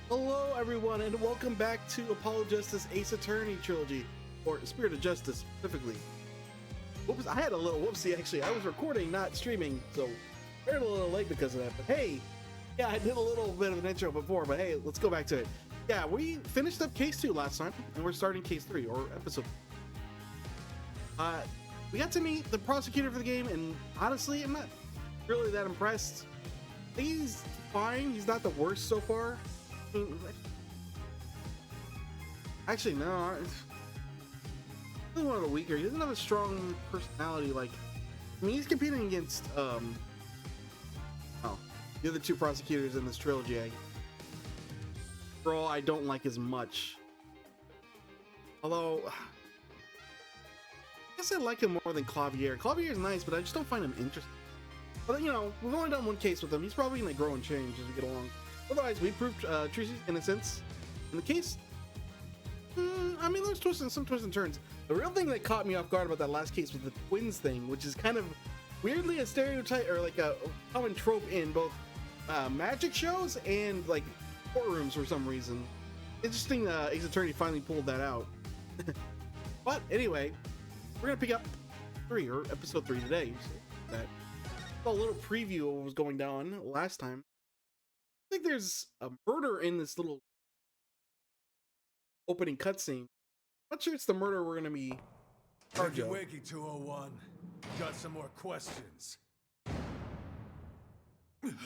Hello everyone and welcome back to Apollo Justice Ace Attorney Trilogy, or Spirit of Justice specifically. Whoops, I had a little whoopsie actually. I was recording, not streaming, so we're a little late because of that. But hey, yeah, I did a little bit of an intro before, but hey, let's go back to it. Yeah, we finished up Case 2 last time, and we're starting Case 3, or Episode. We got to meet the prosecutor for the game, and honestly, I'm not really that impressed. I think he's fine. He's not the worst so far. Actually, no. He's one of the weaker. He doesn't have a strong personality. Like, I mean, he's competing against the other two prosecutors in this trilogy. For all I don't like as much. Although, I guess I like him more than Clavier. Clavier is nice, but I just don't find him interesting. But you know, we've only done one case with him. He's probably gonna grow and change as we get along. Otherwise, we proved Tracy's innocence in the case. I mean, there's some twists and turns. The real thing that caught me off guard about that last case was the twins thing, which is kind of weirdly a stereotype or like a common trope in both magic shows and like courtrooms for some reason. Interesting. Ace Attorney finally pulled that out. But anyway, we're gonna pick up episode 3 today. So that a little preview of what was going down last time. I think there's a murder in this little opening cutscene. Not sure it's the murder we're gonna be charged of. Wakey 201. Got some more questions. Sound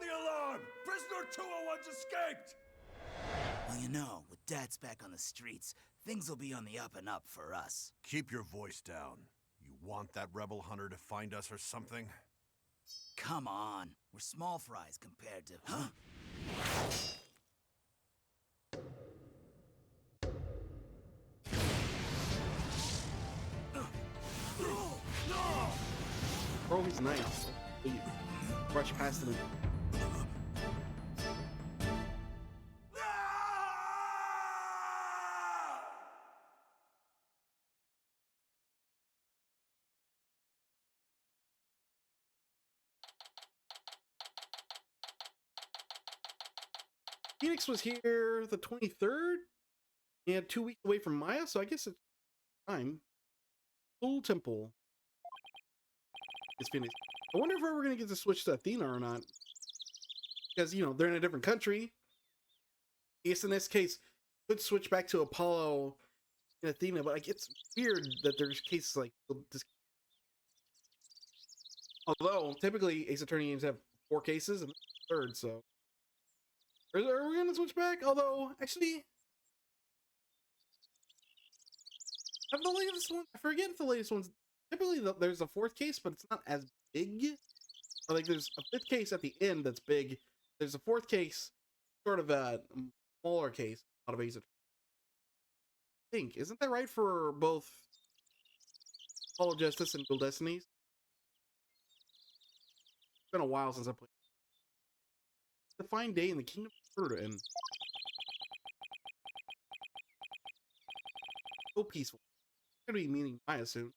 the alarm! Prisoner 201's escaped! Well, you know, with Dad's back on the streets, things will be on the up and up for us. Keep your voice down. You want that rebel hunter to find us or something? Come on. We're small fries compared to... Huh? Oh, he's nice. He rush past him. Phoenix was here the 23rd. He had 2 weeks away from Maya, so I guess it's time. Full Temple is finished. I wonder if we're ever going to get to switch to Athena or not. Because, you know, they're in a different country. I guess in this case, could switch back to Apollo and Athena, but like, it's weird that there's cases like this. Although, typically, Ace Attorney games have 4 cases and third, so. Are we going to switch back? Although, actually, have the latest one. I forget if the latest one's typically there's a 4th case, but it's not as big. Or like there's a 5th case at the end that's big. There's a 4th case, sort of a smaller case. Out of Ace Attorney. I think isn't that right for both Apollo Justice and Dual Destinies? It's been a while since I played. The fine day in the kingdom of Murder and so peaceful. It's gonna be meeting Maya soon. I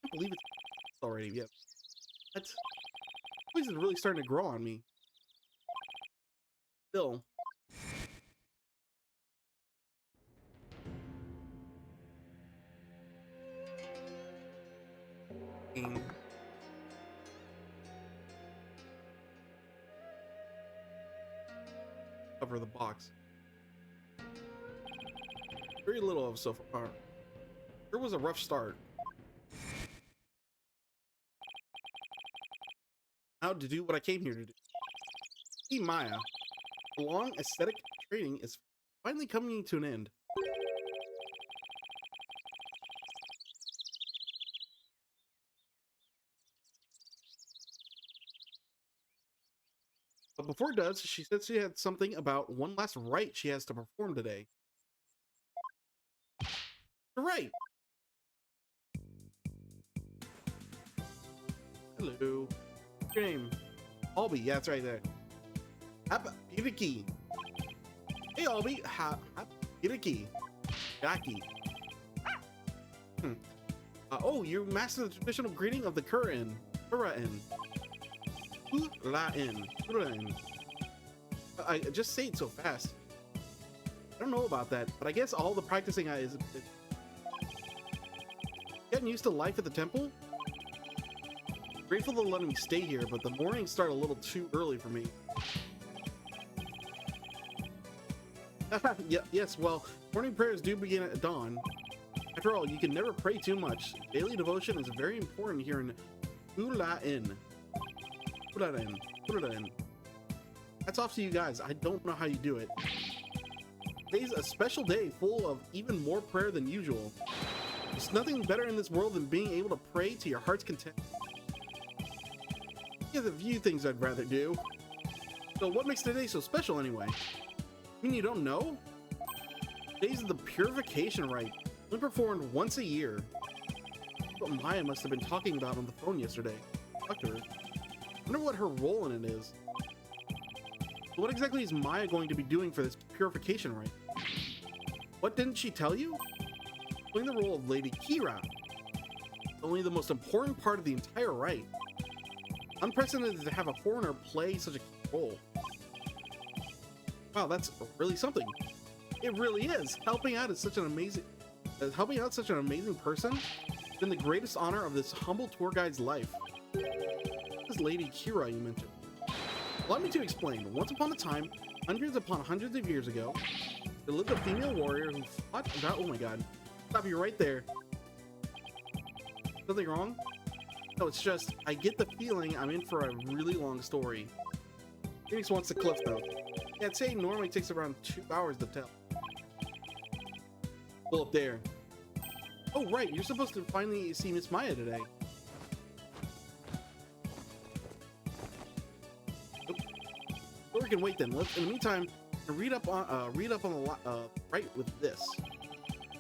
can't believe it's already yet. That's this is really starting to grow on me. Still. Cover the box. Very little of so far. It was a rough start. How to do what I came here to do. See Maya. The long aesthetic training is finally coming to an end. But before it does, she said she had something about one last rite she has to perform today. Right. Hello. What's your name? Albie. Yeah, that's right there. Hapiriki. Hey, Albie. Hapiriki. Jackie. Oh, you mastered the traditional greeting of the Kurin. Urain. I just say it so fast. I don't know about that, but I guess all the practicing is getting used to life at the temple. Grateful to let me stay here, but the mornings start a little too early for me. Yeah, yes, well, morning prayers do begin at dawn. After all, you can never pray too much. Daily devotion is very important here in Ulain. Ulain. That's off to you guys. I don't know how you do it. Today's a special day full of even more prayer than usual. There's nothing better in this world than being able to pray to your heart's content. There's a few things I'd rather do. So what makes today so special anyway? I mean, you don't know? Today's the purification rite, only performed once a year. That's what Maya must have been talking about on the phone yesterday. Talk to her. I wonder what her role in it is. So what exactly is Maya going to be doing for this purification rite? What didn't she tell you? Playing the role of Lady Kira. Only the most important part of the entire rite. Unprecedented to have a foreigner play such a key role. Wow, that's really something. It really is. Helping out such an amazing person has been the greatest honor of this humble tour guide's life. This Lady Kira you mentioned. Allow me to explain. Once upon a time, hundreds upon hundreds of years ago, there lived a female warrior who fought about. Oh my god! Stop you right there. Something wrong? No, it's just I get the feeling I'm in for a really long story. Phoenix wants the cliff note. Yeah, I'd say it normally takes around 2 hours to tell. Pull up there. Oh right, you're supposed to finally see Miss Maya today. Or we can wait then. Let's, in the meantime, read up on the right with this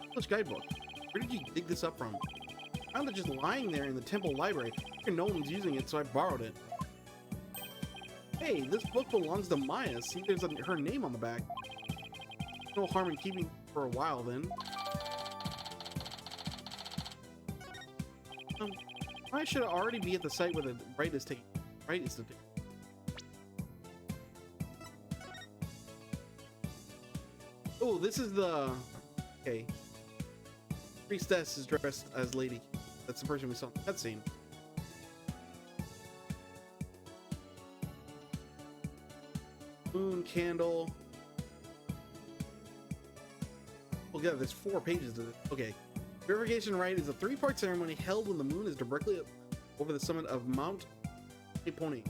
English guidebook. Where did you dig this up from? I found it just lying there in the temple library. No one's using it, so I borrowed it. Hey, this book belongs to Maya. See, there's her name on the back. No harm in keeping for a while then. Maya should already be at the site where the rite is taking. Right is the. Oh, this is the. Okay. Priestess is dressed as Lady. That's the person we saw in the cutscene. Moon candle. Oh yeah, there's 4 pages to this. Okay. Purification rite is a 3-part ceremony held when the moon is directly over the summit of Mount Epony.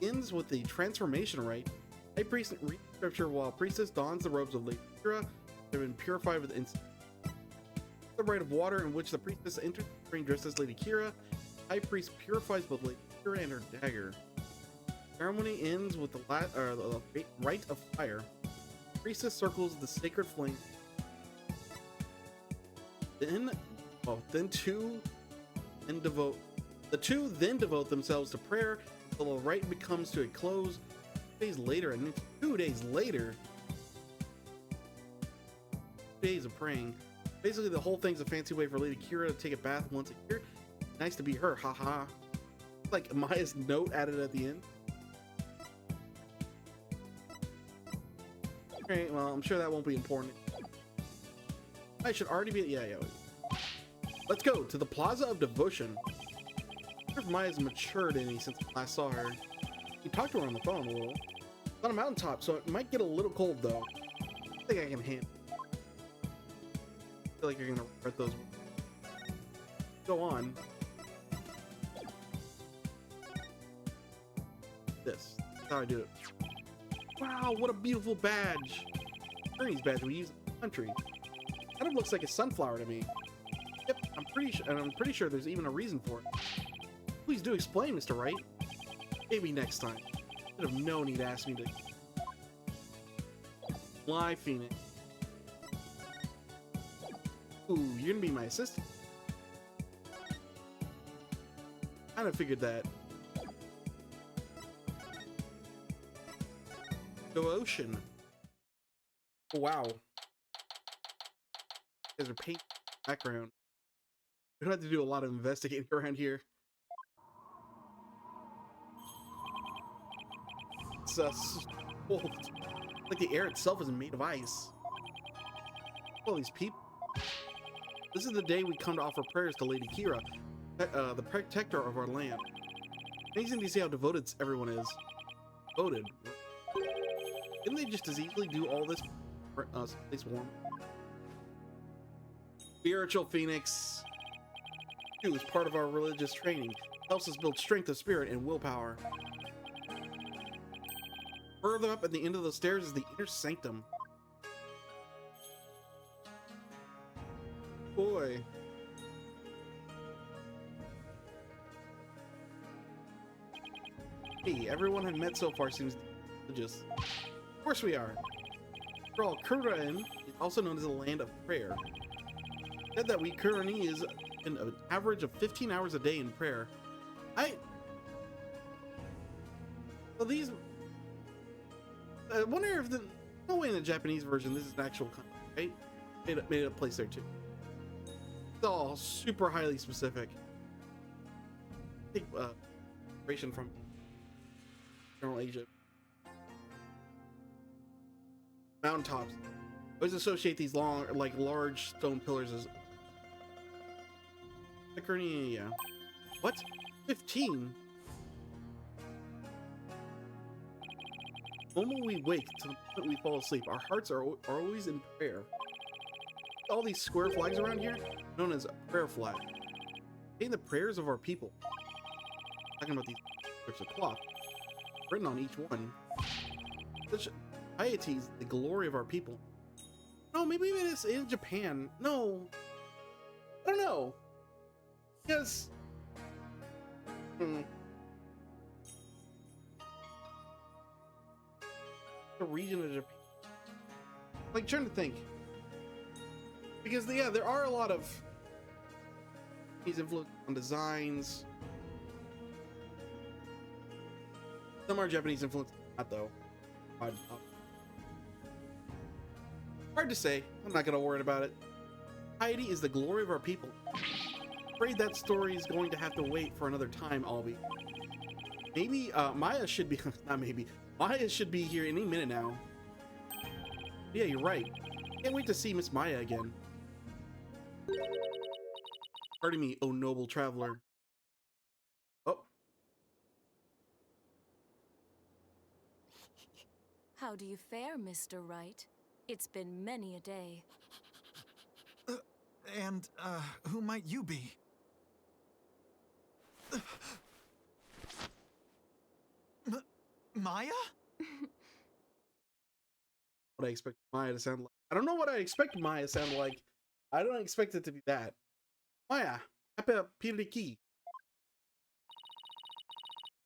Ends with the transformation rite. High priest reads scripture while priestess dons the robes of Lady Kira that have been purified with incense. The rite of water in which the priestess enters the spring dressed as Lady Kira. High priest purifies both Lady Kira and her dagger. Ceremony ends with the rite of fire. Priestess circles the sacred flame. The two devote themselves to prayer until the rite comes to a close. 2 days later, and 2 days later, 2 days of praying. Basically, the whole thing's a fancy way for Lady Kira to take a bath once a year. Nice to be her, haha. Like Maya's note added at the end. Alright, well, I'm sure that won't be important. I should already be. Yeah. Let's go to the Plaza of Devotion. I wonder if Maya's matured any since I last saw her. We talked to her on the phone a little. It's on a mountaintop, so it might get a little cold though. I think I can handle. I feel like you're gonna regret those. Go on. This. That's how I do it. Wow, what a beautiful badge! Ernie's badge we use in the country. Kind of looks like a sunflower to me. Yep, I'm pretty sure there's even a reason for it. Please do explain, Mr. Wright. Maybe next time. Should have known he'd ask me to. Fly, Phoenix. Ooh, you're gonna be my assistant. Kind of figured that. Devotion. Oh, wow. There's a paint background. We don't have to do a lot of investigating around here. It's cold. Like the air itself is made of ice. All these people. This is the day we come to offer prayers to Lady Kira, the protector of our land. Amazing to see how devoted everyone is. Devoted. Didn't they just as easily do all this for place warm? Spiritual Phoenix. Too is part of our religious training. Helps us build strength of spirit and willpower. Further up at the end of the stairs is the inner sanctum. Boy. Hey, everyone I've met so far seems religious. Of course we are. After all, Kurain is also known as the land of prayer. Said that we Kurani is an average of 15 hours a day in prayer. So these, I wonder if no way in the Japanese version this is an actual country, right? Made a place there too. It's all super highly specific. Take inspiration from General Asia. Mountaintops. Always associate these long, like large stone pillars as. Yeah. What? 15? The moment we wake to the moment we fall asleep, our hearts are always in prayer. All these square flags around here, known as a prayer flag, contain the prayers of our people. Talking about these strips of cloth, written on each one. Such piety is the glory of our people. No, maybe it's in Japan. No, I don't know. Because the region of Japan, like trying to think, because yeah, there are a lot of these influence on designs. Some are Japanese influence, not though. Hard to say. I'm not gonna worry about it. Piety is the glory of our people. Afraid that story is going to have to wait for another time, Albie. Maybe Maya should be not maybe. Maya should be here any minute now. Yeah, you're right. Can't wait to see Miss Maya again. Pardon me, oh noble traveler. Oh. How do you fare, Mr. Wright? It's been many a day. And who might you be? Maya? What I expect Maya to sound like. I don't know what I expect Maya to sound like. I don't expect it to be that. Maya, Happy Piriki.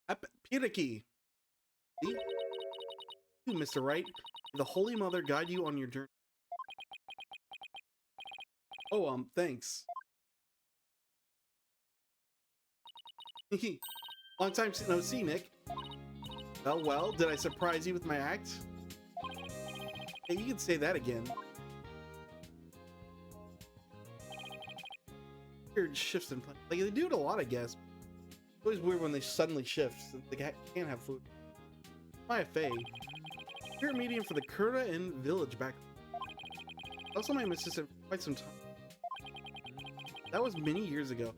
Happy Piriki. See? You, Mr. Wright, may the Holy Mother guide you on your journey. Oh, thanks. Long time no see, Nick. Well, did I surprise you with my act? Hey, you can say that again. Weird shifts in plan. Like, they do it a lot, I guess. It's always weird when they suddenly shift, since they can't have food. Maya Fey. Spirit medium for the Kura-in village back. Also my assistant for quite some time. That was many years ago.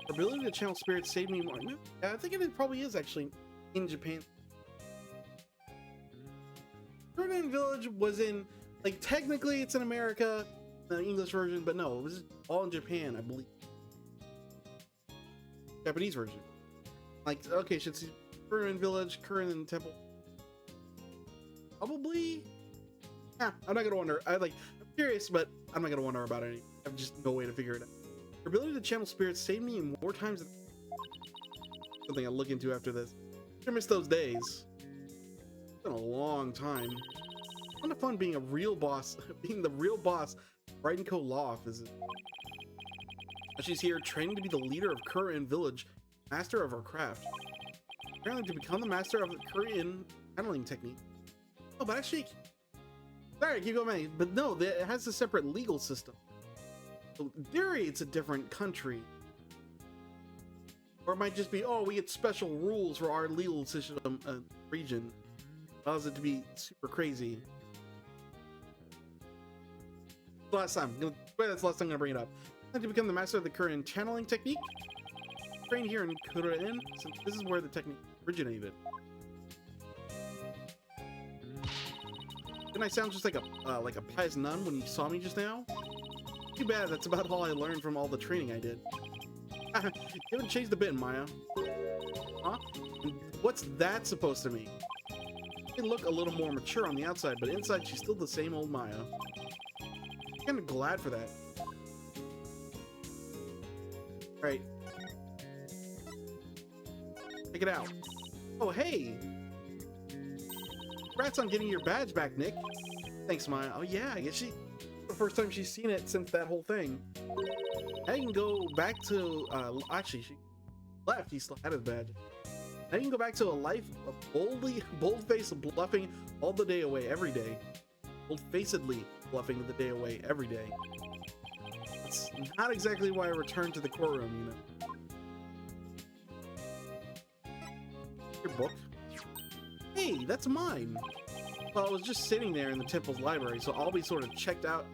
Our ability to channel spirits saved me more. Yeah, I think it probably is actually in Japan. Kura-in village was in, like, technically it's in America, the English version, but no, it was all in Japan, I believe. Japanese version. Like, okay, should see Kura-in village, Kura-in temple. Probably. Yeah, I'm not gonna wonder. I'm curious, but I'm not gonna wonder about it. I have just no way to figure it out. Your ability to channel spirits saved me more times than something I'll look into after this. I miss those days. It's been a long time. It's kind of fun being a real boss, being the real boss. Bright & Co. Law Office. She's here training to be the leader of Kura-in village, master of her craft. Apparently to become the master of the Kura-in handling technique. Oh, but actually, sorry, keep going. But no, it has a separate legal system. So in theory, it's a different country. Or it might just be, oh, we get special rules for our legal system region. allows it to be super crazy. Last time, that's the last time I'm gonna bring it up. To become the master of the current channeling technique, trained here in Kuren, since this is where the technique originated. Didn't I sound just like a pious nun when you saw me just now? Too bad. That's about all I learned from all the training I did. You haven't changed a bit, Maya. Huh? And what's that supposed to mean? She can look a little more mature on the outside, but inside she's still the same old Maya. I'm kind of glad for that. Right. Check it out. Oh, hey! Congrats on getting your badge back, Nick. Thanks, Maya. Oh, yeah, I guess the first time she's seen it since that whole thing. I can go back to, actually, she left. He still had his badge. I can go back to a life of bold-faced bluffing all the day away, every day. Bold-facedly bluffing the day away, every day. That's not exactly why I returned to the courtroom, you know. Your book? Hey, that's mine. Well, it was just sitting there in the temple's library, so I'll be sort of checked out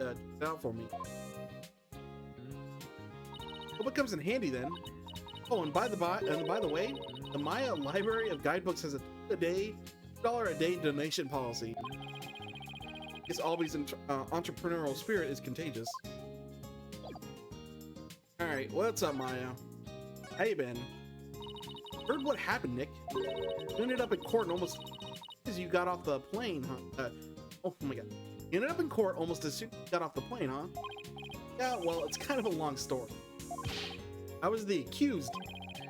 for me. Hope it comes in handy then. Oh, and by the way, the Maya Library of Guidebooks has a $1 a day donation policy. This Albi's entrepreneurial spirit is contagious. All right, what's up, Maya? How you been? Heard what happened, Nick. You ended up in court almost as you got off the plane, huh? Oh my god. You ended up in court almost as soon as you got off the plane, huh? Yeah, well, it's kind of a long story. I was the accused,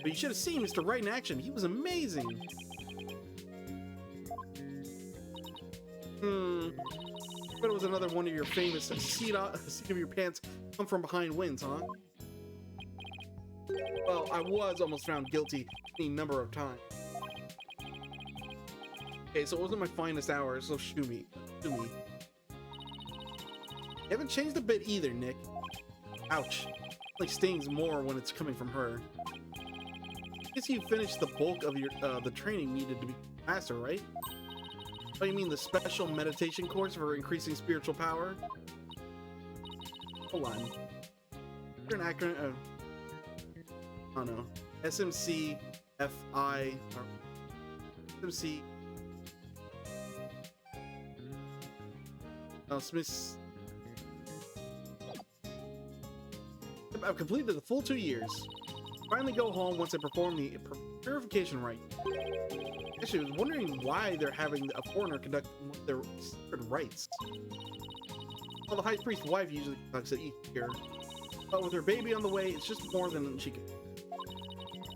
but you should have seen Mr. Wright in action. He was amazing. But it was another one of your famous seat of your pants come from behind wins, huh? Well, I was almost found guilty any number of times. Okay, so it wasn't my finest hour, so shoo me. You haven't changed a bit either, Nick. Ouch. It like stings more when it's coming from her. I guess you finished the bulk of your the training needed to be master, right? Oh, you mean the special meditation course for increasing spiritual power? Hold on. You're an acronym. Oh no. SMC FI or SMC. Oh, Smith. I've completed the full 2 years. Finally go home once I perform the purification rite. Actually, I was wondering why they're having a foreigner conduct their sacred rites. Well, the high priest's wife usually conducts it each year, but with her baby on the way, it's just more than she can.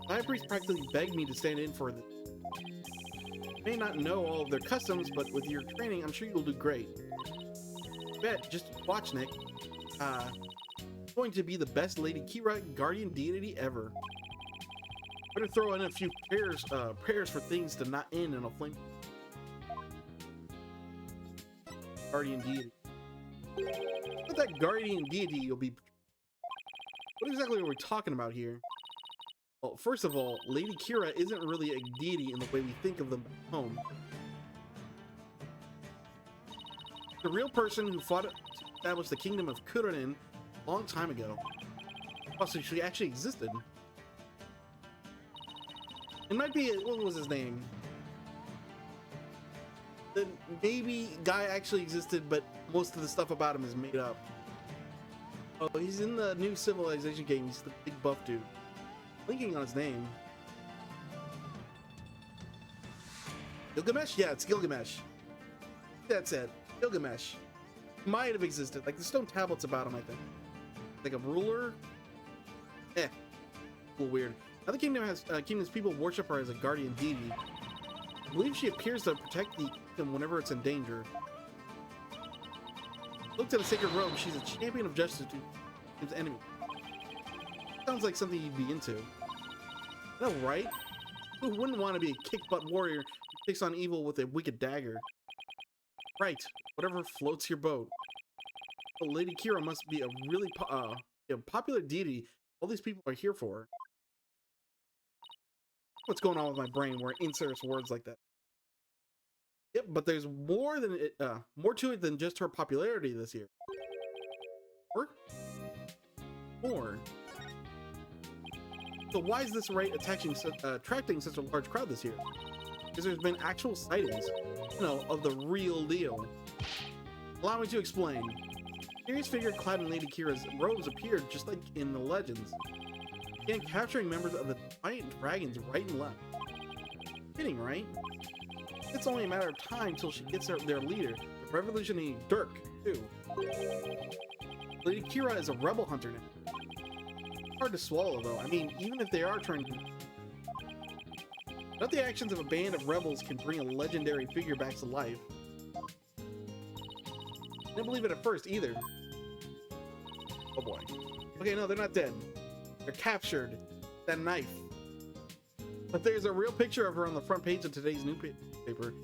The high priest practically begged me to stand in for this. I may not know all of their customs, but with your training, I'm sure you'll do great. Bet, just watch, Nick. Going to be the best Lady Kira guardian deity ever. Better throw in a few prayers for things to not end in a flame. Guardian deity. With that guardian deity, you'll be. What exactly are we talking about here? Well, first of all, Lady Kira isn't really a deity in the way we think of them at home. The real person who fought to establish the kingdom of Kuren a long time ago. Oh, so she actually existed. It might be, what was his name? The maybe guy actually existed, but most of the stuff about him is made up. Oh, he's in the new Civilization game. He's the big buff dude. Blinking on his name. Gilgamesh? Yeah, it's Gilgamesh. That's it. Gilgamesh. Might have existed. Like, the stone tablets about him, I think. Like a ruler? A little weird. Now the kingdom has kingdom's people worship her as a guardian deity. I believe she appears to protect the kingdom whenever it's in danger. Look to the sacred robe. She's a champion of justice to his enemy. Sounds like something you'd be into. No, right? Who wouldn't want to be a kick-butt warrior who takes on evil with a wicked dagger? Right. Whatever floats your boat. Well, Lady Kira must be a really popular deity all these people are here for. What's going on with my brain where I insert words like that? Yep, but there's more than more to it than just her popularity this year. More. So why is this rate attracting such a large crowd this year? Because there's been actual sightings, you know, of the real deal. Allow me to explain. Mysterious figure clad in Lady Kira's robes appeared just like in the legends, began capturing members of the Defiant Dragons right and left. Kidding, right? It's only a matter of time till she gets their leader, the revolutionary Dirk, too. Lady Kira is a rebel hunter now. Hard to swallow, though. I mean, even if they are trying to... Not the actions of a band of rebels can bring a legendary figure back to life. Didn't believe it at first, either. Oh boy. Okay, no, they're not dead. They're captured. That knife. But there's a real picture of her on the front page of today's newspaper.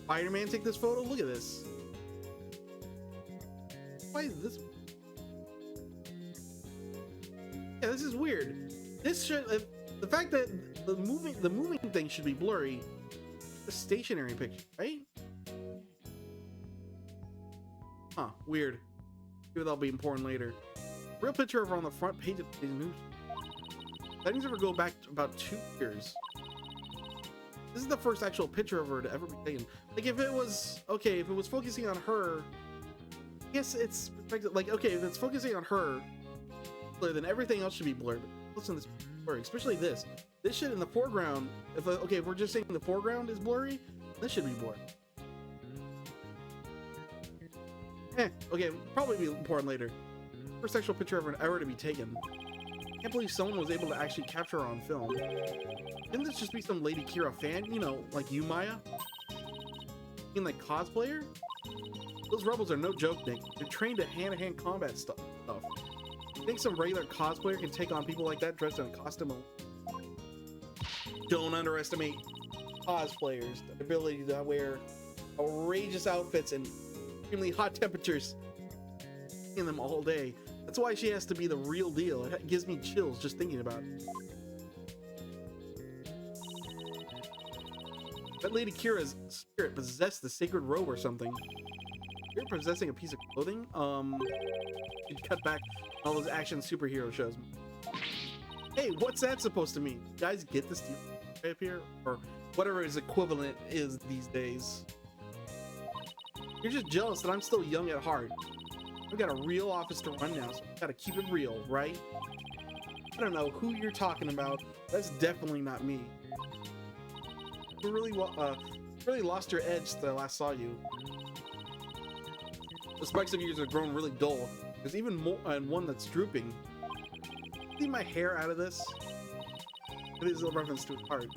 Spider-Man take this photo? Look at this. Why is this? Yeah, this is weird. This should the fact that the moving thing should be blurry. A stationary picture, right? Huh, weird. Maybe that'll be important later. Real picture of her on the front page of today's news. Sightings ever go back about 2 years. This is the first actual picture of her to ever be taken. Like, if it was okay, if it was focusing on her, I guess it's like, okay, if it's focusing on her, then everything else should be blurred. Listen to this blurry, especially this. This shit in the foreground. If we're just saying the foreground is blurry, this should be blurred. Okay, probably be important later. First actual picture of her ever to be taken. Can't believe someone was able to actually capture her on film. Didn't this just be some Lady Kira fan? You know, like you, Maya? Being like cosplayer? Those rebels are no joke, Nick. They're trained to hand-to-hand combat stuff. You think some regular cosplayer can take on people like that dressed in a costume? Don't underestimate cosplayers. The ability to wear outrageous outfits and extremely hot temperatures in them all day. That's why she has to be the real deal. It gives me chills just thinking about it. That Lady Kira's spirit possessed the sacred robe or something. You're possessing a piece of clothing? You cut back all those action superhero shows. Hey, what's that supposed to mean? You guys get this deal up here? Or whatever his equivalent is these days. You're just jealous that I'm still young at heart. I've got a real office to run now, so I gotta keep it real, right? I don't know who you're talking about. That's definitely not me. You really lost your edge since I last saw you. The spikes of yours have grown really dull. There's even more, and one that's drooping. See my hair out of this? It is a reference to his heart.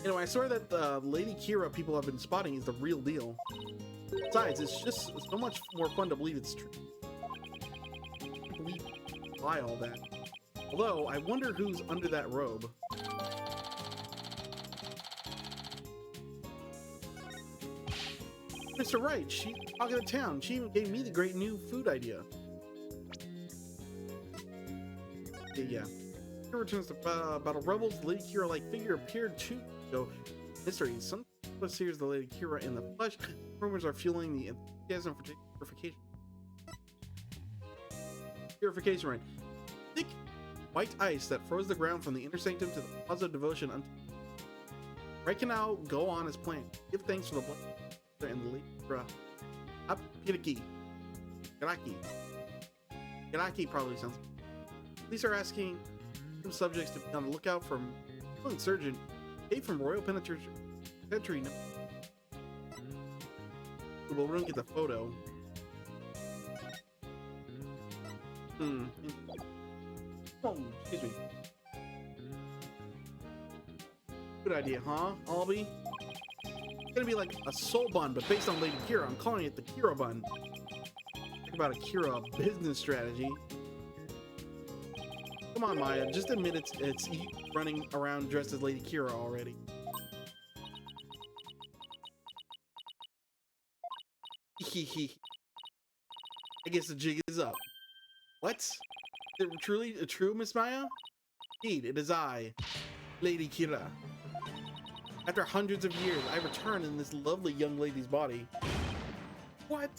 Anyway, I swear that the Lady Kira people have been spotting is the real deal. Besides, it's just so much more fun to believe it's true. I can't believe why all that. Although, I wonder who's under that robe. Mr. Wright, she's talking to town. She even gave me the great new food idea. Yeah. Here returns to Battle Rebels. The Lady Kira-like figure appeared 2 years ago. Mystery. Some of us hears the Lady Kira in the flesh. Rumors are fueling the enthusiasm for purification. Purification rite. Thick white ice that froze the ground from the inner sanctum to the plaza of devotion. Right can now go on as planned. Give thanks for the blood and the Lady Kira. Apiriki. Garaki probably sounds. Police are asking some subjects to be on the lookout for a insurgent escaped from Royal Penitentiary. Well, we don't get the photo. Oh, excuse me. Good idea, huh, Albie? It's gonna be like a soul bun, but based on Lady Kira. I'm calling it the Kira bun. Think about a Kira business strategy. Come on, Maya. Just admit it's running around dressed as Lady Kira already. I guess the jig is up. What? Is it truly true, Miss Maya? Indeed, it is I, Lady Kira. After hundreds of years, I return in this lovely young lady's body. What?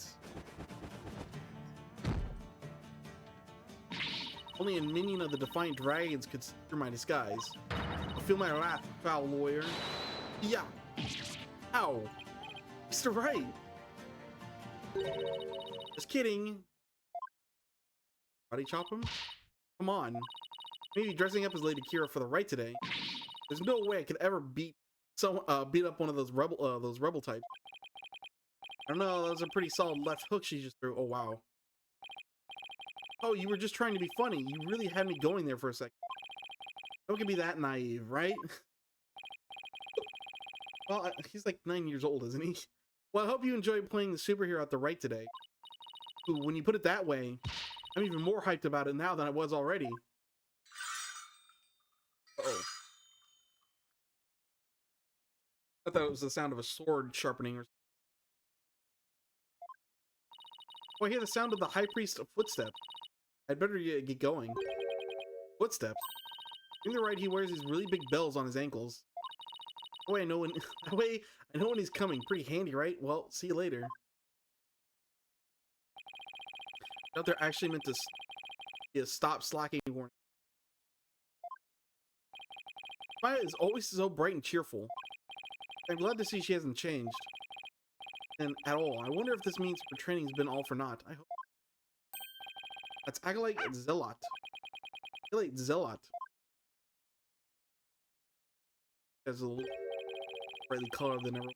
Only a minion of the Defiant Dragons could see through my disguise. Feel my wrath, foul lawyer. Yeah. Ow. Mr. Right. Just kidding. Body chop him? Come on. Maybe dressing up as Lady Kira for the right today. There's no way I could ever beat up one of those rebel types. I don't know, that was a pretty solid left hook she just threw. Oh wow. Oh, you were just trying to be funny. You really had me going there for a second. Don't get me that naive, right? Well, he's like 9 years old, isn't he? Well, I hope you enjoyed playing the superhero at the right today. Ooh, when you put it that way, I'm even more hyped about it now than I was already. Uh-oh. I thought it was the sound of a sword sharpening. Oh, I hear the sound of the High Priest's footsteps. I'd better get going. Footsteps? In the right, he wears these really big bells on his ankles. That way I know when he's coming. Pretty handy, right? Well, see you later. I thought they're actually meant to be a stop slacking warning. Maya is always so bright and cheerful. I'm glad to see she hasn't changed. And at all. I wonder if this means her training's been all for naught. I hope. That's Acolyte Zealot. Acolyte Zealot. Has a little brightly colored than ever.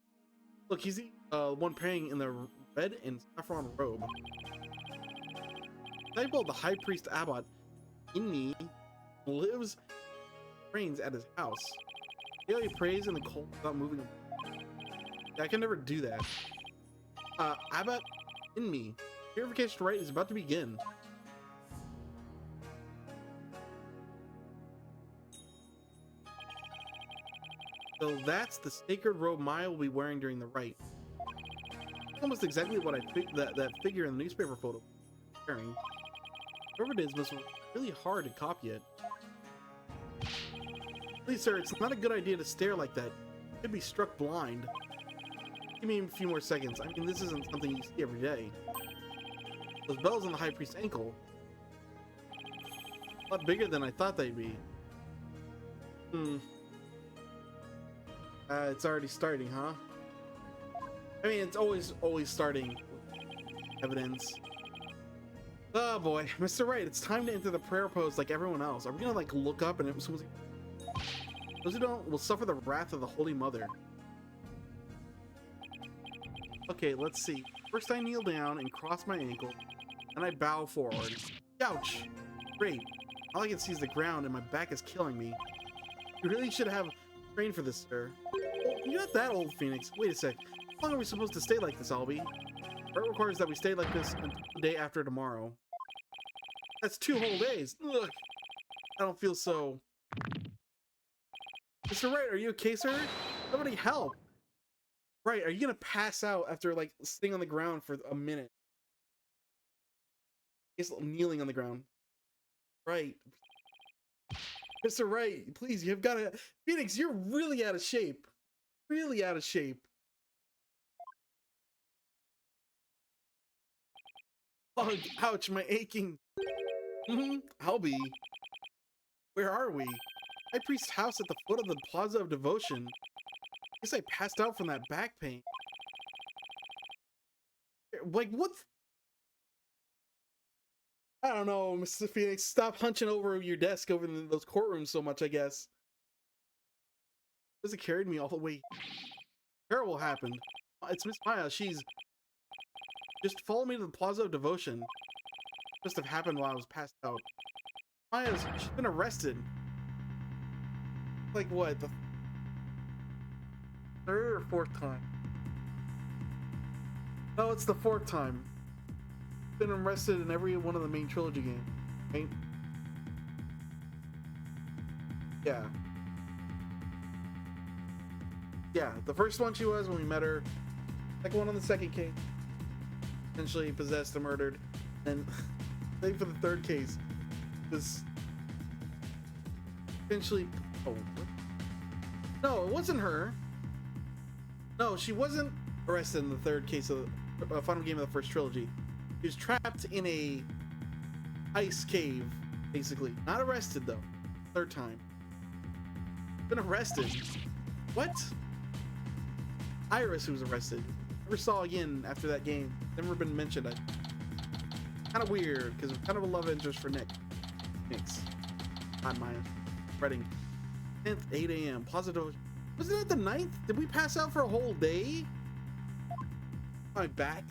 Look, he's the one praying in the red and saffron robe. Disciple of the High Priest Abbot in me lives, trains at his house. Daily prays in the cold without moving. Yeah, I can never do that. Abbot in me. Purification rite is about to begin. So that's the sacred robe Maya will be wearing during the rite. Almost exactly what I think that figure in the newspaper photo was wearing. Whoever it is must be really hard to copy it. Please, sir, it's not a good idea to stare like that. You could be struck blind. Give me a few more seconds. I mean, this isn't something you see every day. Those bells on the High Priest's ankle. A lot bigger than I thought they'd be. It's already starting, huh? I mean, it's always starting. Evidence. Oh boy, Mr. Right, it's time to enter the prayer pose like everyone else. Are we gonna like look up and someone's like, those who don't will suffer the wrath of the Holy Mother. Okay, let's see. First I kneel down and cross my ankle, and I bow forward. Ouch! Great. All I can see is the ground and my back is killing me. You really should have trained for this, sir. Oh, you're not that old, Phoenix. Wait a sec. How long are we supposed to stay like this, Albie? Art requires that we stay like this until the day after tomorrow. That's 2 whole days. Ugh. I don't feel so... Mr. Wright, are you okay, sir? Somebody help! Right, are you gonna pass out after, like, sitting on the ground for a minute? He's kneeling on the ground. Right. Mr. Wright, please, you've gotta... Phoenix, you're really out of shape. Really out of shape. Oh, ouch, my aching. Albie. Where are we? High Priest's house at the foot of the Plaza of Devotion. Guess I passed out from that back pain. Like, what? I don't know, Mr. Phoenix. Stop hunching over your desk over in those courtrooms so much, I guess. Because it carried me all the way. Terrible happened. It's Miss Maya. She's... Just follow me to the Plaza of Devotion. Must have happened while I was passed out. She's been arrested. Like what? The 3rd or 4th time? No, it's the 4th time. Been arrested in every one of the main trilogy games, right? Yeah. Yeah, the first one she was when we met her. Second one on the 2nd case. Essentially possessed and murdered. And same for the 3rd case. Was essentially... Oh, what? No, it wasn't her. No, she wasn't arrested in the third case of the final game of the first trilogy. She was trapped in a ice cave, basically. Not arrested though. Third time. Been arrested. What? Iris, who was arrested. Never saw again after that game. Never been mentioned. Kind of weird because it's kind of a love interest for Nick. Nick's. Not mine. Spreading. 10th, 8 a.m. Positive. Wasn't it the 9th? Did we pass out for a whole day? My back.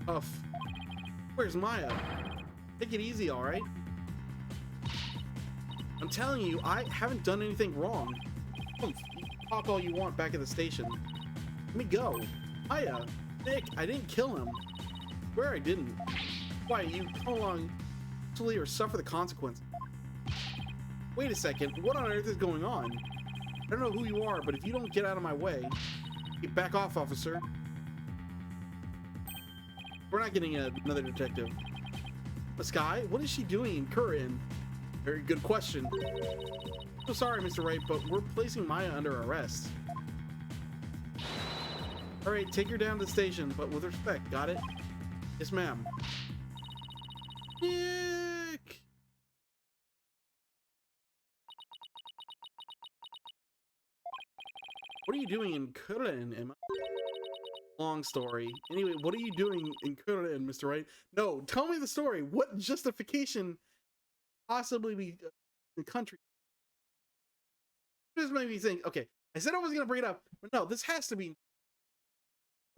Uff. Where's Maya? Take it easy, all right? I'm telling you, I haven't done anything wrong. You can talk all you want back at the station. Let me go. Maya, Nick, I didn't kill him. Swear I didn't. Why, you come along actually or suffer the consequences. Wait a second, what on earth is going on? I don't know who you are, but if you don't get out of my way, back off, officer. We're not getting another detective. The Sky? What is she doing in Curran? Very good question. So sorry, Mr. Wright, but we're placing Maya under arrest. Alright, take her down to the station, but with respect, got it? Yes, ma'am. Nick! What are you doing in Curran, Emma? Long story. Anyway, what are you doing in Curran, Mr. Wright? No, tell me the story. What justification possibly be the country? This made me think, okay, I said I was gonna bring it up, but no, this has to be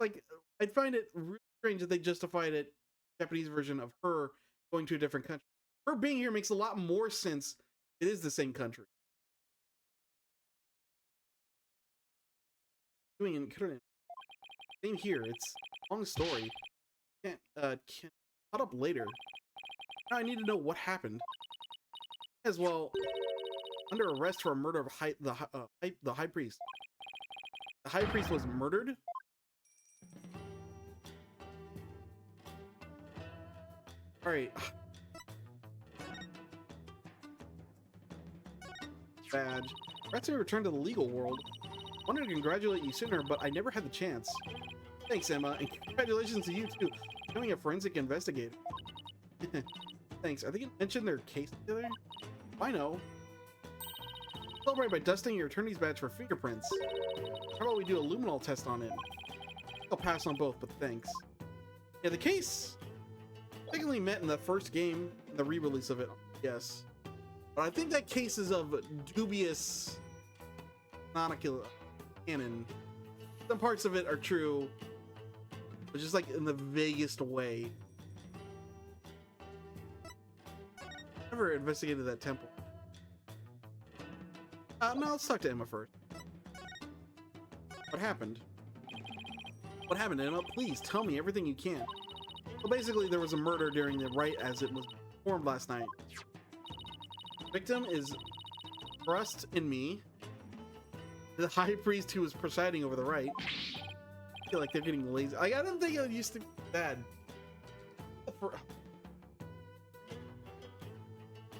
like, I find it really strange that they justified it, Japanese version of her going to a different country. Her being here makes a lot more sense. It is the same country. Doing in Curran. Same here. It's a long story. Can't caught up later. Now I need to know what happened. As well, under arrest for a murder of the high priest. The high priest was murdered. All right. Badge. Perhaps we return to the legal world. Wanted to congratulate you sooner, but I never had the chance. Thanks, Emma, and congratulations to you too, becoming a forensic investigator. Thanks. Are they gonna mention their case together? I know. Celebrate by dusting your attorney's badge for fingerprints. How about we do a luminol test on it? I'll pass on both, but thanks. Yeah, the case technically met in the first game, the re-release of it. Yes, but I think that case is of dubious canon. Some parts of it are true, but just like in the vaguest way. Never investigated that temple. No, let's talk to Emma first. What happened? What happened, Emma? Please tell me everything you can. Well, basically, there was a murder during the rite as it was performed last night. The victim is trust in me. The high priest who was presiding over the rite. I feel like they're getting lazy. Like, I don't think it used to be bad.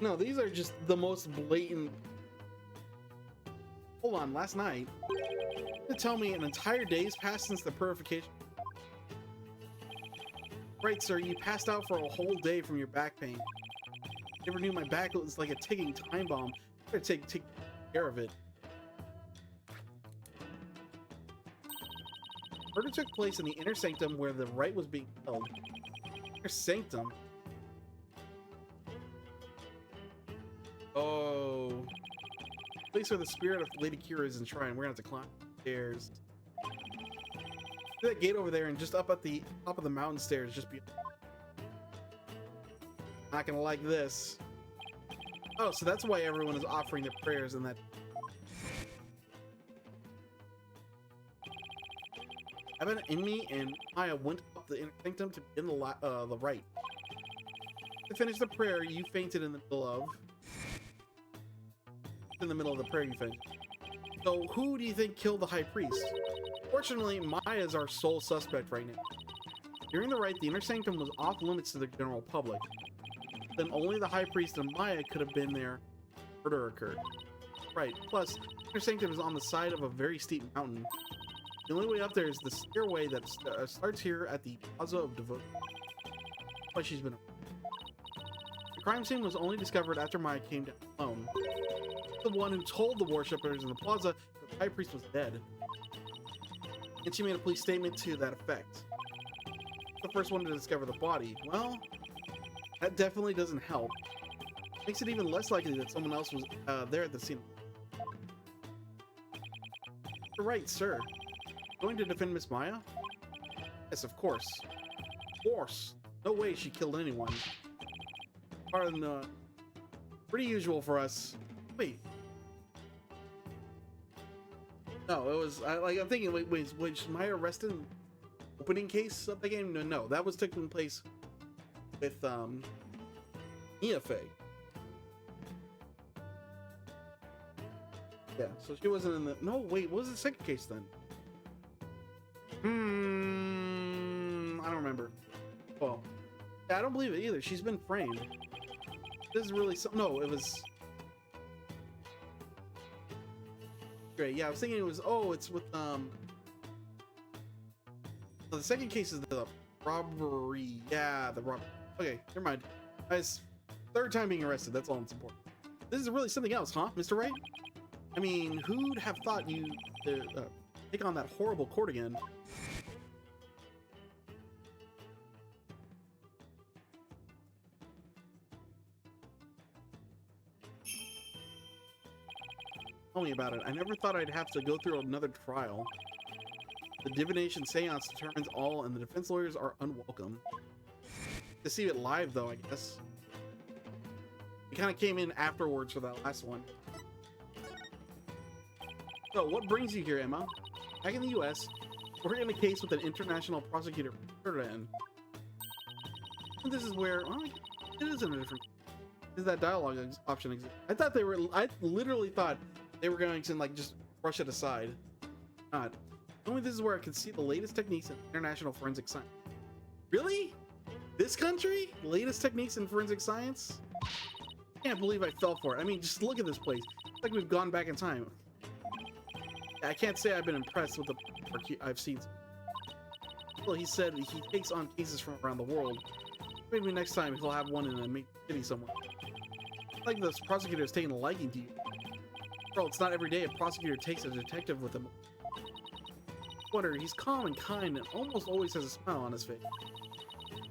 No, these are just the most blatant. Hold on, last night. You tell me an entire day's passed since the purification. Right, sir, you passed out for a whole day from your back pain. Never knew my back was like a ticking time bomb. I better take care of it. Murder took place in the inner sanctum where the rite was being held. Inner sanctum? Oh. Place where the spirit of Lady Kira is enshrined. We're gonna have to climb stairs. See that gate over there, and just up at the top of the mountain stairs, just be. Not gonna like this. Oh, so that's why everyone is offering their prayers in that. Evan, Emmy, and Maya went up the inner sanctum to begin the rite. To finish the prayer, you fainted in the middle of. In the middle of the prayer, you fainted. So, who do you think killed the high priest? Fortunately, Maya is our sole suspect right now. During the rite, the inner sanctum was off limits to the general public. Then only the high priest and Maya could have been there. Murder occurred. Right. Plus, Inner Sanctum is on the side of a very steep mountain. The only way up there is the stairway that starts here at the Plaza of Devotion. Why she's been. The crime scene was only discovered after Maya came down alone. The one who told the worshippers in the plaza that the high priest was dead. And she made a police statement to that effect. The first one to discover the body. Well, that definitely doesn't help. Makes it even less likely that someone else was there at the scene. You're right, sir. Going to defend Miss Maya? Yes, of course. Of course. No way she killed anyone. Pardon, pretty usual for us. Wait. No, it was, I'm thinking, wait, was Maya arrested in the opening case of the game? No, that was taking place with, Mia Fey. Yeah, so she wasn't in the, no, wait, what was the second case then? I don't remember. Well, yeah, I don't believe it either. She's been framed. This is really no, it was great. Yeah, I was thinking it was, oh, it's with the second case is the robbery. Yeah, the robbery. Okay, never mind. Guys, third time being arrested. That's all that's important. This is really something else, huh, Mr. Wright? I mean, who'd have thought you to take on that horrible court again? Tell me about it. I never thought I'd have to go through another trial. The divination seance determines all, and the defense lawyers are unwelcome. To see it live, though, I guess. We kind of came in afterwards for that last one. So, what brings you here, Emma? Back in the U.S., we're in a case with an international prosecutor, and this is where, well, it isn't a different. Is that dialogue option exist? I thought they were. I literally thought they were going to like just brush it aside. Not. Only this is where I can see the latest techniques in international forensic science. Really? This country? Latest techniques in forensic science? I can't believe I fell for it. I mean, just look at this place. It's like we've gone back in time. I can't say I've been impressed with the work I've seen. Well, he said he takes on cases from around the world. Maybe next time he'll have one in a major city somewhere. It's like this prosecutor is taking a liking to you. Well, it's not every day a prosecutor takes a detective with him. Wonder, he's calm and kind and almost always has a smile on his face.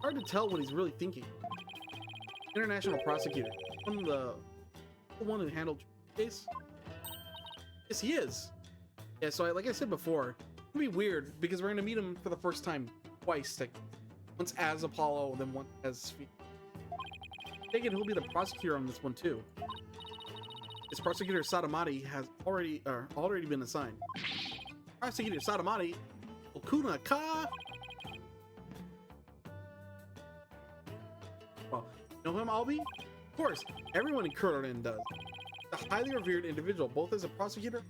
Hard to tell what he's really thinking. International prosecutor. The one who handled the case? Yes, he is. Yeah, so like I said before, it'll be weird because we're gonna meet him for the first time twice. Like, once as Apollo, then once as Sphinx. I think he'll be the prosecutor on this one too. This prosecutor Sadamati has already been assigned. Prosecutor Sadamati, Okuna Ka. Well, you know him, Albi? Of course, everyone in Kurden does. A highly revered individual, both as a prosecutor.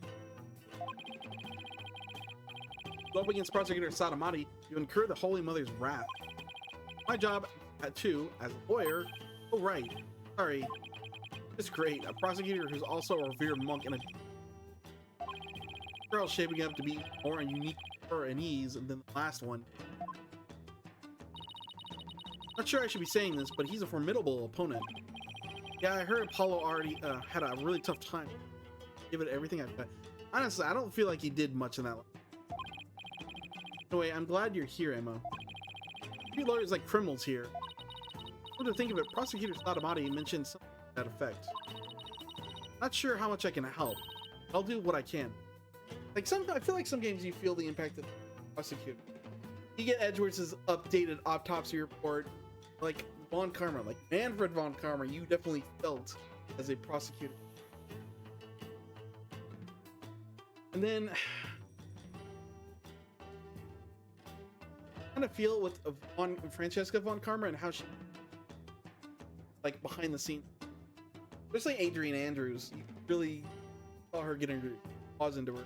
Go up against Prosecutor Sadamati, you incur the Holy Mother's wrath. My job, too, as a lawyer. Oh, right. Sorry. It's great. A prosecutor who's also a revered monk and a girl shaping up to be more unique for an ease than the last one. Not sure I should be saying this, but he's a formidable opponent. Yeah, I heard Apollo already had a really tough time. Give it everything I've got. Honestly, I don't feel like he did much in that. Anyway, I'm glad you're here, Emma. Few lawyers like criminals here. Come to think of it, Prosecutor Sadamati mentioned something to that effect. Not sure how much I can help. I'll do what I can. Like I feel like some games you feel the impact of the prosecutor. You get Edgeworth's updated autopsy report, like Von Karma, like Manfred Von Karma, you definitely felt as a prosecutor. And then kind of feel with Francesca Von Karma and how she, like behind the scenes, especially Adrian Andrews, you really saw her getting her paws into her.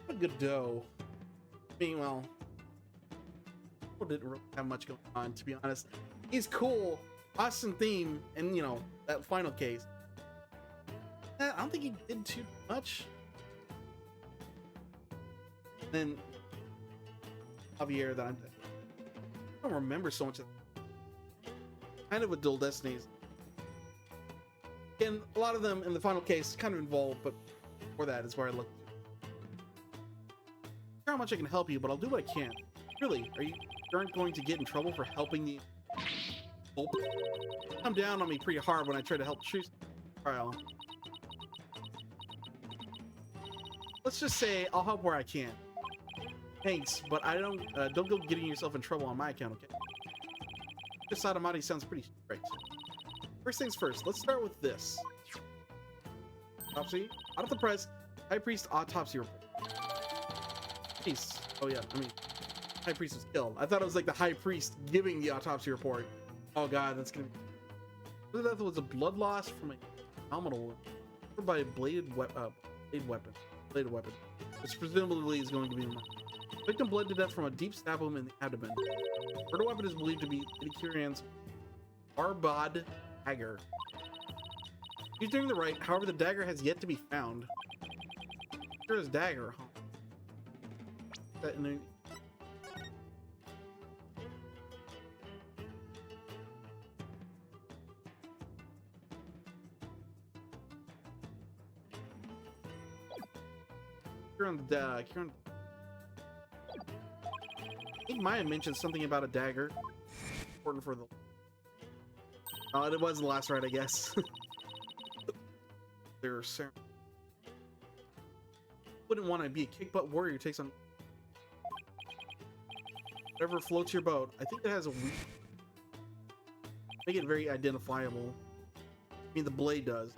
A good dough. Meanwhile, didn't really have much going on, to be honest. He's cool, awesome theme, and you know that final case. I don't think he did too much. Then Javier, that I don't remember so much of. Kind of with Dual Destinies. And a lot of them in the final case kind of involved, but for that is where I look. How much I can help you, but I'll do what I can. Really, you aren't going to get in trouble for helping the Pope? Come down on me pretty hard when I try to help choose trial. Let's just say I'll help where I can. Thanks, but I don't go getting yourself in trouble on my account, okay? This Satamati sounds pretty strict. First things first, let's start with this. Autopsy. Out of the press, High Priest autopsy report. Peace. Oh yeah, I mean, High Priest was killed. I thought it was like the High Priest giving the autopsy report. Oh god, that's gonna be... The death was a blood loss from a phenomenal wound by a bladed weapon, which presumably is going to be the victim bled to death from a deep stab wound in the abdomen. The murder weapon is believed to be Idikirian's Arbad dagger. He's doing the right, however the dagger has yet to be found. Here's dagger, huh? That in a... I think Maya mentioned something about a dagger. Important for the... Oh, it was the last ride, I guess. There's... Wouldn't want to be a kick-butt warrior who takes on... Whatever floats your boat. I think it has a weak... Make it very identifiable. I mean, the blade does.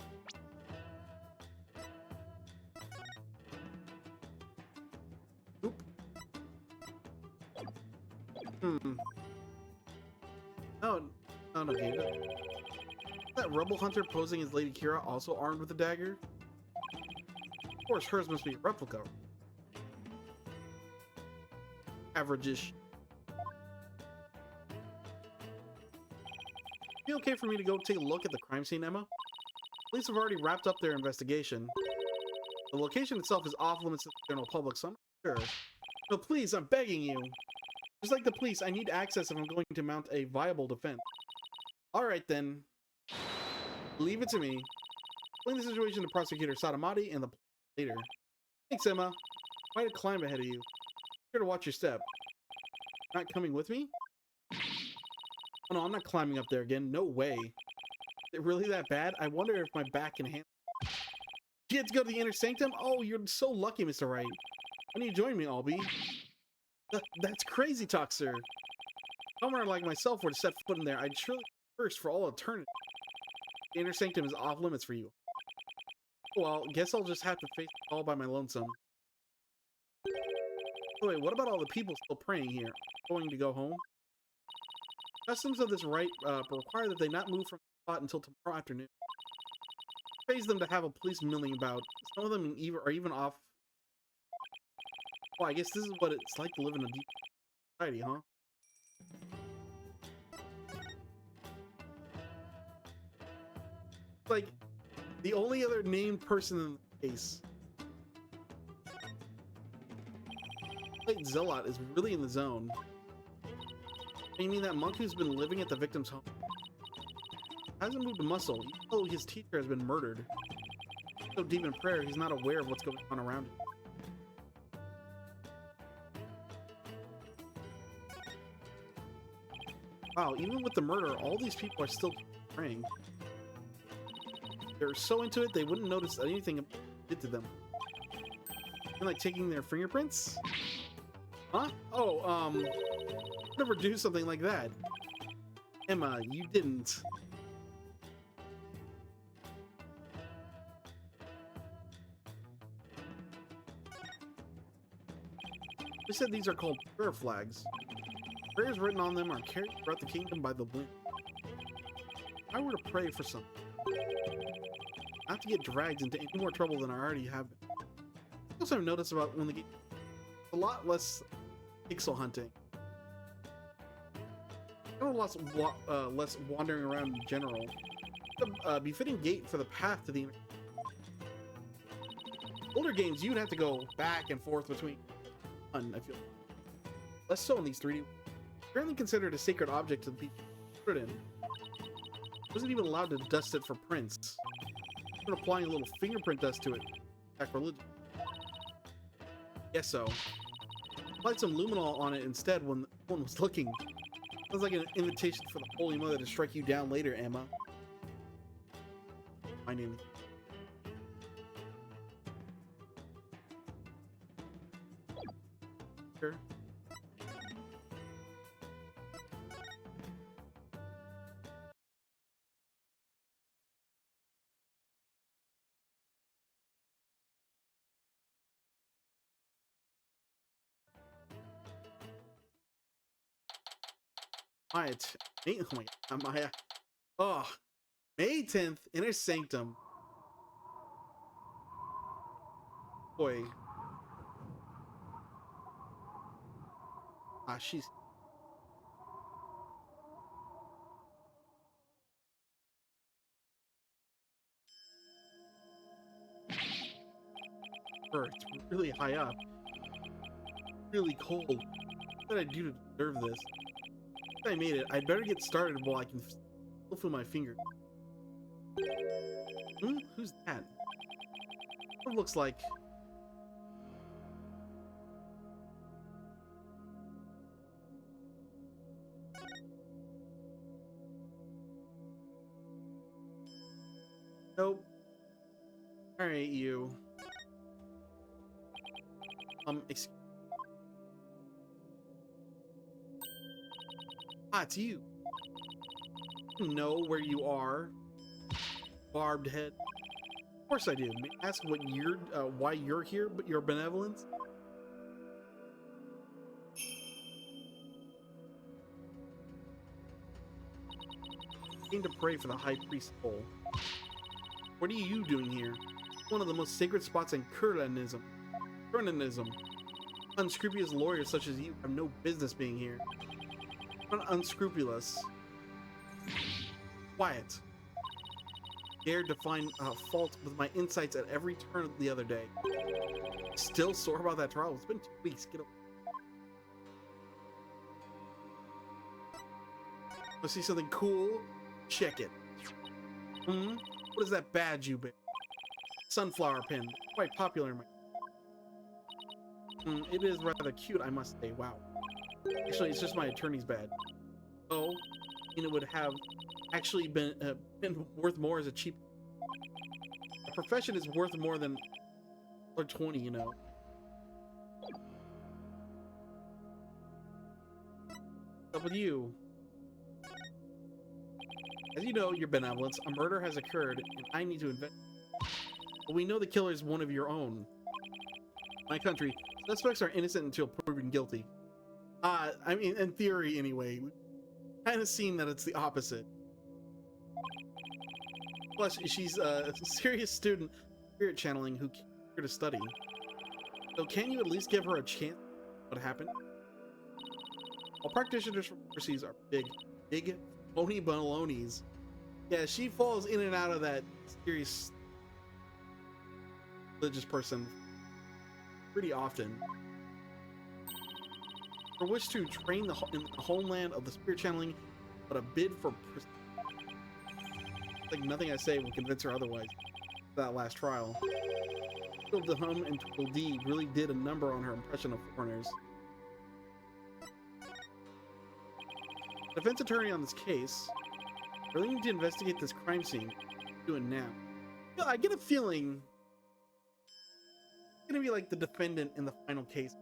Oop. Oh, no, Gabe. That rebel hunter posing as Lady Kira also armed with a dagger? Of course, hers must be a replica. Average-ish. Be okay for me to go take a look at the crime scene, Emma? Police have already wrapped up their investigation. The location itself is off limits to the general public, so I'm not sure. No, please, I'm begging you. Just like the police, I need access if I'm going to mount a viable defense. Alright then. Leave it to me. Explain the situation to Prosecutor Satamati and the later. Thanks, Emma. Quite a climb ahead of you. Here to watch your step. Not coming with me? Oh no, I'm not climbing up there again. No way. Is it really that bad? I wonder if my back can handle it. You get to go to the inner sanctum? Oh, you're so lucky, Mr. Wright. Why don't you join me, Albie? That's crazy talk, sir. Someone like myself were to set foot in there, I'd surely first for all eternity. The inner sanctum is off limits for you. Well, guess I'll just have to face it all by my lonesome. Oh, wait, what about all the people still praying here? Going to go home? Customs of this rite require that they not move from the spot until tomorrow afternoon. It pays them to have a police milling about. Some of them are even off. Well, I guess this is what it's like to live in a deep society, huh? Like, the only other named person in the case. Like, Zealot is really in the zone. You mean that monk who's been living at the victim's home? Hasn't moved a muscle, even though his teacher has been murdered. So deep in prayer, he's not aware of what's going on around him. Wow, even with the murder, all these people are still praying. They're so into it, they wouldn't notice anything did to them. And like taking their fingerprints? Huh? Oh, never do something like that. Emma, you didn't. They said these are called prayer flags. Prayers written on them are carried throughout the kingdom by the wind. If I were to pray for something, not to get dragged into any more trouble than I already have been. I also have noticed about when they get a lot less pixel hunting. Less wandering around in general. A befitting gate for the path to the Older games, you'd have to go back and forth between one, I feel. Less so in these 3D. Apparently considered a sacred object to the people who put it in. Wasn't even allowed to dust it for prints. Even applying a little fingerprint dust to it. Sacrilegious. Guess so. Applied some luminol on it instead when no one was looking. Sounds like an invitation for the Holy Mother to strike you down later, Emma. My name. Sure. Maya, oh my God, Maya. Oh, May 10th, Inner Sanctum. Boy. Ah, she's. It's really high up. Really cold. What did I do to deserve this? If I made it, I'd better get started while I can still feel my finger. Who's that? It looks like. Nope. Alright, you. Excuse. Ah, it's you. You know where you are, barbed head. Of course I do. May I ask what you're, why you're here, but your benevolence? Came to pray for the high priest's soul. What are you doing here? One of the most sacred spots in Kurlanism. Unscrupulous lawyers such as you have no business being here. Not unscrupulous. Quiet. Dared to find fault with my insights at every turn the other day. Still sore about that trial? It's been 2 weeks. Get over. Let's see something cool. Check it. What is that badge you bear? Sunflower pin. Quite popular in my. It is rather cute, I must say. Wow. Actually, it's just my attorney's badge. Oh, and it would have actually been worth more as a cheap. A profession is worth more than $20, you know. What's up with you? As you know, your benevolence, a murder has occurred, and I need to investigate. But we know the killer is one of your own. My country, suspects are innocent until proven guilty. I mean, in theory, anyway. We've kind of seen that it's the opposite. Plus, she's a serious student, spirit channeling, who came here to study. So, can you at least give her a chance? What happened? All practitioners from overseas are big, phony balonies. Yeah, she falls in and out of that serious religious person pretty often. For which to train in the homeland of the spirit channeling, but a bid for like nothing I say will convince her otherwise. That last trial, the hum and Twiddle D really did a number on her impression of foreigners. Defense attorney on this case, really need to investigate this crime scene. Doing now. I get a feeling it's gonna be like the defendant in the final case.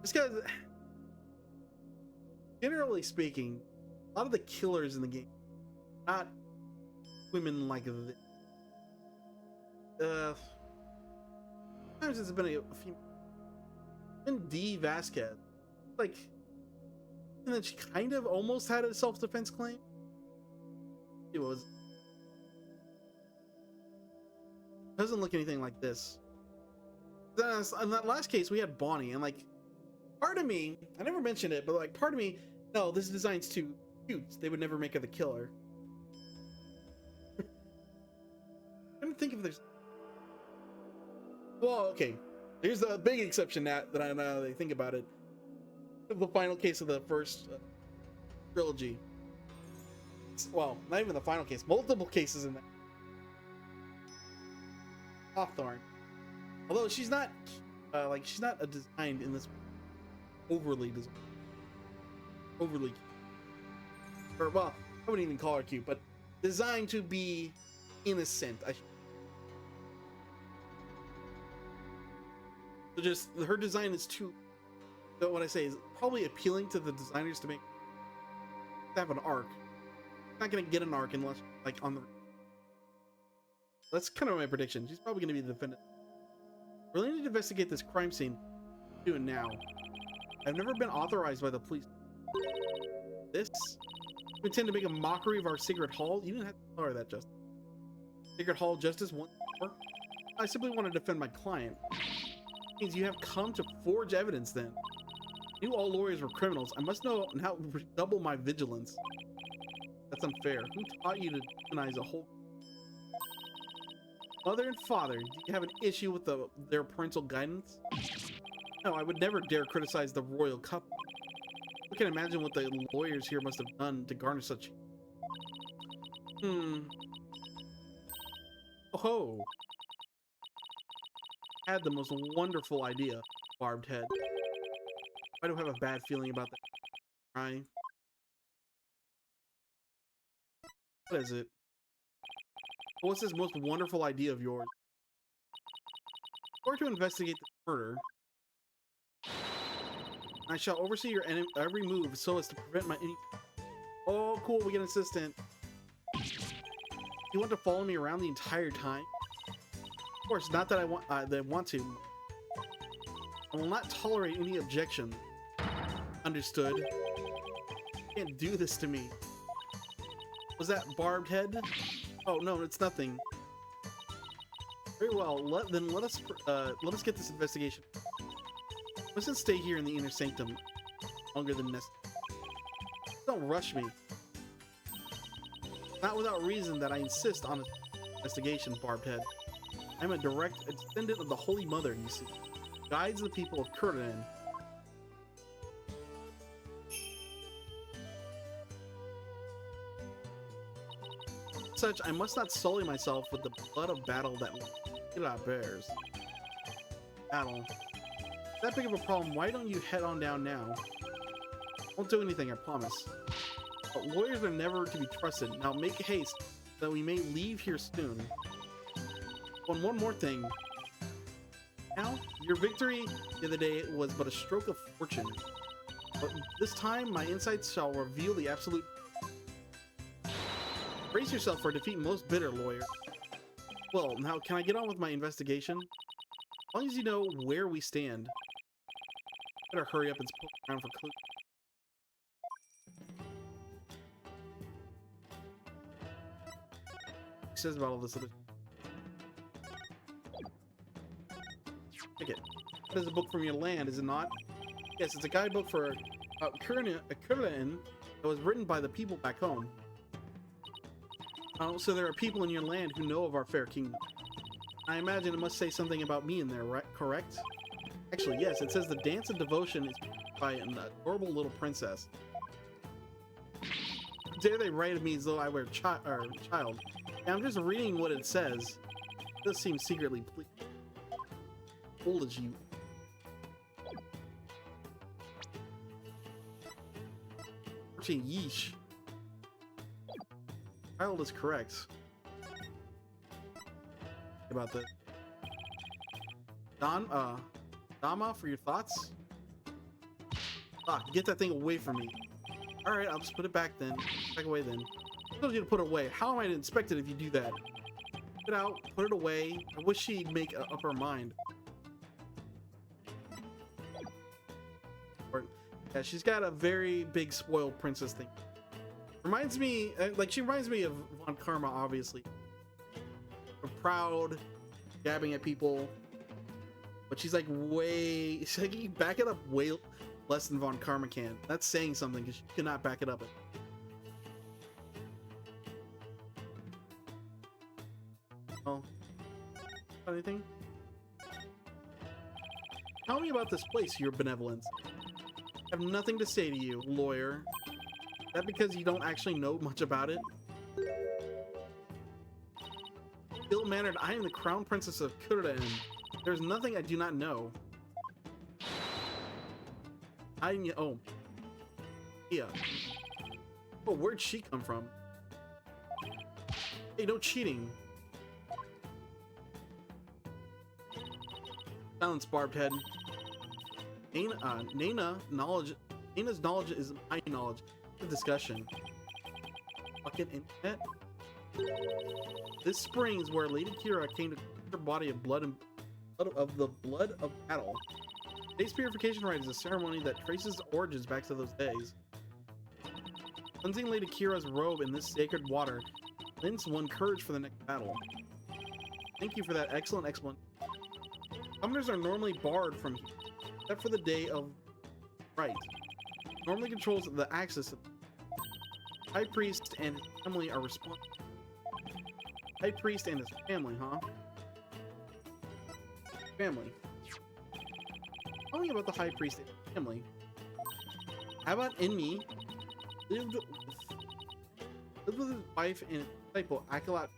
Just because, generally speaking, a lot of the killers in the game, not women like this. Sometimes it's been a few. And D. Vasquez, like, and then she kind of almost had a self-defense claim. It was. Doesn't look anything like this. In that last case, we had Bonnie, and like, part of me, I never mentioned it, but like, part of me, no, this design's too cute. They would never make her the killer. to think if there's. Well, okay. Here's the big exception that I now that I think about it. The final case of the first trilogy. Well, not even the final case. Multiple cases in that. Hawthorne. Although she's not she's not a designed in this overly designed. Overly cute. Or well, I wouldn't even call her cute, but designed to be innocent. So just her design is too. So what I say is probably appealing to the designers to have an arc. Not gonna get an arc unless like on the. That's kind of my prediction. She's probably gonna be the defendant. Really need to investigate this crime scene. Doing now. I've never been authorized by the police. This. You intend to make a mockery of our sacred hall? You didn't have to tell her that, Justice. Sacred Hall Justice once more? I simply want to defend my client. Means you have come to forge evidence then. I knew all lawyers were criminals. I must know how to redouble my vigilance. That's unfair. Who taught you to demonize a whole... Mother and father, do you have an issue with their parental guidance? No, I would never dare criticize the royal couple. I can imagine what the lawyers here must have done to garner such... Oh, had the most wonderful idea, barbed head. I don't have a bad feeling about that. Right? What is it? What's this most wonderful idea of yours? Or to investigate the murder. I shall oversee your every move so as to prevent my any. Oh, cool! We get an assistant. You want to follow me around the entire time? Of course, not that I want to. I will not tolerate any objection. Understood. You can't do this to me. Was that barbed head? Oh no, it's nothing. Very well. Let us get this investigation. Let's stay here in the inner sanctum longer than necessary. Don't rush me. Not without reason that I insist on an investigation, barbed head. I'm a direct descendant of the Holy Mother, you see. Guides the people of Kurdan. Such, I must not sully myself with the blood of battle that Kira bears. Battle. That big of a problem, why don't you head on down now? Won't do anything, I promise. But lawyers are never to be trusted. Now make haste, that we may leave here soon. One more thing. Now, your victory the other day was but a stroke of fortune. But this time, my insights shall reveal the absolute... Brace yourself for a defeat most bitter, lawyer. Well, now, can I get on with my investigation? As long as you know where we stand. Better hurry up and poke around for clues. What says about all this other... Take it. That is a book from your land, is it not? Yes, it's a guidebook for Kurdan that was written by the people back home. So there are people in your land who know of our fair kingdom. I imagine it must say something about me in there, right? Correct? Actually, yes, it says the dance of devotion is by an adorable little princess. Dare they write of me as though I were a child? Yeah, I'm just reading what it says. It does seem secretly pleased. Old as you. Yeesh. Child is correct. About that. Dama, for your thoughts? Ah, get that thing away from me. Alright, I'll just put it back then. Back away then. I told you to put it away. How am I to inspect it if you do that? Put it out, put it away. I wish she'd make up her mind. Yeah, she's got a very big spoiled princess thing. Reminds me, she reminds me of Von Karma, obviously. Proud, jabbing at people, but she's like she's like, you back it up way less than Von Karma can. That's saying something because she cannot back it up. Oh, Anything? Tell me about this place, your benevolence. I have nothing to say to you, lawyer. Is that because you don't actually know much about it? Ill-mannered, I am the crown princess of Kurden. There's nothing I do not know. Oh. Yeah. Oh, where'd she come from? Hey, no cheating. Silence, barbed head. Nana's knowledge is my knowledge. The discussion. Fucking internet. This spring is where Lady Kira came to her body of blood and the blood of battle. Today's purification rite is a ceremony that traces origins back to those days. Cleansing Lady Kira's robe in this sacred water lends one courage for the next battle. Thank you for that excellent explanation. Summoners are normally barred from here, except for the day of rite. Normally controls the access of High Priest and his family are responsible. High Priest and his family, huh? Family. Tell me about the High Priest and his family. How about Enmi lived with his wife and his disciple, Acolyte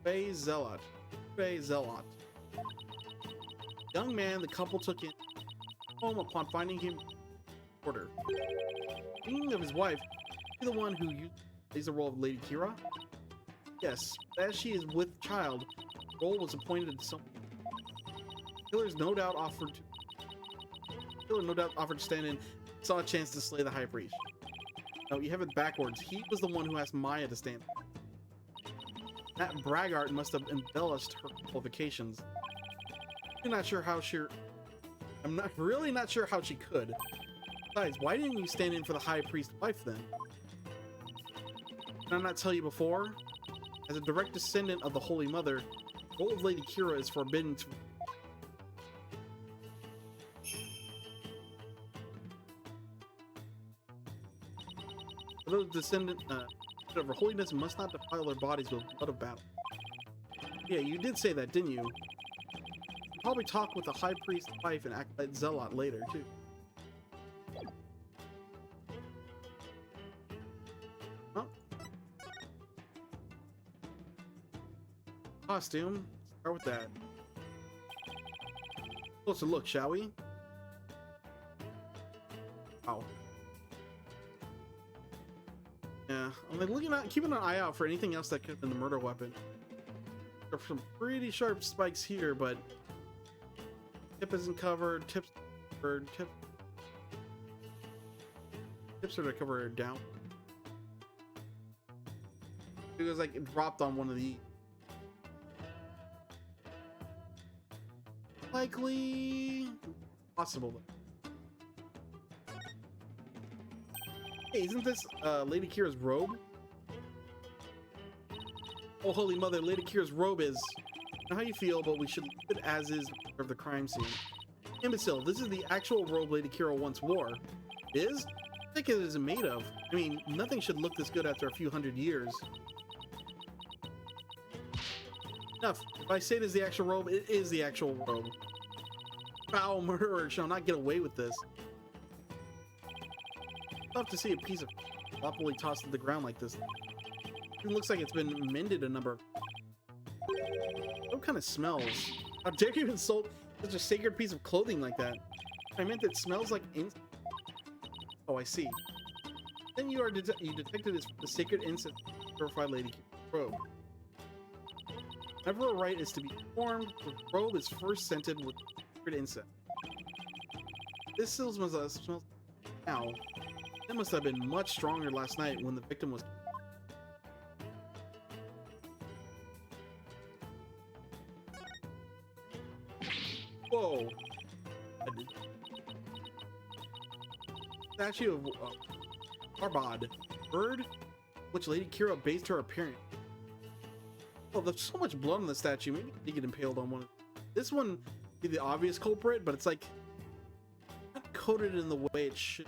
Fey Zealot. Young man, the couple took in home upon finding him order. Speaking of his wife, is the one who plays the role of Lady Kira? Yes, as she is with child, the role was appointed to someone. Killer no doubt offered to stand in, saw a chance to slay the High Priest. No, you have it backwards. He was the one who asked Maya to stand. That braggart must have embellished her qualifications. I'm not really not sure how she could. Besides, why didn't you stand in for the High Priest's wife then? Did I not tell you before? As a direct descendant of the Holy Mother, the role of Lady Kira is forbidden to. Those descendant of her holiness must not defile their bodies with blood of battle. Yeah, you did say that, didn't you? Probably talk with the High Priest's wife and Acolyte Zealot later, too. Huh? Costume. Start with that. Closer look, shall we? Wow. Yeah, I'm like keeping an eye out for anything else that could have been the murder weapon. There are some pretty sharp spikes here, but tip isn't covered. Tips are to cover down. It was like it dropped on one of these. Likely possible. Hey, isn't this Lady Kira's robe? Oh, Holy Mother, Lady Kira's robe is. I know how you feel, but we should leave it as is of the crime scene. Imbecile, this is the actual robe Lady Kira once wore. It is? I think it is made of. I mean, nothing should look this good after a few hundred years. Enough. If I say it is the actual robe, it is the actual robe. Foul murderer shall not get away with this. Tough to see a piece of properly tossed to the ground like this. It looks like it's been mended a number. What kind of smells? How dare you insult such a sacred piece of clothing like that? I meant it smells like Oh, I see. Then you detected the sacred incense purified Lady robe. Whenever a rite is to be performed, the robe is first scented with sacred incense. This smells now. It must have been much stronger last night when the victim was. Whoa! Statue of Arbad, bird, which Lady Kira based her appearance. Oh, there's so much blood on the statue. Maybe you get impaled on one. This one be the obvious culprit, but it's like not coated in the way it should.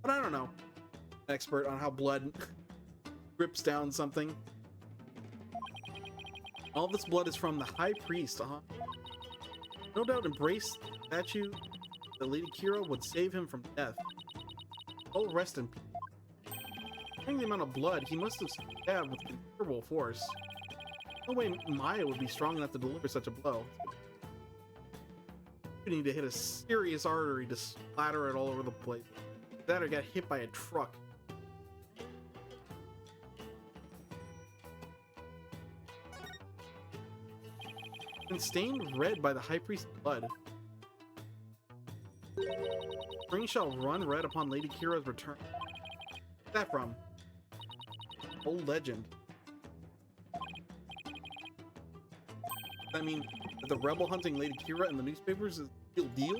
But I don't know. An expert on how blood grips down something. All this blood is from the High Priest, huh? No doubt embrace the statue that Lady Kira would save him from death. Oh, rest in peace. Considering the amount of blood, he must have stabbed with considerable force. No way Maya would be strong enough to deliver such a blow. You need to hit a serious artery to splatter it all over the place. That or got hit by a truck. And stained red by the High Priest's blood. Spring shall run red upon Lady Kira's return. What's that from? Old legend. I mean, that the rebel hunting Lady Kira in the newspapers is a real deal?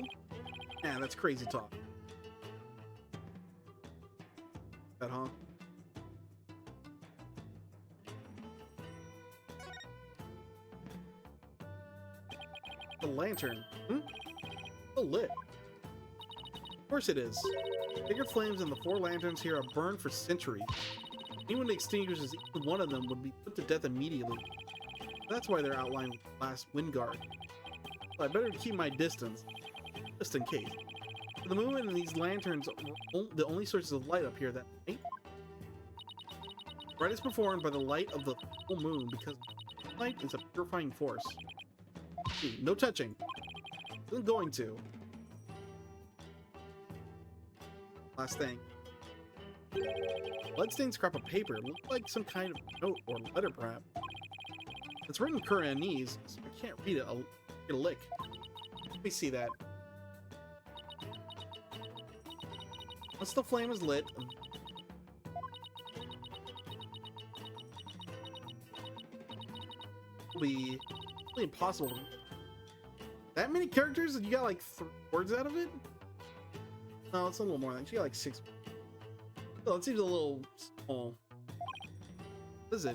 Man, that's crazy talk. That, huh? The lantern. Still lit. Of course it is. Bigger flames than the 4 lanterns here are burned for centuries. Anyone that extinguishes even one of them would be put to death immediately. That's why they're outlined with glass wind guard. So I better keep my distance, just in case. For the moon and these lanterns are the only sources of light up here that night. Bright is performed by the light of the full moon because light is a purifying force. No touching. I'm going to. Last thing. Bloodstained scrap of paper. Look like some kind of note or letter, perhaps. It's written Koreanese, so I can't read it. I'll get a lick. Let me see that. Once the flame is lit, it'll be really impossible. That many characters and you got like 3 words out of it? No, it's a little more than that. You got like 6. Oh, it seems a little small. What is it?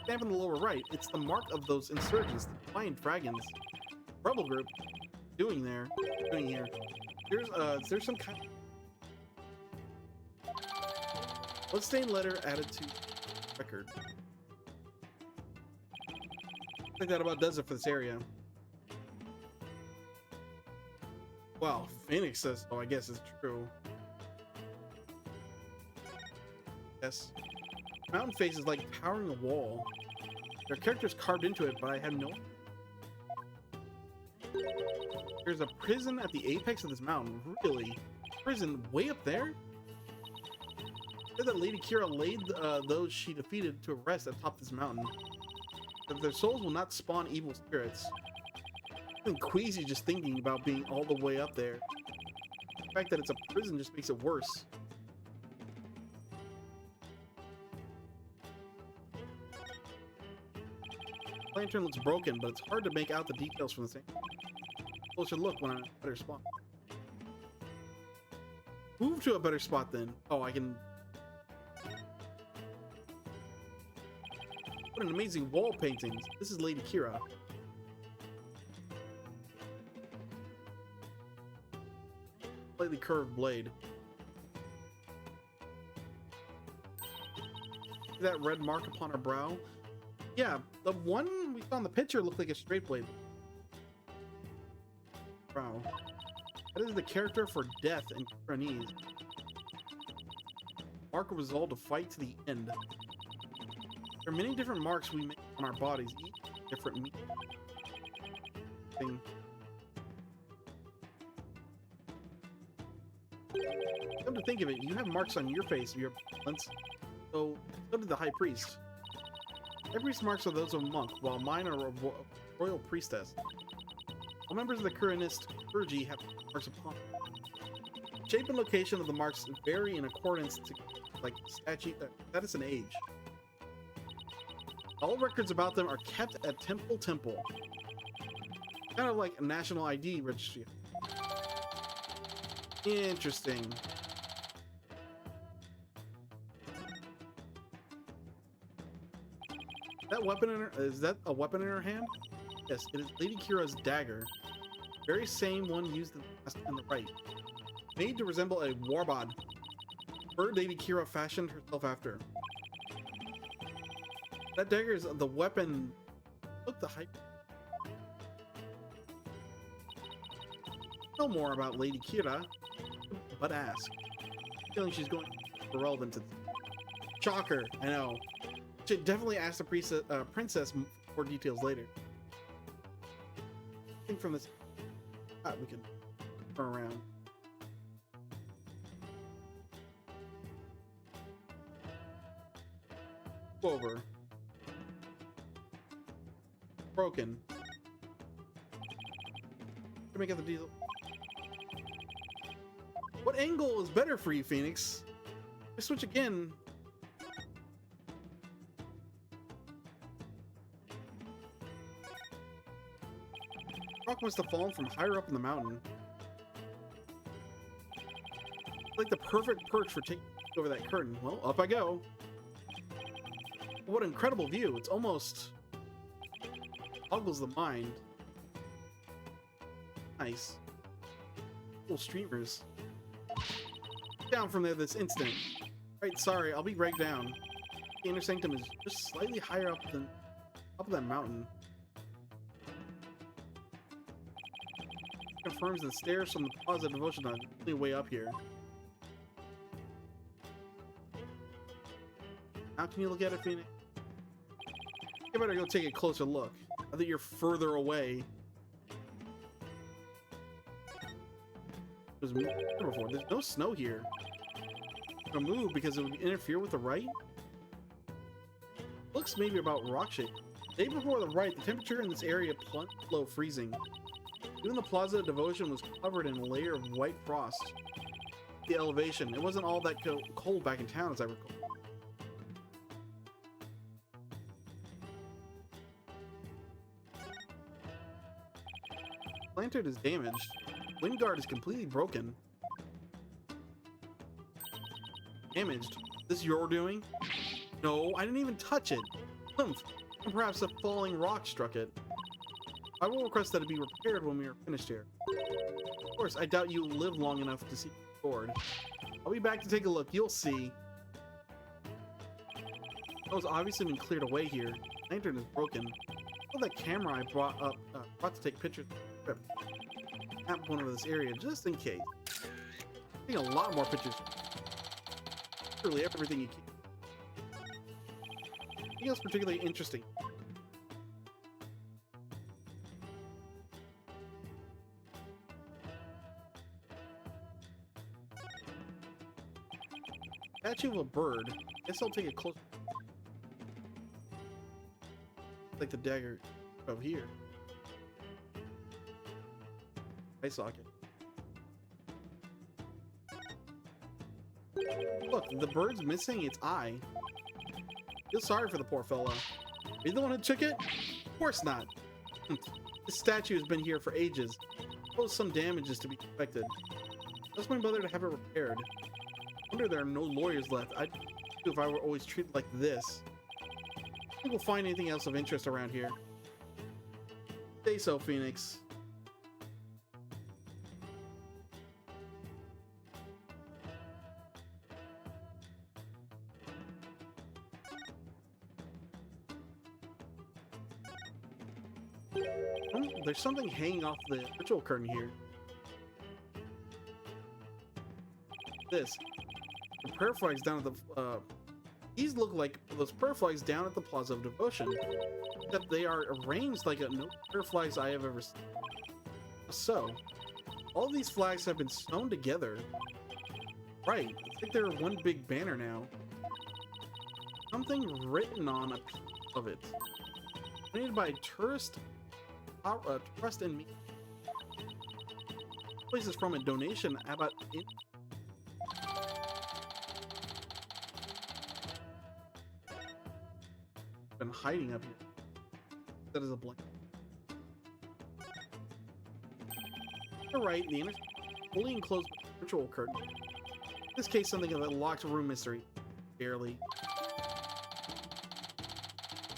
Stamp in the lower right. It's the mark of those insurgents, the Defiant Dragons. Rebel group. Doing here. There's some kind of bloodstained letter added to record. I think that about does it for this area. Well, Phoenix says so. I guess it's true. Yes. Mountain face is like powering a wall. There are characters carved into it, but I have no. There's a prison at the apex of this mountain. Really? Prison way up there? Said that Lady Kira laid those she defeated to rest atop this mountain. That their souls will not spawn evil spirits. I'm queasy just thinking about being all the way up there. The fact that it's a prison just makes it worse. The lantern looks broken, but it's hard to make out the details from the same. Closer look when I'm at a better spot. Move to a better spot then. Oh, I can. What an amazing wall painting. This is Lady Kira. Slightly curved blade. See that red mark upon her brow? Yeah, the one we saw in the picture looked like a straight blade. Brow. That is the character for death in Koreanese. Mark of resolve to fight to the end. There are many different marks we make on our bodies, each different thing. Come to think of it, you have marks on your face of your violence, so did the High Priest. High Priest marks are those of a monk, while mine are a royal priestess. All members of the Koreanist clergy have marks upon them. Shape and location of the marks vary in accordance to like statute status and age. All records about them are kept at Temple. Kind of like a national ID registry. Interesting. That weapon in her, is that a weapon in her hand? Yes, it is Lady Kira's dagger. Very same one used in the right. Made to resemble a warbod. Bird Lady Kira fashioned herself after. That dagger is the weapon. Look, the hype. Know more about Lady Kira, but ask. Feeling she's going irrelevant to shocker. I know. Should definitely ask the princess for details later. I think from this, we can turn around. Over. Broken. Make out the diesel. What angle is better for you, Phoenix? I switch again. Rock must have fallen from higher up in the mountain. Like the perfect perch for taking over that curtain. Well, up I go. What an incredible view. It's almost boggles the mind. Nice. Cool streamers. Down from there this instant. Right, sorry, I'll be right down. The inner sanctum is just slightly higher up than up that mountain. Confirms the stairs from the Plaza of Devotion are the only way up here. How can you look at it, Phoenix? You better go take a closer look. I think you're further away. There's no snow here. I'm gonna move because it would interfere with the right. Looks maybe about rock shape. The day before the right, the temperature in this area plunged below freezing. Even the Plaza of Devotion was covered in a layer of white frost. The elevation, it wasn't all that cold back in town, as I recall. Lantern is damaged. Wind guard is completely broken. Damaged. This your doing? No, I didn't even touch it. Humph. And perhaps a falling rock struck it. I will request that it be repaired when we are finished here. Of course, I doubt you live long enough to see the sword. I'll be back to take a look. You'll see. That was obviously been cleared away here. Lantern is broken. Oh, that camera I brought to take pictures of the trip. Map one of this area just in case. Taking a lot more pictures. Literally everything you can. Anything else particularly interesting? Statue of a bird. Guess I'll take a close. Like the dagger of here. Eye socket. Look, the bird's missing its eye. Feel sorry for the poor fellow. Are you the one who took it? Of course not. This statue has been here for ages. Suppose some damage is to be expected. Ask my mother to have it repaired. I wonder there are no lawyers left. I'd do if I were always treated like this. I think we'll find anything else of interest around here. Say so, Phoenix. There's something hanging off the ritual curtain here. This. The prayer flags down at the these look like those prayer flags down at the Plaza of Devotion. Except they are arranged like no prayer flags I have ever seen. So, all these flags have been sewn together. Right. I think they're one big banner now. Something written on a piece of it. Made by Trust in Me. Place is from a donation about it. Been hiding up here. That is a blank. You're right, the inner fully enclosed ritual curtain. In this case, something of a locked room mystery. Barely.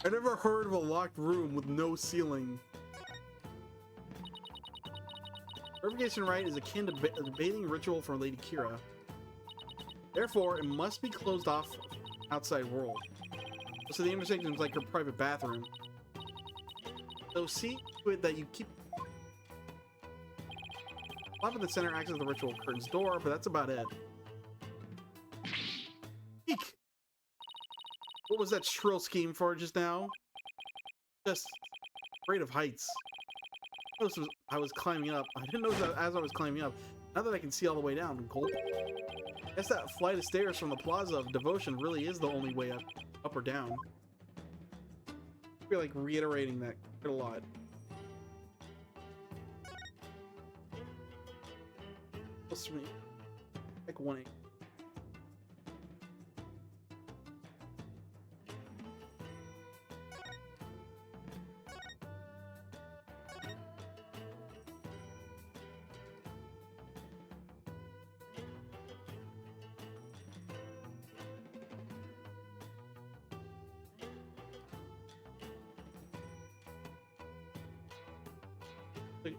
I never heard of a locked room with no ceiling. Purification rite is akin to the bathing ritual for Lady Kira. Therefore, it must be closed off from the outside world. So the intersection is like her private bathroom. So see to it that you keep up in the center acts as the ritual curtain's door, but that's about it. Eek! What was that shrill scheme for just now? Just afraid of heights. I was climbing up. I didn't notice that as I was climbing up. Now that I can see all the way down, gulp. Guess that flight of stairs from the Plaza of Devotion really is the only way up or down. I feel like reiterating that a lot. What's me? Like 1-8.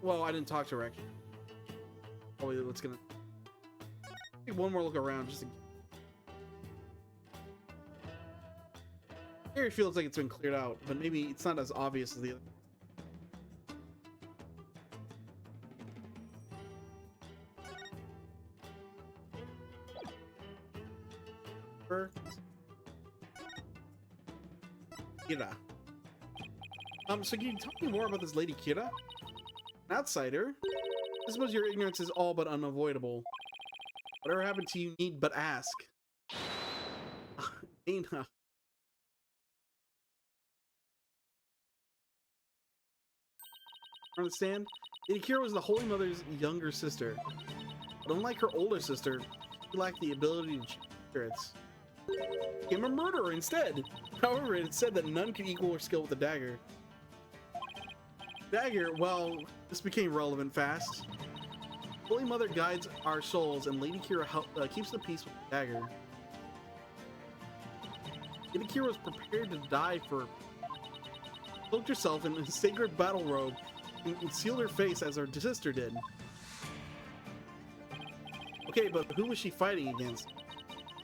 Well, I didn't talk to her actually. Probably let's gonna take one more look around just to... Here it feels like it's been cleared out, but maybe it's not as obvious as the other. Kira. So can you tell me more about this lady Kira? An outsider? I suppose your ignorance is all but unavoidable. Whatever happened to you need but ask. Dana. Understand? Lady Kira was the Holy Mother's younger sister. But unlike her older sister, she lacked the ability to change spirits. She became a murderer instead. However, it said that none could equal her skill with the dagger. Dagger, well, this became relevant fast. Holy Mother guides our souls, and Lady Kira keeps the peace with the dagger. Lady Kira was prepared to die for... Cloaked herself in a sacred battle robe and concealed her face as her sister did. Okay, but who was she fighting against?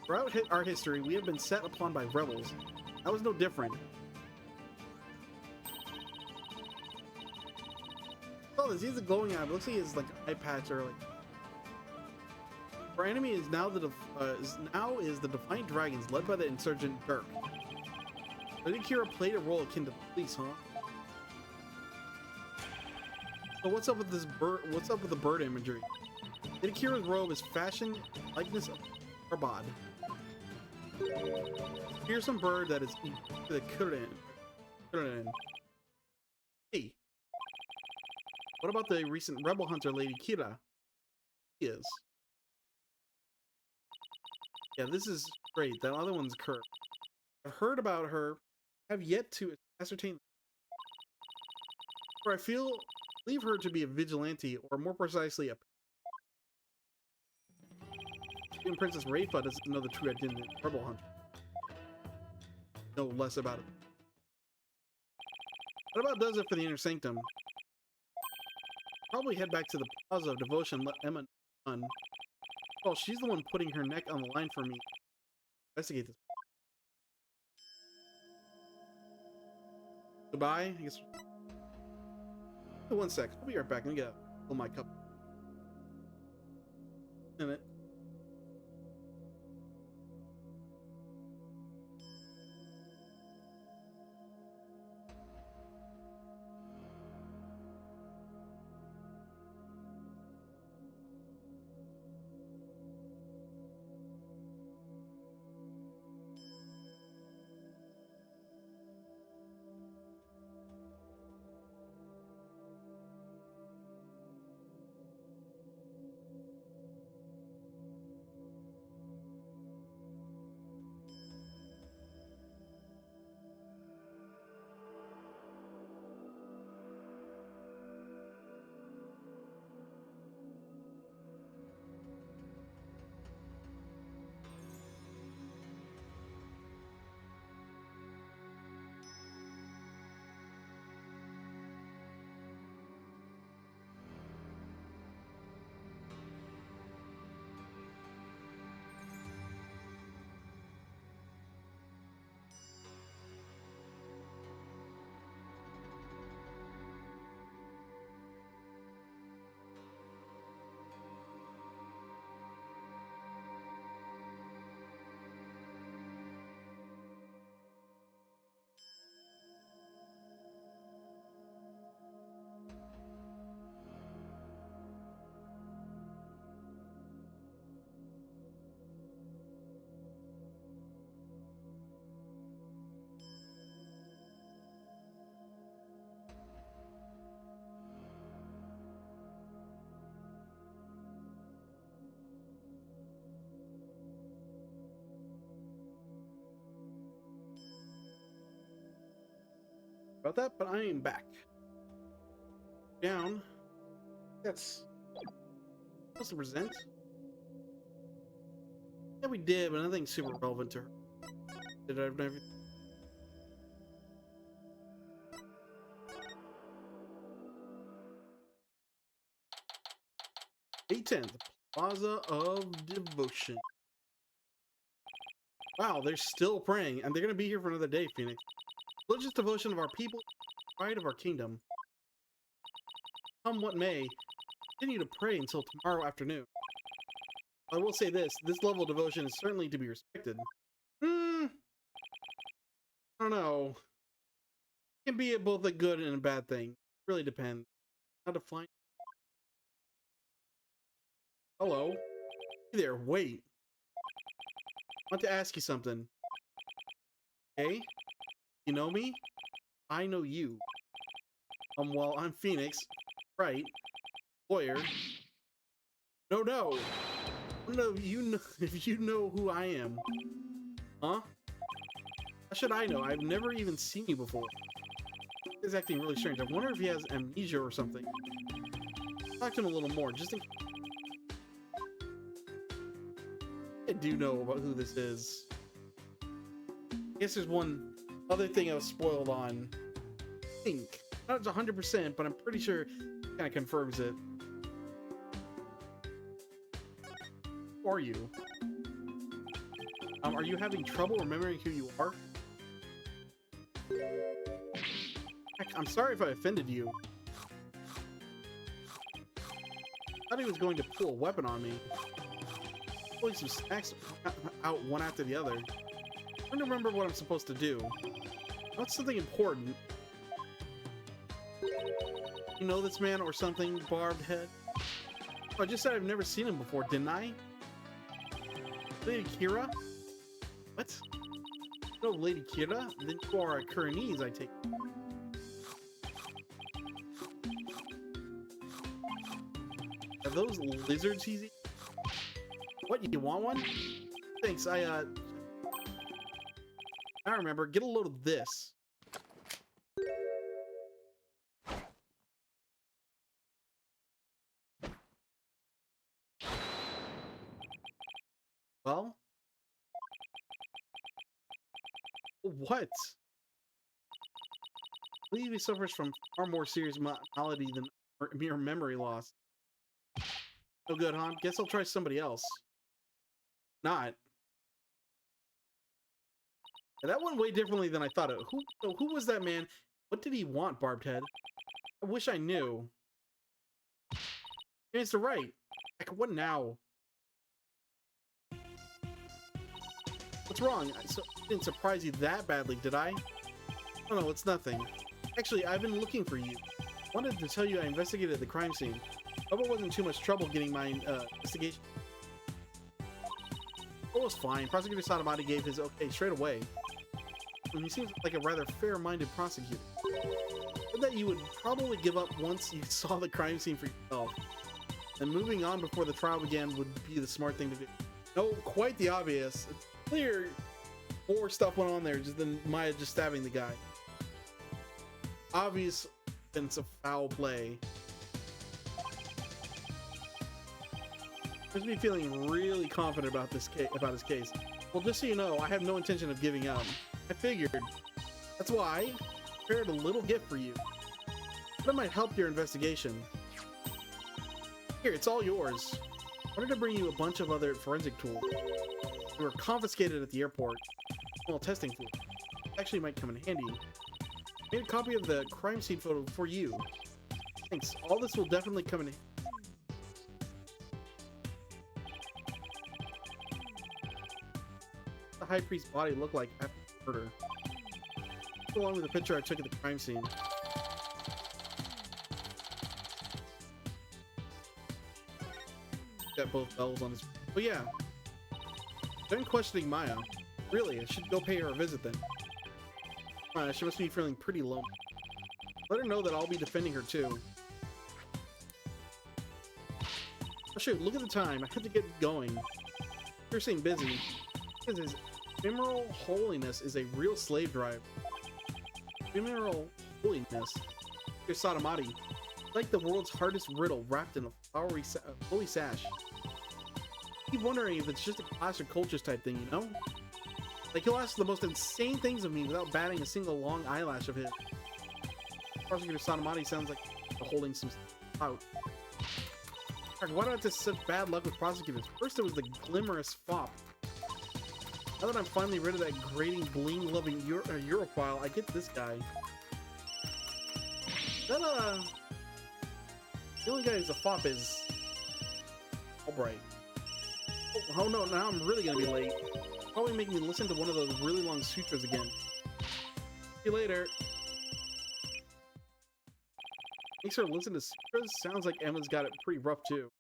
Throughout our history, we have been set upon by rebels. That was no different. Oh, this is a glowing eye. It looks like it's like an eye patch or like. Our enemy is now the Defiant Dragons, led by the insurgent Dirk. Lady Kira played a role akin to the police, huh? So what's up with this bird? What's up with the bird imagery? Lady Kira's robe is fashioned likeness of Arbad. Here's some bird that is the Kurin. Hey. What about the recent rebel hunter Lady Kira? She is. Yeah, this is great. That other one's Kurt. I've heard about her. Have yet to ascertain. Or I believe her to be a vigilante, or more precisely, even Princess Rayfa doesn't know the true identity of rebel hunter. Know less about it. What about does it for the Inner Sanctum? Probably head back to the Plaza of Devotion. Let Emma run. Well, she's the one putting her neck on the line for me. Investigate this. Goodbye. I guess. One sec. I'll be right back. Let me fill my cup. Minute. about that, but I am back. Down. That's supposed to present. Yeah, we did, but nothing super relevant to her. Did I have everything? Day 10, the Plaza of Devotion. Wow, they're still praying, and they're going to be here for another day, Phoenix. Religious devotion of our people, pride of our kingdom. Come what may, continue to pray until tomorrow afternoon. I will say this level of devotion is certainly to be respected. I don't know. It can be both a good and a bad thing. It really depends. How to find. Hello. Hey there, wait. I want to ask you something. Hey? You know me? I know you. Well, I'm Phoenix. Right. Lawyer. No. No, you know if you know who I am. Huh? How should I know? I've never even seen you before. He's acting really strange. I wonder if he has amnesia or something. Talk to him a little more, just in... I do know about who this is. I guess there's one other thing I was spoiled on. I think. Not 100%, but I'm pretty sure it kind of confirms it. Who are you? Are you having trouble remembering who you are? Heck, I'm sorry if I offended you. I thought he was going to pull a weapon on me. Pulling some snacks out one after the other. I'm trying to remember what I'm supposed to do. What's something important? You know this man or something, barbed head? Oh, I just said I've never seen him before, didn't I? Lady Kira? What? No, Lady Kira? Then you are a Kuranese, I take it. Are those lizards he's eating? What, you want one? Thanks, I remember. Get a load of this. Well? What? I believe he suffers from far more serious malady than mere memory loss. No good, huh? Guess I'll try somebody else. Not. Yeah, that went way differently than I thought it. Who was that man? What did he want, Barbed Head? I wish I knew. It's the right. Like, what now? What's wrong? I didn't surprise you that badly, did I? Oh no, it's nothing. Actually, I've been looking for you. I wanted to tell you I investigated the crime scene. Hope it wasn't too much trouble getting my investigation. It was fine. Prosecutor Sadamati gave his okay straight away. And he seems like a rather fair-minded prosecutor. Said that you would probably give up once you saw the crime scene for yourself. And moving on before the trial began would be the smart thing to do. No, quite the obvious. It's clear more stuff went on there than Maya just stabbing the guy. Obvious sense of foul play. There's me feeling really confident about this his case. Well, just so you know, I have no intention of giving up. I figured. That's why I prepared a little gift for you. That might help your investigation. Here, it's all yours. I wanted to bring you a bunch of other forensic tools. They were confiscated at the airport. Small testing fluid. Actually might come in handy. I made a copy of the crime scene photo for you. Thanks. All this will definitely come in handy. What the high priest's body looked like after the murder. Along with the picture I took at the crime scene. Got both bells on his. Oh yeah. Done questioning Maya. Really, I should go pay her a visit then. She must be feeling pretty lonely. Let her know that I'll be defending her too. Oh shoot, look at the time. I have to get going. You're saying busy. Because his ephemeral holiness is a real slave drive. Ephemeral holiness. Here's Sodomati. Like the world's hardest riddle wrapped in a flowery holy sash. I keep wondering if it's just a class or cultures type thing, you know? Like, he'll ask the most insane things of me without batting a single long eyelash of his. Prosecutor Sodomati sounds like holding some out. Why do I have to such bad luck with prosecutors? First it was the glimmerous fop. Now that I'm finally rid of that grating, bling-loving Europhile, I get this guy. That, the only guy who's a fop is Albright. Oh no, now I'm really gonna be late. Probably make me listen to one of those really long sutras again. See you later. Makes her listen to sutras? Sounds like Emma's got it pretty rough too.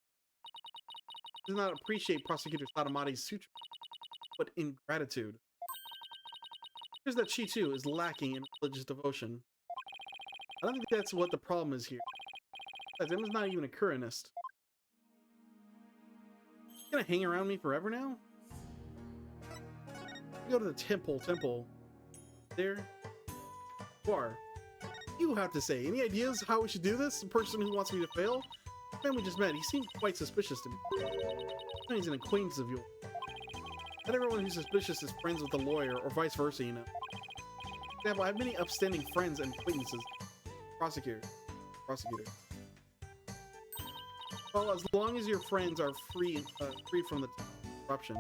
Does not appreciate Prosecutor Sodomati's sutra, but ingratitude. Here's that she too is lacking in religious devotion. I don't think that's what the problem is here. Besides, Emma's not even a Kuranist. You gonna hang around me forever now? Go to the temple. There you are. You have to say. Any ideas how we should do this? The person who wants me to fail? The man we just met, he seemed quite suspicious to me. He's an acquaintance of yours. Not everyone who's suspicious is friends with a lawyer, or vice versa, you know. For example, I have many upstanding friends and acquaintances. Prosecutor. Well, as long as your friends are free from the corruption.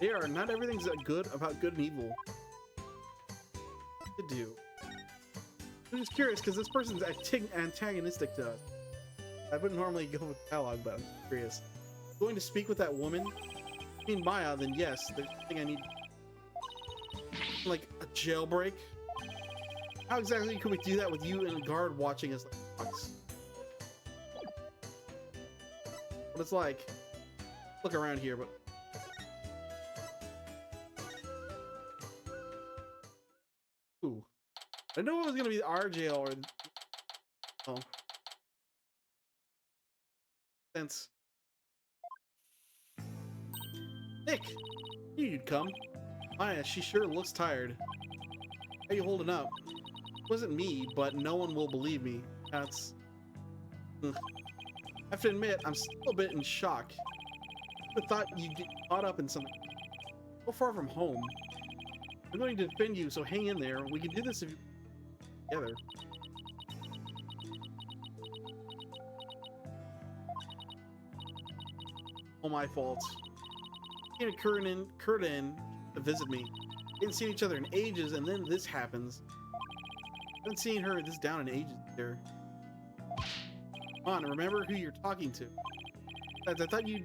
They are. Not everything's good about good and evil. To do. I'm just curious because this person's antagonistic to us. I wouldn't normally go with dialogue, but I'm curious. Going to speak with that woman? I mean Maya, then yes. There's something I need. Like a jailbreak? How exactly could we do that with you and a guard watching us like fox? What it's like. Look around here, but. Ooh. I didn't know it was gonna be our jail or. Oh. Sense. Nick! Knew you'd come. Maya, she sure looks tired. How you holding up? It wasn't me, but no one will believe me. That's... I have to admit, I'm still a bit in shock. I thought you'd get caught up in something so far from home. I'm going to defend you, so hang in there. We can do this if you... together. All my fault. Came to Curtin to visit me. Didn't see each other in ages, and then this happens. Haven't seen her this down in ages here. Come on, remember who you're talking to. Besides, I thought you'd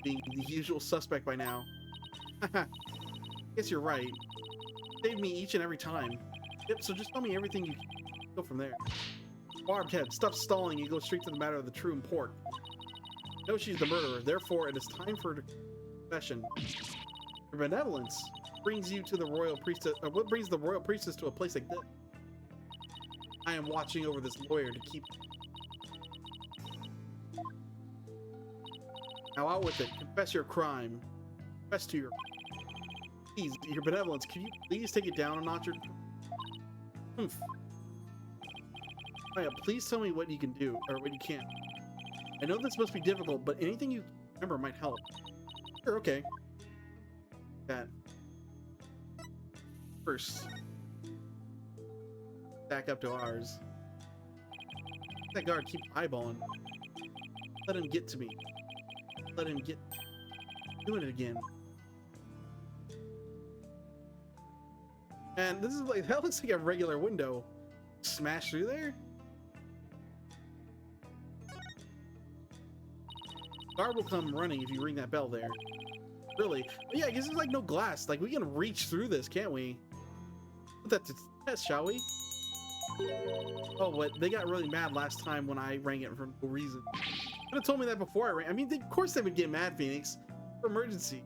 be the usual suspect by now. Guess you're right. Saved me each and every time. Yep, so just tell me everything you can. Go from there. Barbed head, stop stalling and go straight to the matter of the true import. I know she's the murderer, therefore it is time for her confession. Her benevolence brings you to the royal priestess. What brings the royal priestess to a place like this? I am watching over this lawyer to keep. Now out with it. Confess your crime. Confess to your. Please, your benevolence. Can you please take it down a notch? Humph. Maya, please tell me what you can do or what you can't. I know this must be difficult, but anything you remember might help. Sure, okay. That. First. Back up to ours. That guard keep eyeballing. Let him get to me. Let him get doing it again. And this is like, that looks like a regular window. Smash through there? Guard will come running if you ring that bell there. Really? But yeah, I guess there's like no glass. Like, we can reach through this, can't we? Put that to test, shall we? Oh, but they got really mad last time when I rang it for no reason. You could have told me that before I rang. I mean, of course they would get mad, Phoenix. For emergency.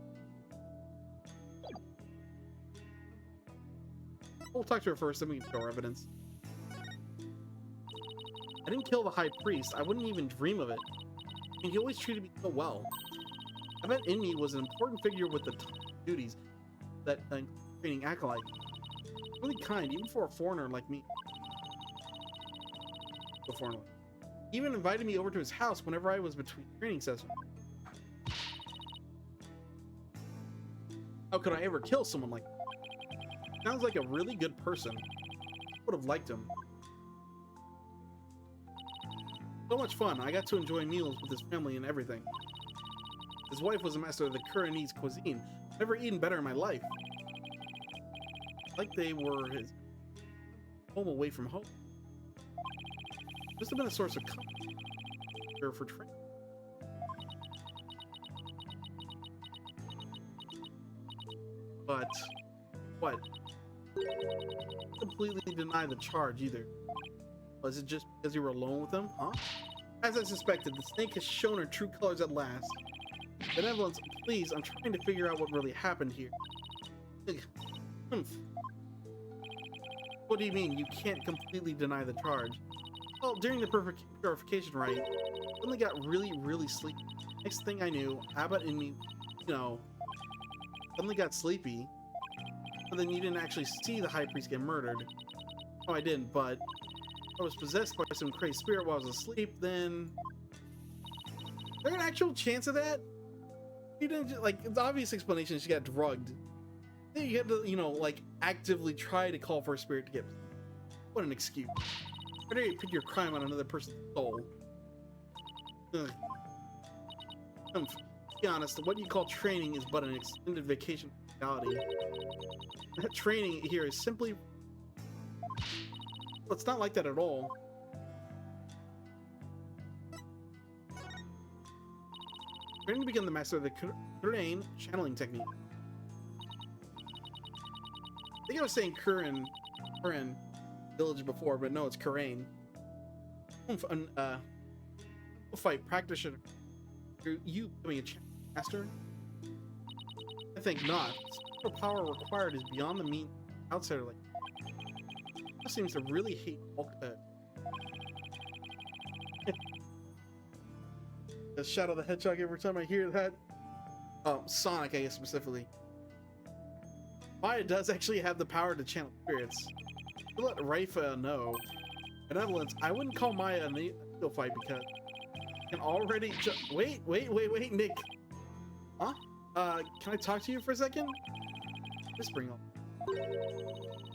We'll talk to her first, then we can show her evidence. I didn't kill the high priest. I wouldn't even dream of it. And he always treated me so well. I bet in me was an important figure with the duties that training acolyte. Really kind, even for a foreigner like me. before. He even invited me over to his house whenever I was between training sessions. How could I ever kill someone like that? Sounds like a really good person. Would have liked him. So much fun. I got to enjoy meals with his family and everything. His wife was a master of the Koreanese cuisine. Never eaten better in my life. Like they were his home away from home. Must have been a source of comfort for training. But what? Completely deny the charge either. Was it just because you were alone with him? Huh? As I suspected, the snake has shown her true colors at last. Benevolence, please, I'm trying to figure out what really happened here. What do you mean, you can't completely deny the charge? Well, during the purification rite, I suddenly got really sleepy. Next thing I knew, Abbott and me, suddenly got sleepy. But then you didn't actually see the high priest get murdered. No, I didn't, but I was possessed by some crazy spirit while I was asleep, then... Is there an actual chance of that? You didn't just, like, the obvious explanation is she got drugged. Then you had to, like, actively try to call for a spirit to get... What an excuse. Why dare you put your crime on another person's soul? Ugh. To be honest, what you call training is but an extended vacation from reality. That training here is simply... Well, it's not like that at all. Training to become the master of the Kurein channeling technique. I think I was saying Kurein village before, but no, it's Kurein. Fight practitioner. You becoming a master? I think not. The power required is beyond the mean outsider like. Seems to really hate the Shadow the Hedgehog every time I hear that. Sonic, I guess specifically. Maya does actually have the power to channel spirits. To let Raifa know. Benevolence, I wouldn't call Maya a neophyte because I can already wait, Nick. Huh? Can I talk to you for a second? Whispering up.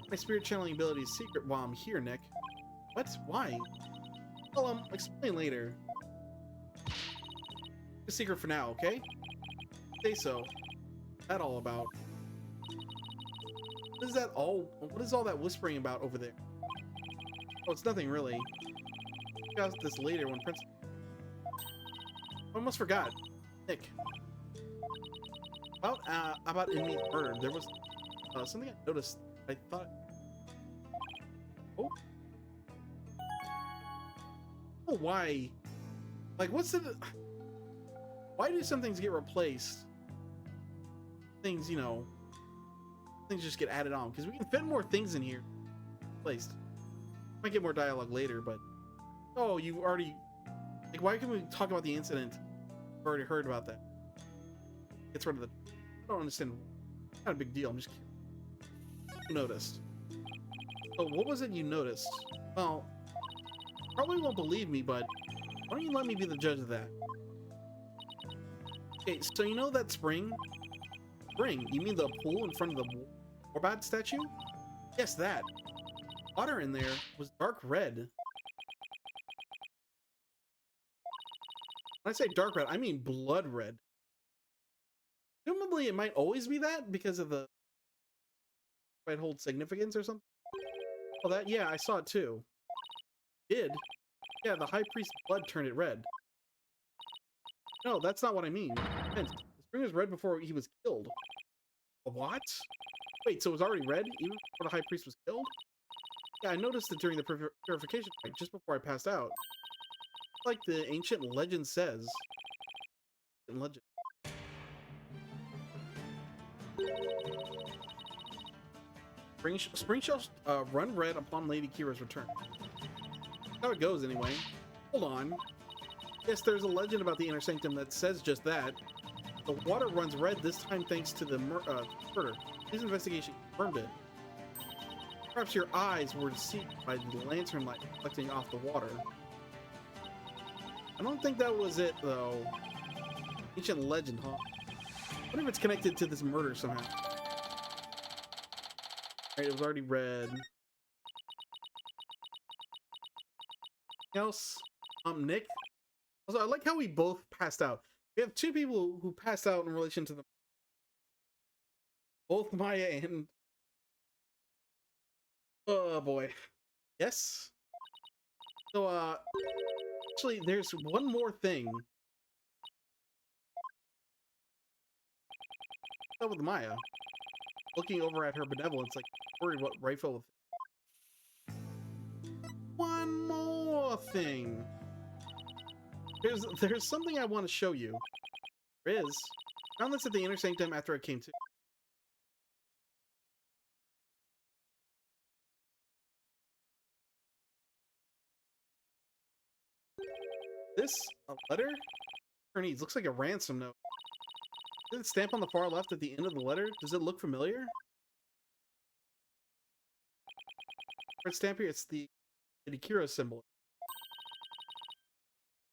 My spirit channeling ability is secret while I'm here, Nick. What? Why? Well, explain later. It's a secret for now, okay? Say so. What's that all about? What is that all? What is all that whispering about over there? Oh, it's nothing really. I'll ask this later when Prince. I almost forgot. Nick. About Inme's murder, there was something I noticed. I thought. Oh. Oh, why? Like, what's the? Why do some things get replaced? Things, things just get added on because we can fit more things in here. Placed. Might get more dialogue later, but oh, you already. Like, why can we talk about the incident? I've already heard about that. Gets rid of the. I don't understand. Not a big deal. I'm just curious. You noticed. So what was it you noticed? Well, probably won't believe me, but why don't you let me be the judge of that? Okay, so you know that spring? Spring? You mean the pool in front of the Warbat statue? Yes, that. Water in there was dark red. When I say dark red, I mean blood red. Presumably, it might always be that because of the might hold significance or something. Oh, that, yeah, I saw it too. Did? Yeah, the high priest's blood turned it red. No, that's not what I mean. The spring was red before he was killed. What? Wait, so it was already red even before the high priest was killed? Yeah, I noticed it during the purification fight, just before I passed out. Like the ancient legend says. Legend. Spring shall run red upon Lady Kira's return. That's how it goes, anyway. Hold on. Yes, there's a legend about the Inner Sanctum that says just that. The water runs red this time thanks to the murder. This investigation confirmed it. Perhaps your eyes were deceived by the lantern light reflecting off the water. I don't think that was it, though. Ancient legend, huh? I wonder if it's connected to this murder somehow. Alright, it was already read. Anything else? Nick? Also, I like how we both passed out. We have two people who passed out in relation to the... Both Maya and... Oh, boy. Yes? So, actually, there's one more thing. What's up with Maya? Looking over at her benevolence, like, worried what Rifle would think. One more thing. There's something I want to show you. There is. I found this at the inner sanctum after I came to. This a letter? Needs looks like a ransom note. Is it stamp on the far left at the end of the letter? Does it look familiar? Red stamp here. It's the Lady Kira symbol.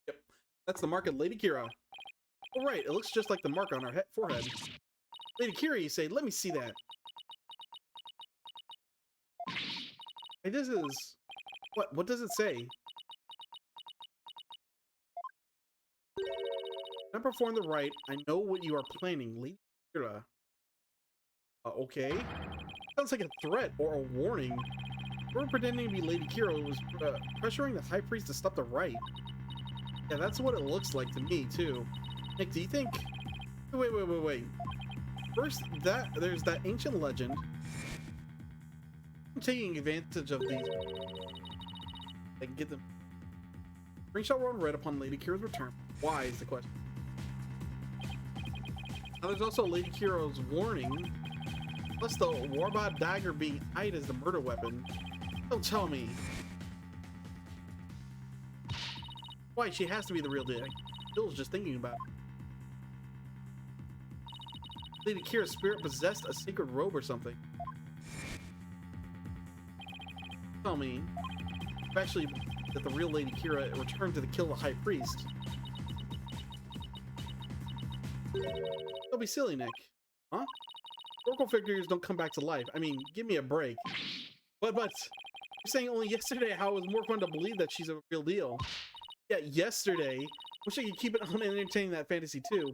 Yep, that's the mark of Lady Kira. Oh right, it looks just like the mark on our forehead. Lady Kira, you say? Let me see that. Hey, this is what? What does it say? When I perform the rite, I know what you are planning, Lady Kira. Okay. Sounds like a threat or a warning. We're pretending to be Lady Kira who was pressuring the High Priest to stop the rite. Yeah, that's what it looks like to me, too. Nick, do you think... Wait. First, there's that ancient legend. I'm taking advantage of these. I can get them. Ring shall run red upon Lady Kira's return. Why is the question. Now there's also Lady Kira's warning. Plus the Warbot dagger being eyed as the murder weapon. Don't tell me. Why, she has to be the real deal. Bill's just thinking about it. Lady Kira's spirit possessed a sacred robe or something. Tell me. Especially that the real Lady Kira returned to kill the High Priest. Don't be silly, Nick. Huh? Oracle figures don't come back to life. I mean, give me a break. But, you're saying only yesterday how it was more fun to believe that she's a real deal. Yeah, yesterday. Wish I could keep it on and entertaining that fantasy too.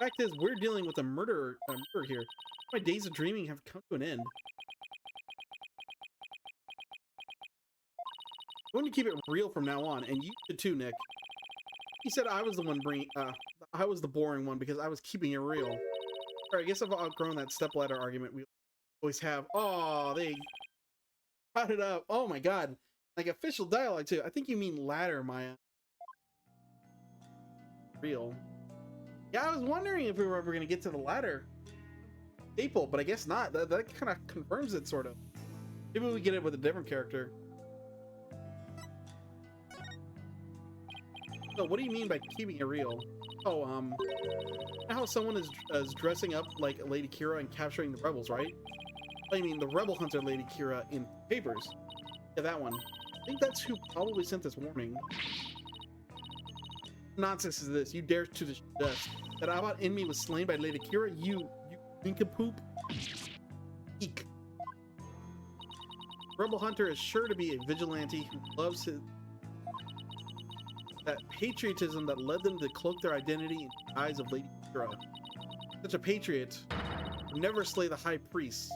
Fact is, we're dealing with a murder here. My days of dreaming have come to an end. I'm going to keep it real from now on, and you should too, Nick. He said I was the one I was the boring one because I was keeping it real. Alright, I guess I've outgrown that stepladder argument we always have. Oh, they brought it up. Oh my god. Like official dialogue too. I think you mean ladder, Maya. Real. Yeah, I was wondering if we were ever going to get to the ladder staple, but I guess not. That kind of confirms it, sort of. Maybe we get it with a different character. So what do you mean by keeping it real? Oh, how someone is dressing up like Lady Kira and capturing the rebels, right? I mean, the rebel hunter Lady Kira in papers. Yeah, that one. I think that's who probably sent this warning. Nonsense is this? You dare to suggest that our enemy was slain by Lady Kira? You nincompoop? Eek. Rebel hunter is sure to be a vigilante who loves that patriotism that led them to cloak their identity in the eyes of Lady Kira. Such a patriot would never slay the High Priest.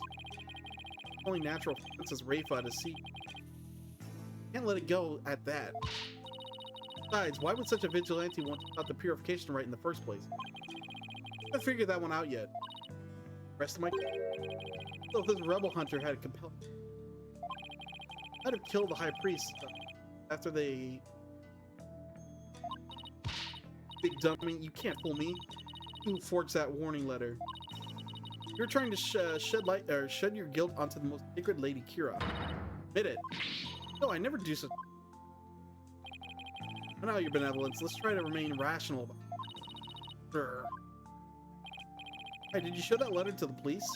Only natural Princess Rayfa to see. Can't let it go at that. Besides, why would such a vigilante want to stop the purification rite in the first place? I haven't figured that one out yet. Rest of my... So if this rebel hunter had compelled... I'd have killed the High Priest after they... Big dummy, you can't fool me. Who forged that warning letter? You're trying to shed your guilt onto the most sacred Lady Kira. Admit it. No, I never do such. I know your benevolence. Let's try to remain rational. Sure. Hey, did you show that letter to the police?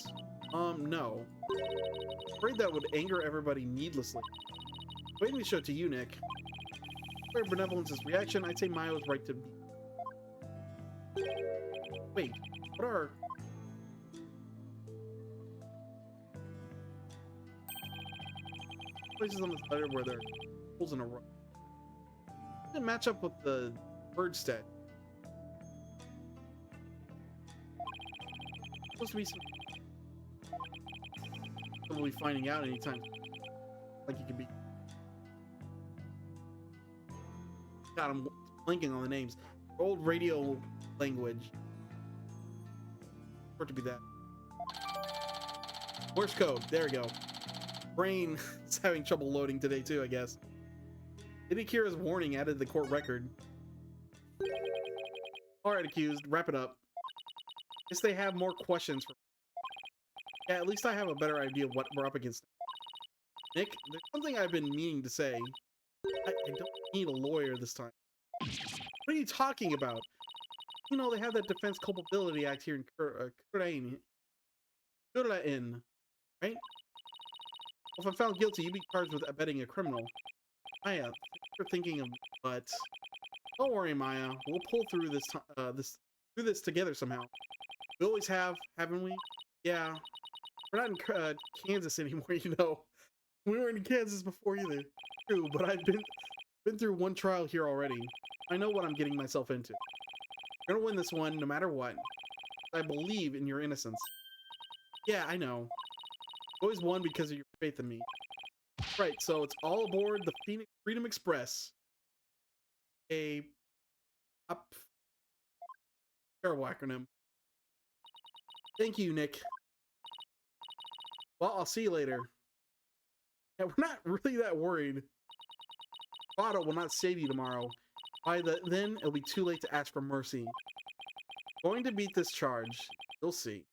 No. I'm afraid that would anger everybody needlessly. Wait till me show it to you, Nick. Fair benevolence's reaction, I'd say Mayo is right to be. Wait, what are... places on this letter where there are holes in a row? Doesn't match up with the word stat. Supposed to be some... We'll be finding out anytime. Like you can be... God, I'm blanking on the names. Old radio language. For it to be that. Morse code. There we go. Brain is having trouble loading today too, I guess. Akira's warning added to the court record. Alright, accused. Wrap it up. Guess they have more questions for... Yeah, at least I have a better idea of what we're up against. Nick, there's something I've been meaning to say. I don't need a lawyer this time. What are you talking about? You know, they have that Defense Culpability Act here in Kurain, right? Well, if I'm found guilty, you'd be charged with abetting a criminal. Maya, thanks for thinking of... But... Don't worry, Maya. We'll pull through this together somehow. We always have, haven't we? Yeah. We're not in Kansas anymore, you know. We weren't in Kansas before either. True, but I've been through one trial here already. I know what I'm getting myself into. You're gonna win this one no matter what. I believe in your innocence. Yeah, I know. Always won because of your faith in me. Right, so it's all aboard the Phoenix Freedom Express. Terrible acronym. Thank you, Nick. Well, I'll see you later. Yeah, we're not really that worried. Otto will not save you tomorrow. Then it'll be too late to ask for mercy. Going to beat this charge. You'll see.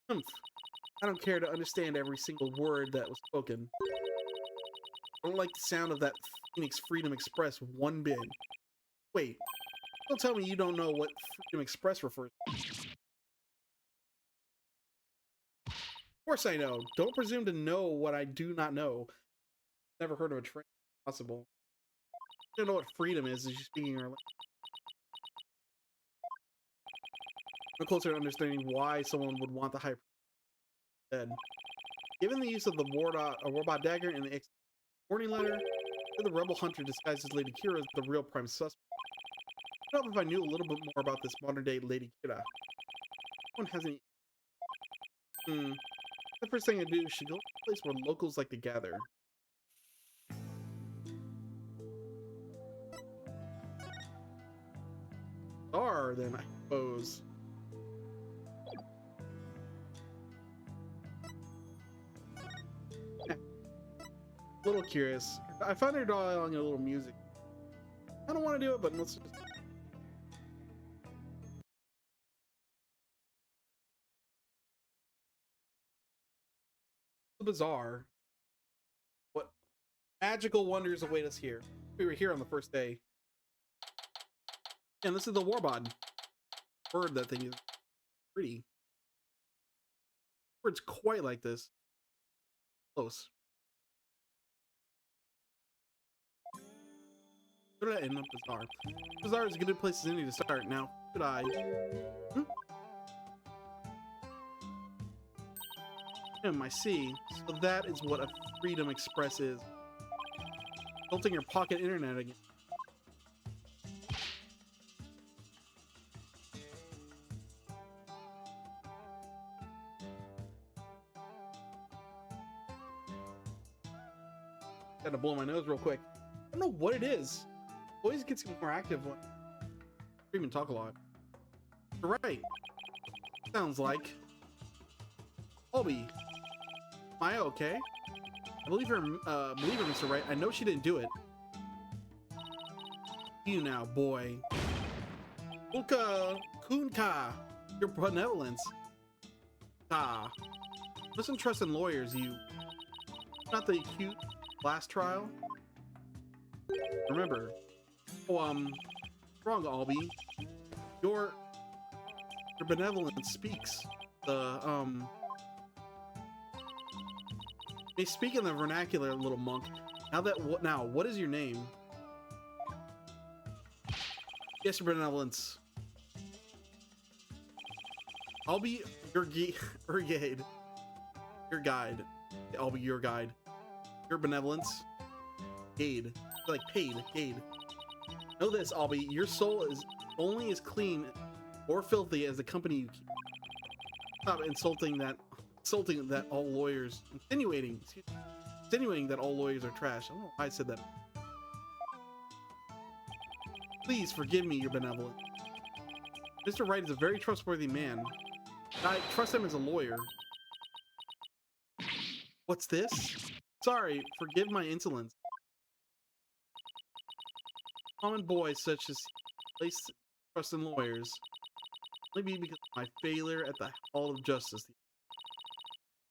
Humph. I don't care to understand every single word that was spoken. I don't like the sound of that Phoenix Freedom Express one bit. Wait. Don't tell me you don't know what Freedom Express refers to. Of course I know. Don't presume to know what I do not know. Never heard of a train. Possible. You don't know what freedom is you're speaking our language. No closer to understanding why someone would want the high dead. Given the use of the robot dagger in the warning letter, the rebel hunter disguised as Lady Kira is the real prime suspect. I don't know if I knew a little bit more about this modern-day Lady Kira. No one has any... The first thing I do is should go to a place where locals like to gather. Then, I suppose. A little curious. I found her dialing a little music. I don't want to do it, but let's just... Bizarre. What magical wonders await us here? We were here on the first day. And this is the warbod. Bird, that thing is pretty. Bird's quite like this. Close. Should I end up Bazaar? Bazaar is a good place as any to start. Now, should I? I see. So that is what a Freedom Express is. Built in your pocket internet again. Had to blow my nose real quick. I don't know what it is. Always gets more active when I even talk a lot. You're right. Sounds like Colby. Am I okay? I believe her, Mr. Wright. I know she didn't do it. You now, boy. Kunka, your benevolence. Listen, trust in lawyers, you. Not the acute last trial. Remember. Wrong, Albie. Your benevolence speaks. They speak in the vernacular, little monk. Now, what is your name? Yes, your benevolence. I'll be your brigade. Your guide. I'll be your guide. Your benevolence. Aid. Like paid. Aid. Know this, Albie. Your soul is only as clean or filthy as the company you keep. Stop insulting that all lawyers. Insinuating that all lawyers are trash. I don't know why I said that. Please forgive me, your benevolence. Mr. Wright is a very trustworthy man. I trust him as a lawyer. What's this? Sorry, forgive my insolence. Common boys such as place trust in lawyers. Maybe because of my failure at the hall of justice.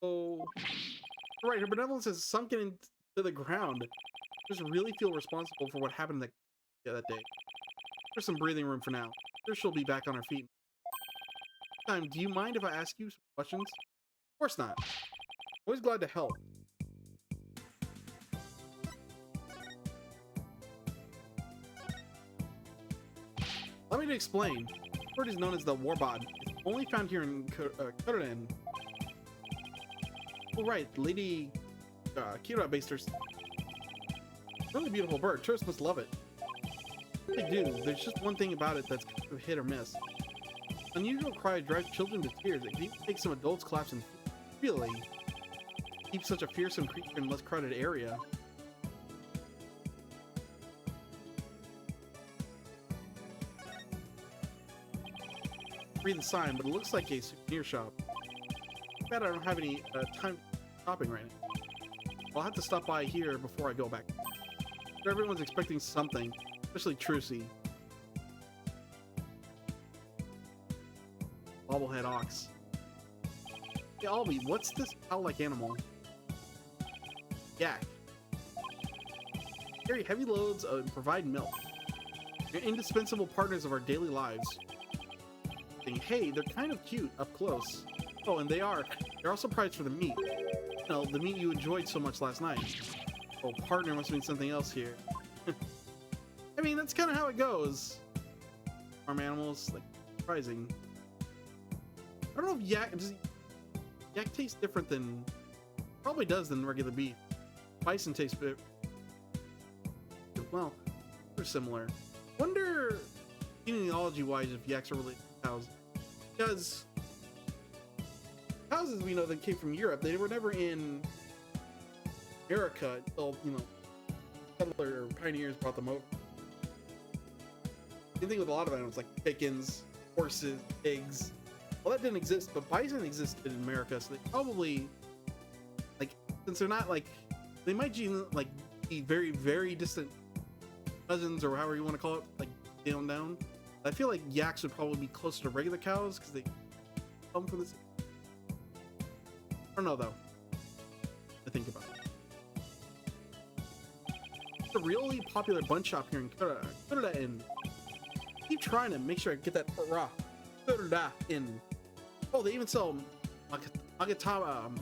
Oh, right. Her benevolence has sunken into the ground. Just really feel responsible for what happened that day. There's some breathing room for now. Sure, she'll be back on her feet. Do you mind if I ask you some questions? Of course not. Always glad to help. Let me explain. The word is known as the warbod. It's only found here in Kururin. Oh right, Lady Kira based her. Really beautiful bird. Tourists must love it. They do. There's just one thing about it that's kind of hit or miss. Unusual cry drives children to tears. It can even take some adults collapsing. Really? Keep such a fearsome creature in a less crowded area. Read the sign, but it looks like a souvenir shop. Too bad I don't have any time shopping right now. I'll have to stop by here before I go back. Everyone's expecting something, especially Trucy. Bobblehead ox. Hey, Albie, what's this owl-like animal? Yak. Carry heavy loads and provide milk. They're indispensable partners of our daily lives. Hey, they're kind of cute up close. Oh, and they're also prized for the meat. You know, the meat you enjoyed so much last night. Oh, partner must mean something else here. I mean, that's kind of how it goes. Farm animals, like, surprising. I don't know if yak tastes different than, probably does than regular beef. Bison tastes bit, well, they're similar. Wonder, genealogy-wise, if yaks are related to cows. Because cows, as we know, that came from Europe, they were never in America until, you know, settler or pioneers brought them over. Same thing with a lot of animals like chickens, horses, pigs. Well, that didn't exist, but bison existed in America, so they probably, like, since they're not like, they might be very, very distant cousins or however you want to call it, like down. I feel like yaks would probably be closer to regular cows because they come from this. I don't know though. I think about it. It's a really popular bun shop here in Kuruda, and keep trying to make sure I get that raw Kuruda in. Oh, they even sell Magataman.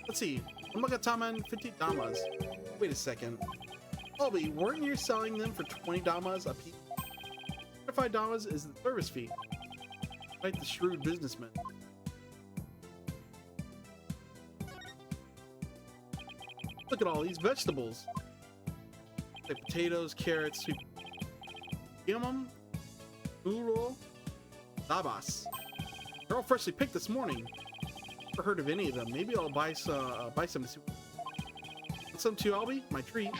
Let's see. Magataman 50 damas. Wait a second. Albie, weren't you selling them for 20 damas a piece? 25 damas is the service fee. Like the shrewd businessman. Look at all these vegetables. Like potatoes, carrots, sweet yamam, noodle, dabas. They're all freshly picked this morning. Never heard of any of them. Maybe I'll buy some to see. Some too, Albie. My treat.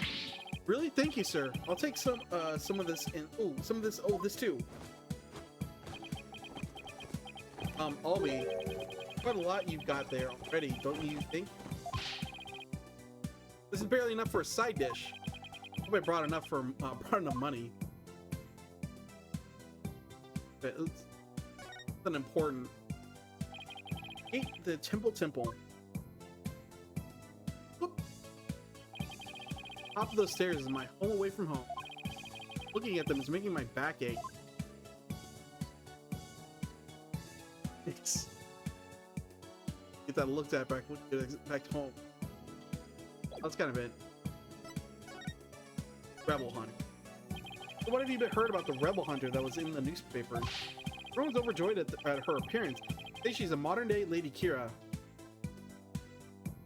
Really? Thank you, sir. I'll take some of this and some of this. Oh, this too. Albie, quite a lot you've got there already, don't you think? This is barely enough for a side dish. Hope I brought enough money. But it's an important. Ate the temple. Whoop. Top of those stairs is my home away from home. Looking at them is making my back ache. Thanks. Get that looked at back home. That's kind of it. Rebel hunting. What have you heard about the rebel hunter that was in the newspaper? Everyone's overjoyed at her appearance. They say she's a modern-day Lady Kira.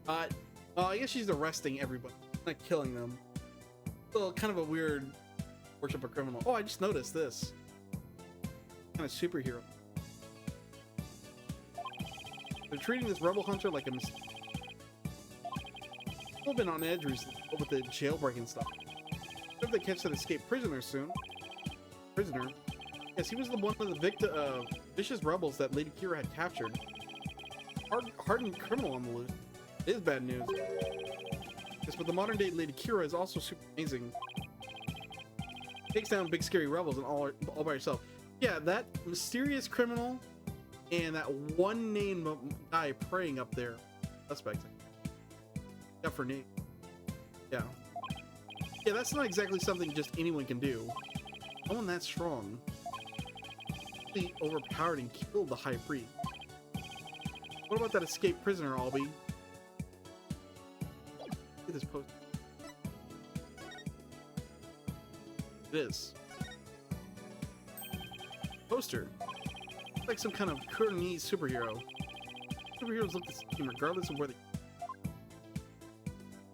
Well, I guess she's arresting everybody, not killing them. Well, kind of a weird worship a criminal. Oh, I just noticed this. Kind of superhero. They're treating this rebel hunter like a mistake. People have been on edge recently with the jailbreaking stuff. If they catch that escaped prisoner soon. Prisoner? Yes, he was the one of the vicious rebels that Lady Kira had captured. Hardened criminal on the loose. It is bad news. Yes, but the modern day Lady Kira is also super amazing. Takes down big scary rebels and all by herself. Yeah, that mysterious criminal and that one name guy praying up there. Suspect. Yeah, for name. Yeah. Yeah, that's not exactly something just anyone can do. No one that strong. He overpowered and killed the high priest. What about that escaped prisoner, Albie? Look at this post. It is. Poster. It's like some kind of Kuranese superhero. Superheroes look the same regardless of where they...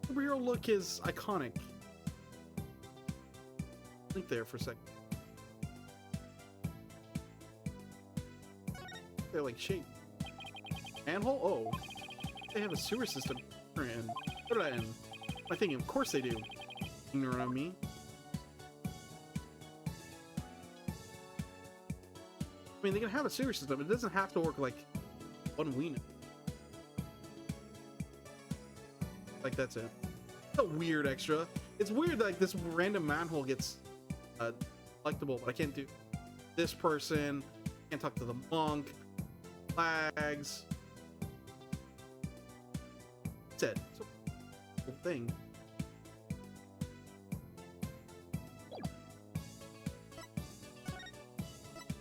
Superhero look is iconic. Think there for a second. They're like shape. Manhole? Oh. They have a sewer system. And what did I end? I'm thinking, of course they do. Ignorant of me. I mean, they can have a sewer system. It doesn't have to work like one we know. Like, that's it. It's a weird extra. It's weird that like, this random manhole gets collectible, but I can't do this person. Can't talk to the monk. Flags. That's it. It's a cool thing.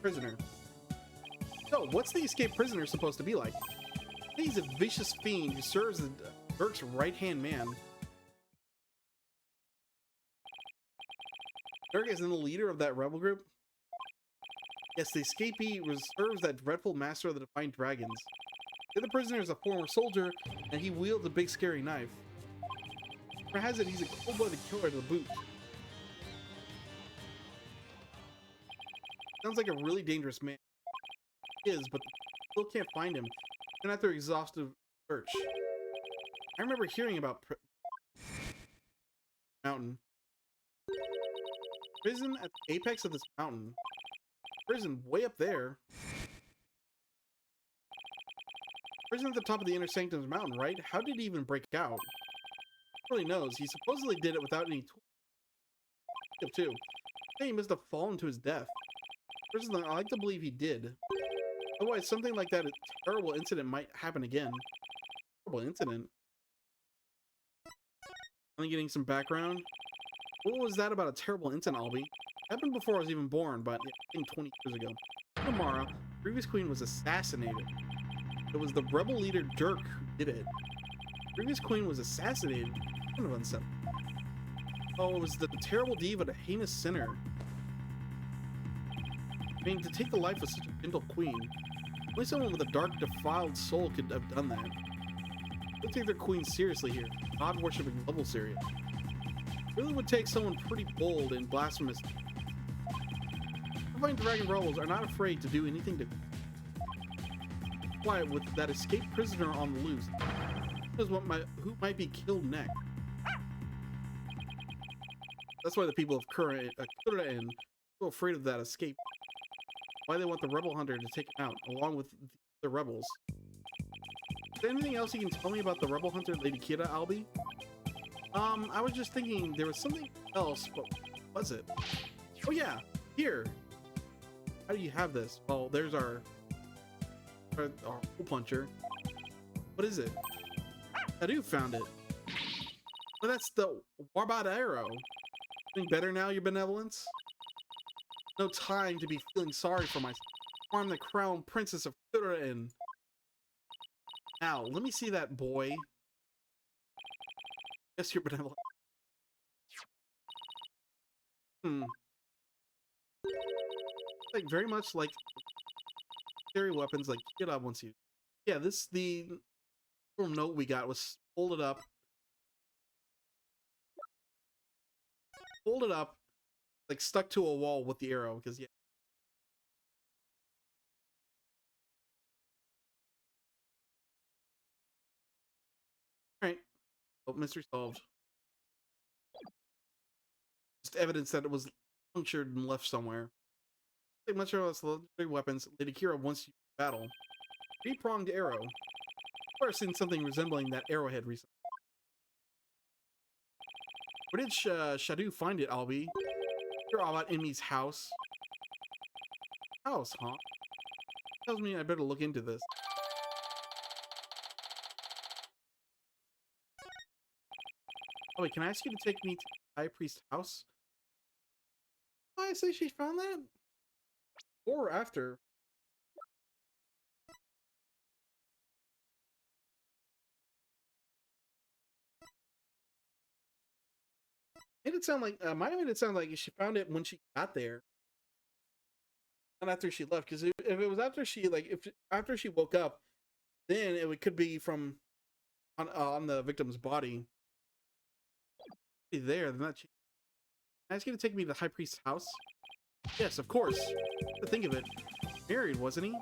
Prisoner. So, what's the escaped prisoner supposed to be like? He's a vicious fiend who serves as Dirk's right-hand man. Dirk isn't the leader of that rebel group? Yes, the escapee serves that dreadful master of the Defiant Dragons. The other prisoner is a former soldier, and he wields a big scary knife. Rumor has it he's a cold-blooded killer to the boot. Sounds like a really dangerous man. He is, but still can't find him, even after exhaustive search. I remember hearing about mountain. Prison at the apex of this mountain. Prison way up there. Prison at the top of the Inner Sanctum's mountain, right? How did he even break out? Who really knows? He supposedly did it without any tools. Too. I think he must have fallen to his death. Personally, I like to believe he did. Otherwise, something like that, a terrible incident might happen again. Terrible incident. Only getting some background. What was that about a terrible incident, Albie? It happened before I was even born, but I think 20 years ago. Tomorrow, the previous queen was assassinated. It was the rebel leader Dirk who did it. The previous queen was assassinated. Kind of unsettling. Oh, it was the terrible deed of a heinous sinner. I mean, to take the life of such a gentle queen, only someone with a dark, defiled soul could have done that. They take their queen seriously here. God-worshipping level serious. It really would take someone pretty bold and blasphemous. Divine Dragon rebels are not afraid to do anything to quiet with that escaped prisoner on the loose. Who knows who might be killed next? That's why the people of Kura and so afraid of that escape. Why they want the rebel hunter to take him out, along with the rebels. Is there anything else you can tell me about the rebel hunter, Lady Kira, Albie? I was just thinking there was something else, but what was it? Oh yeah, here. How do you have this? Well, there's our hole puncher. What is it? I do found it. But that's the Warbot arrow. Think better now, your benevolence? No time to be feeling sorry for myself. I'm the crown princess of Kurain. Now, let me see that boy. Yes, you're benevolent. Like very much like scary weapons like Kira once used. Yeah, the little note we got was folded up, like stuck to a wall with the arrow. Because yeah, all right. Oh, mystery solved. Just evidence that it was punctured and left somewhere. Like much of us legendary weapons, Lady Kira once used in battle. Three-pronged arrow. I've seen something resembling that arrowhead recently. Where did Shadu find it, Albie? You're all about Emmy's house. House, huh? Tells me I better look into this. Oh wait, can I ask you to take me to the High Priest's house? Why I say she found that? Or after? Made it sound like mine made it sound like she found it when she got there, not after she left. Because if it was after she after she woke up, then could be from on the victim's body. There, then that. Can I ask you to take me to the High Priest's house? Yes, of course. To think of it, married, wasn't he?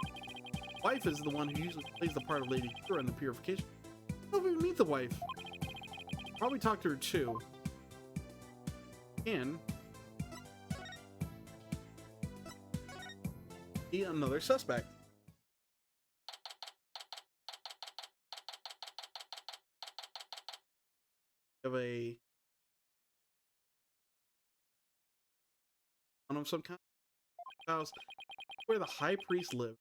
Wife is the one who usually plays the part of Lady Kira in the purification. I don't even meet the wife. Probably talk to her too. And be another suspect. Of a one of some kind of house where the high priest lived.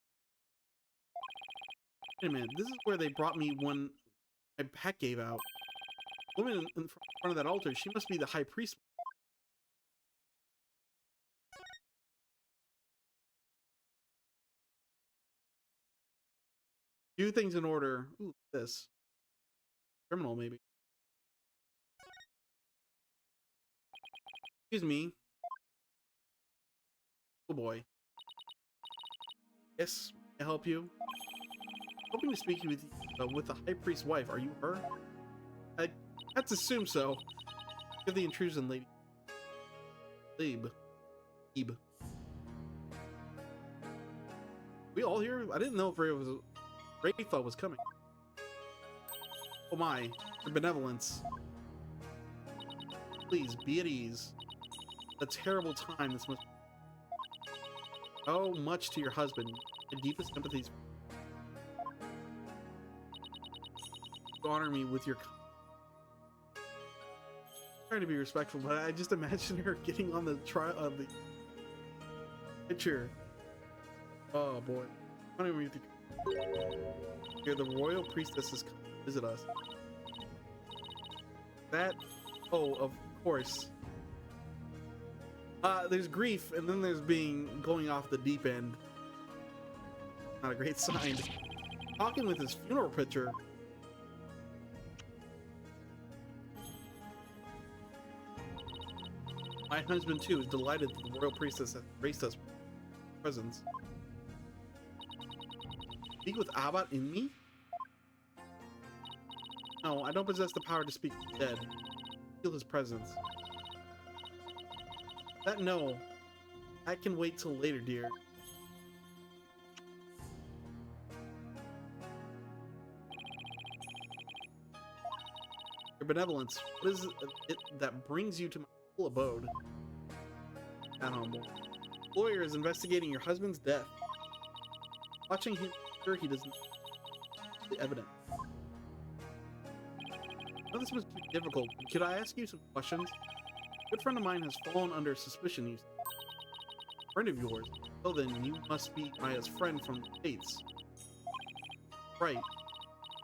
Wait a minute, this is where they brought me when my pack gave out. Woman in front of that altar, she must be the high priest. Do things in order. Ooh, this. Criminal, maybe. Excuse me. Oh boy. Yes, can I help you? Hoping to speak with the high priest's wife. Are you her? I had to assume so. Give the intrusion, lady. Ebe. We all here? I didn't know if Rafa was coming. Oh my, your benevolence. Please, be at ease. A terrible time this must be. Oh, much to your husband. My deepest sympathies. You honor me with your... I'm trying to be respectful, but I just imagine her getting on the the picture. Oh boy. I don't even read the... Here, the royal priestess has come to visit us. That... Oh, of course. There's grief, and then there's going off the deep end. Not a great sign. Talking with his funeral picture. My husband, too, is delighted that the royal priestess has graced us with her presence. Speak with Abbat in me? No, I don't possess the power to speak with the dead. Feel his presence. No. I can wait till later, dear. Your benevolence. What is it that brings you to my full abode? Not humble. The lawyer is investigating your husband's death. Watching him, sure he doesn't. The evidence. Now this must be difficult. Could I ask you some questions? A good friend of mine has fallen under suspicion. You say. A friend of yours? Well then, you must be Maya's friend from the States. Right.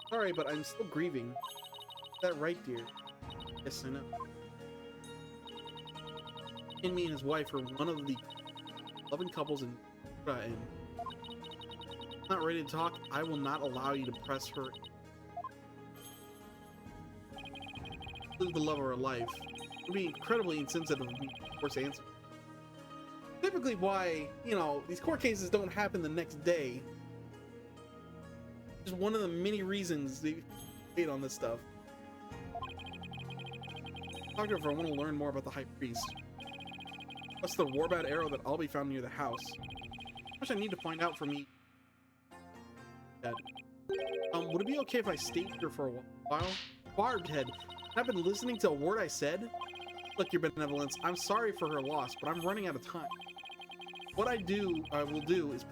Sorry, but I'm still grieving. Is that right, dear? Yes, I know. And me and his wife are one of the loving couples in and not ready to talk. I will not allow you to press her. Lose the love of her life. It would be incredibly insensitive of me to force answer. typically why, you know, these court cases don't happen the next day. Just one of the many reasons they wait on this stuff. Doctor, if I want to learn more about the High Priest. What's the warbat arrow that I'll be found near the house? How much I need to find out for me. Dad. Would it be okay if I stayed here for a while? Barbed head. I've been listening to a word I said. Look, your benevolence. I'm sorry for her loss, but I'm running out of time. What I will do is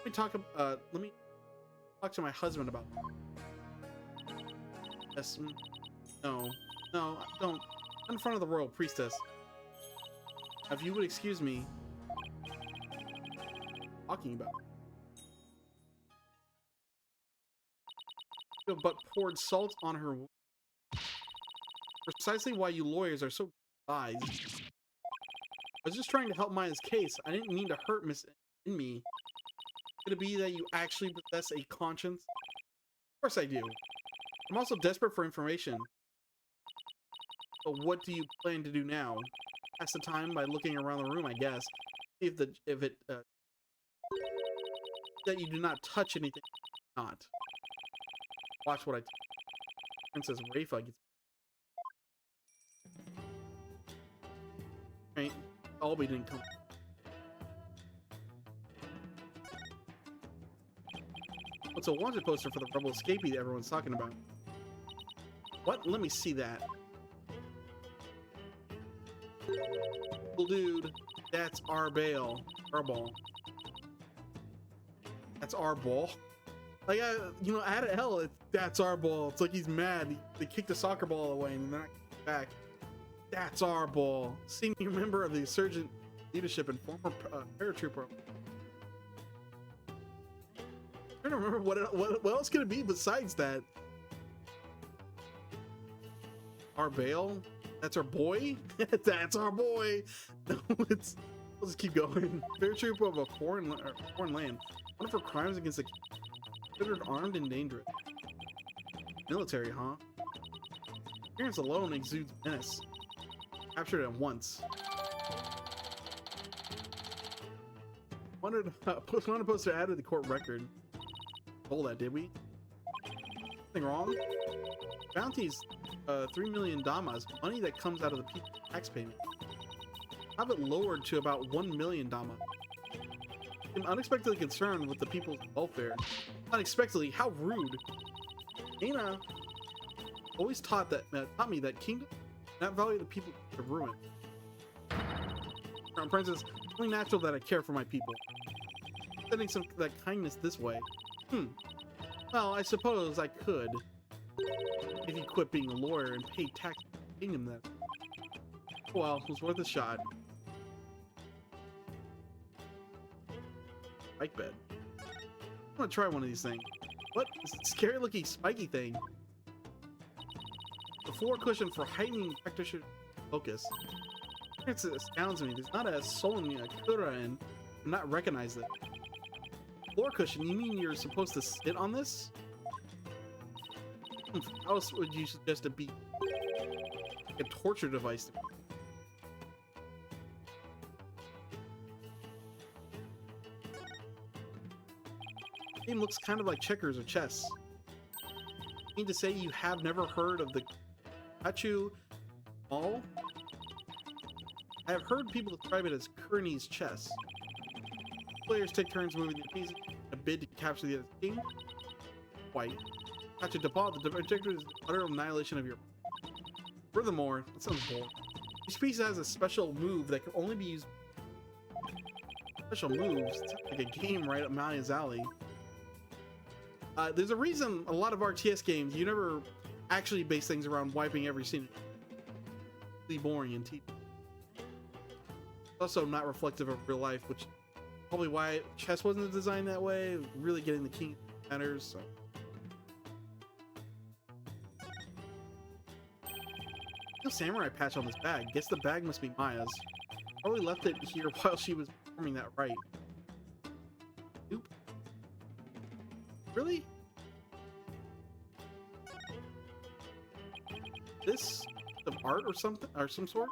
let me talk to my husband about this. No, don't. In front of the royal priestess. If you would excuse me. Talking about. But poured salt on her wound. Precisely why you lawyers are so despised. I was just trying to help Maya's case. I didn't mean to hurt Miss in me. Could it be that you actually possess a conscience? Of course I do. I'm also desperate for information. But what do you plan to do now? Pass the time by looking around the room, I guess. See if that you do not touch anything. Not. Watch what I. Princess Rafa gets. Right. Albie didn't come. What's a wanted poster for the rebel escapee that everyone's talking about? What? Let me see that. Well, dude, that's our bail. Our ball. That's our ball. Like, you know, out of hell, that's our ball. It's like he's mad. They kicked the soccer ball away and they're not back. That's our ball. Senior member of the insurgent leadership and former paratrooper. I don't remember what else could it be besides that. Our bail? That's our boy? That's our boy. No, let's just keep going. Paratrooper of a foreign land. One of her crimes against the considered armed and dangerous. Military, huh? Appearance alone exudes menace. Captured at once. Wanted poster added to the court record. Stole that, did we? Nothing wrong? Bounties, 3 million damas, money that comes out of the people's tax payment. Have it lowered to about 1 million dama. I'm unexpectedly concerned with the people's welfare. Unexpectedly, how rude. Nana always taught me that kingdom not value the people to ruin. Crown Princess, it's only natural that I care for my people. Sending that kindness this way. Well, I suppose I could. If you quit being a lawyer and pay tax to the kingdom then. Well, it was worth a shot. Bike bed. I want to try one of these things. What? This scary looking spiky thing. The floor cushion for heightening practitioner focus. It astounds me. There's not a soul in Kura and do not recognize it. Floor cushion? You mean you're supposed to sit on this? How else would you suggest it be? Like a torture device. The game looks kind of like checkers or chess. You mean to say you have never heard of the Kachu Ball? I have heard people describe it as Kearney's chess. Players take turns moving the pieces in a bid to capture the other king. White. Kachu Depot, the objective is utter annihilation of your. Furthermore, that sounds boring. Each piece has a special move that can only be used. Special moves? It's like a game right up Maya's alley. There's a reason a lot of RTS games, you never actually base things around wiping every scene. It's really boring and tedious. Also not reflective of real life, which is probably why chess wasn't designed that way. Really getting the king matters, so. No samurai patch on this bag. Guess the bag must be Maya's. Probably left it here while she was performing that rite. Nope. Really? of art or something, or some sort.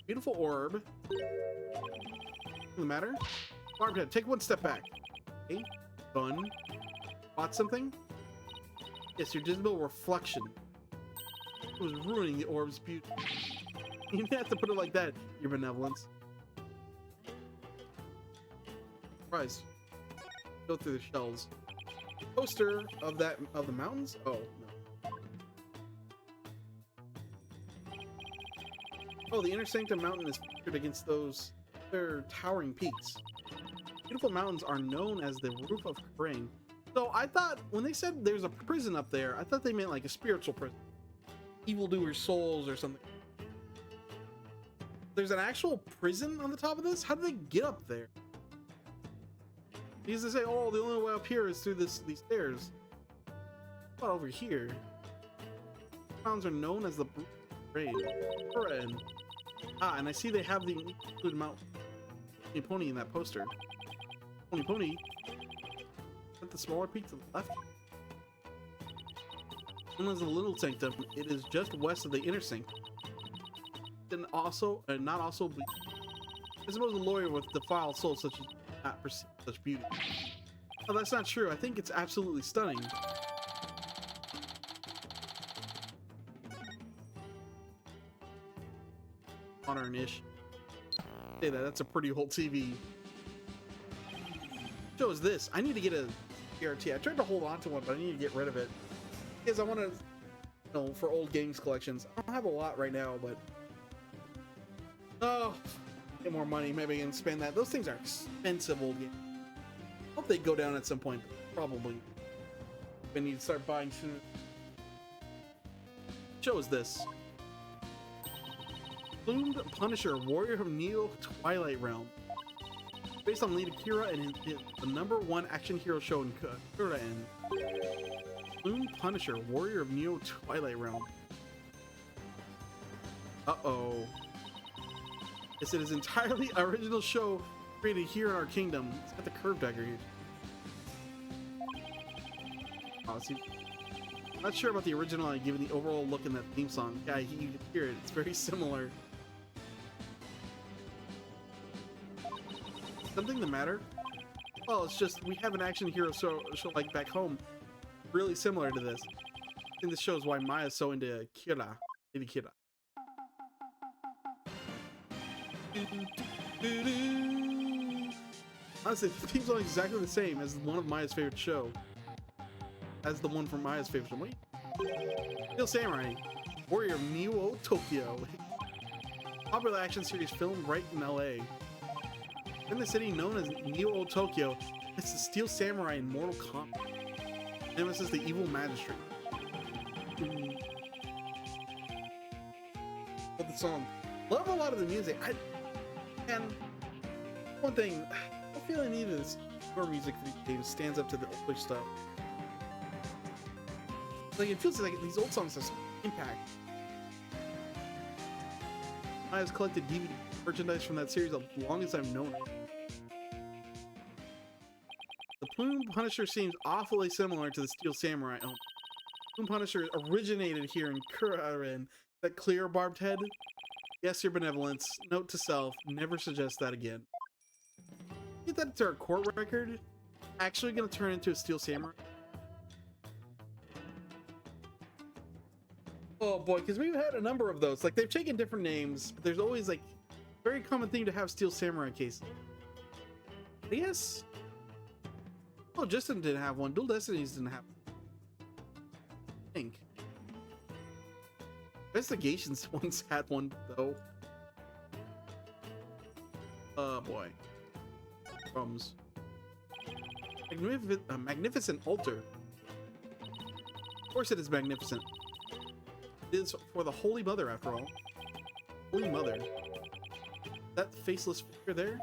Beautiful orb. Doesn't matter. Barbed head, take one step back. Okay, done. Bought something? Yes, your dismal reflection. It was ruining the orb's beauty. You didn't have to put it like that, your benevolence. Surprise. Go through the shells. Poster of the mountains? Oh, no. Oh, the Inner Sanctum Mountain is featured against those their towering peaks. Beautiful mountains are known as the roof of Crane. So I thought when they said there's a prison up there, I thought they meant like a spiritual prison. Evildoers' souls or something. There's an actual prison on the top of this? How did they get up there? Because they say, oh, the only way up here is through these stairs. What about over here? Mountains are known as the Rain. Ah, and I see they have the included Mount Pony in that poster. Pony. At the smaller peak to the left. Known as the Little Sanctum, it is just west of the Inner Sanctum. And not also be. I suppose a lawyer with defiled soul such as not perceive such beauty. Oh, that's not true. I think it's absolutely stunning. Modern-ish. Say that. That's a pretty old TV. Shows this. I need to get a CRT. I tried to hold on to one, but I need to get rid of it because I want to, for old games collections. I don't have a lot right now, but get more money. Maybe I can spend that. Those things are expensive old games. Hope they go down at some point. Probably. We need to start buying soon. Shows this. Plumed Punisher, warrior of Neo Twilight Realm. Based on lead Akira and the #1 action hero show in Kura and Plumed Punisher, warrior of Neo Twilight Realm. Uh-oh. Yes, it is entirely original show created here in our kingdom. It's got the curved dagger here. Oh, see, I'm not sure about the original, given the overall look in that theme song. Yeah, you can hear it. It's very similar. Something the matter? Well, it's just we have an action hero show like back home, really similar to this. I think this shows why Maya's so into Kira. Lady Kira. Honestly, the theme's not exactly the same as one of Maya's favorite show. As the one from Maya's favorite show. Wait. Steel Samurai, warrior of Neo Tokyo. Popular action series filmed right in LA. In the city known as Neo Tokyo, it's the Steel Samurai in Mortal Kombat. Nemesis, the evil magistrate. Love the song. Love a lot of the music. And one thing, I feel I need is more music for these games stands up to the English stuff. Like it feels like these old songs have some impact. I have collected DVD merchandise from that series as long as I've known it. The Plume Punisher seems awfully similar to the Steel Samurai. Oh, Plume Punisher originated here in Kurin. That clear barbed head? Yes, your benevolence. Note to self, never suggest that again. Get that to our court record? Actually gonna turn into a Steel Samurai? Oh boy, because we've had a number of those. Like, they've taken different names, but there's always, like, very common thing to have Steel Samurai cases. But yes. Oh, Justin didn't have one. Dual Destinies didn't have one. I think. Investigations once had one, though. Oh boy. Crumbs. Magnificent altar. Of course it is magnificent. It is for the Holy Mother, after all. Holy Mother. That faceless figure there?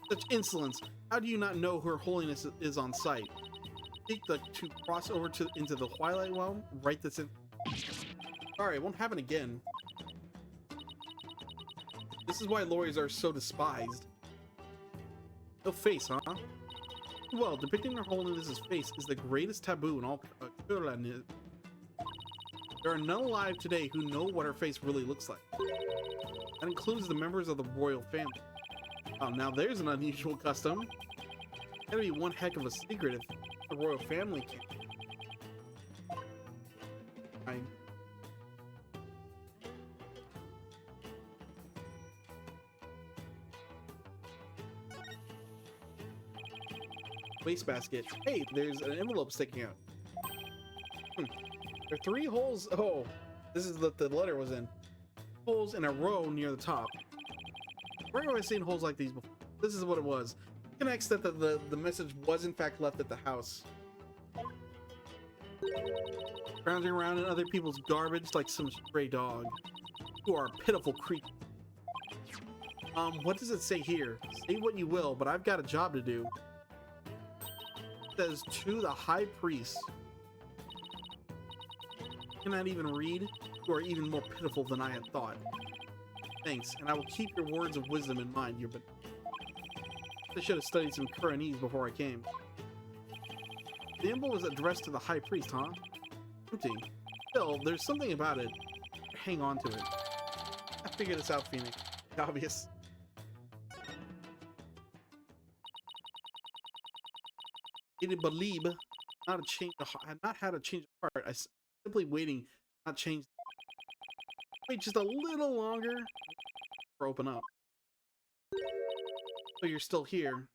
Such insolence. How do you not know Her Holiness is on site? Seek to cross over into the Twilight Realm? Right this in. Sorry, it won't happen again. This is why lawyers are so despised. No face, huh? Well, depicting Her Holiness's face is the greatest taboo in all There are none alive today who know what her face really looks like. That includes the members of the royal family. Oh, now there's an unusual custom. Gotta be one heck of a secret if the royal family can't. Wastebasket. Hey, there's an envelope sticking out. There are 3 holes. Oh, this is what the letter was in. Holes in a row near the top. Where have I seen holes like these before? This is what it was. It connects that the message was in fact left at the house. Browsing around in other people's garbage like some stray dog. You are a pitiful creature. What does it say here? Say what you will, but I've got a job to do. It says to the high priest. Cannot even read? You are even more pitiful than I had thought. Thanks, and I will keep your words of wisdom in mind. I should have studied some Quranese before I came. The envelope was addressed to the high priest, huh? Empty. Still, there's something about it. Hang on to it. I figured this out, Phoenix. Obvious. Didn't believe not had a change of heart. I simply waiting, not change. Wait just a little longer or open up. So you're still here.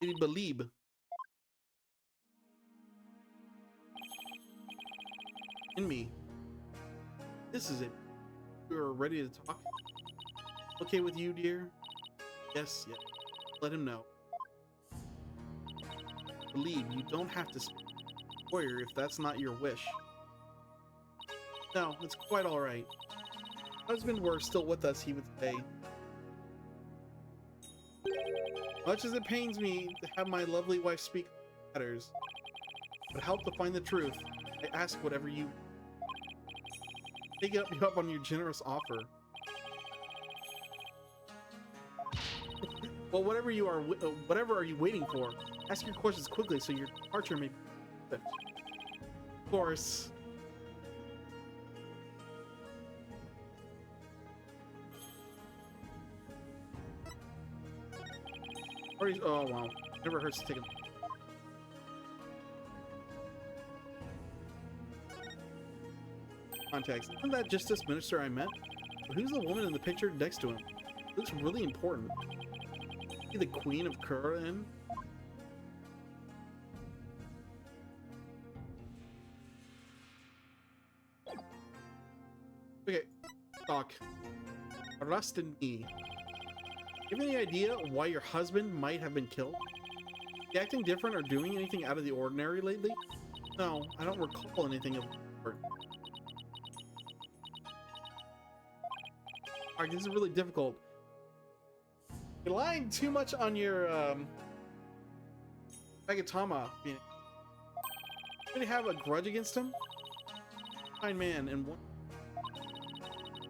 Didn't believe. In me. This is it. You're ready to talk? Okay with you, dear? Yes, yes. Let him know. Believe you don't have to speak to the lawyer if that's not your wish. No, it's quite alright. Husband were still with us, he would say. Much as it pains me to have my lovely wife speak matters, but help to find the truth, I ask whatever you take you up on your generous offer. Well, whatever are you waiting for? Ask your questions quickly so your departure may be swift. Of course. Oh wow, never hurts to take a context. Isn't that just this minister I met? But who's the woman in the picture next to him? Looks really important. Is she the Queen of Kuran? Okay, talk. Rust in me. Do you have any idea why your husband might have been killed? Is he acting different or doing anything out of the ordinary lately? No, I don't recall anything of the sort. Alright, this is really difficult. You're relying too much on your Magatama. You really have a grudge against him? Fine man, and one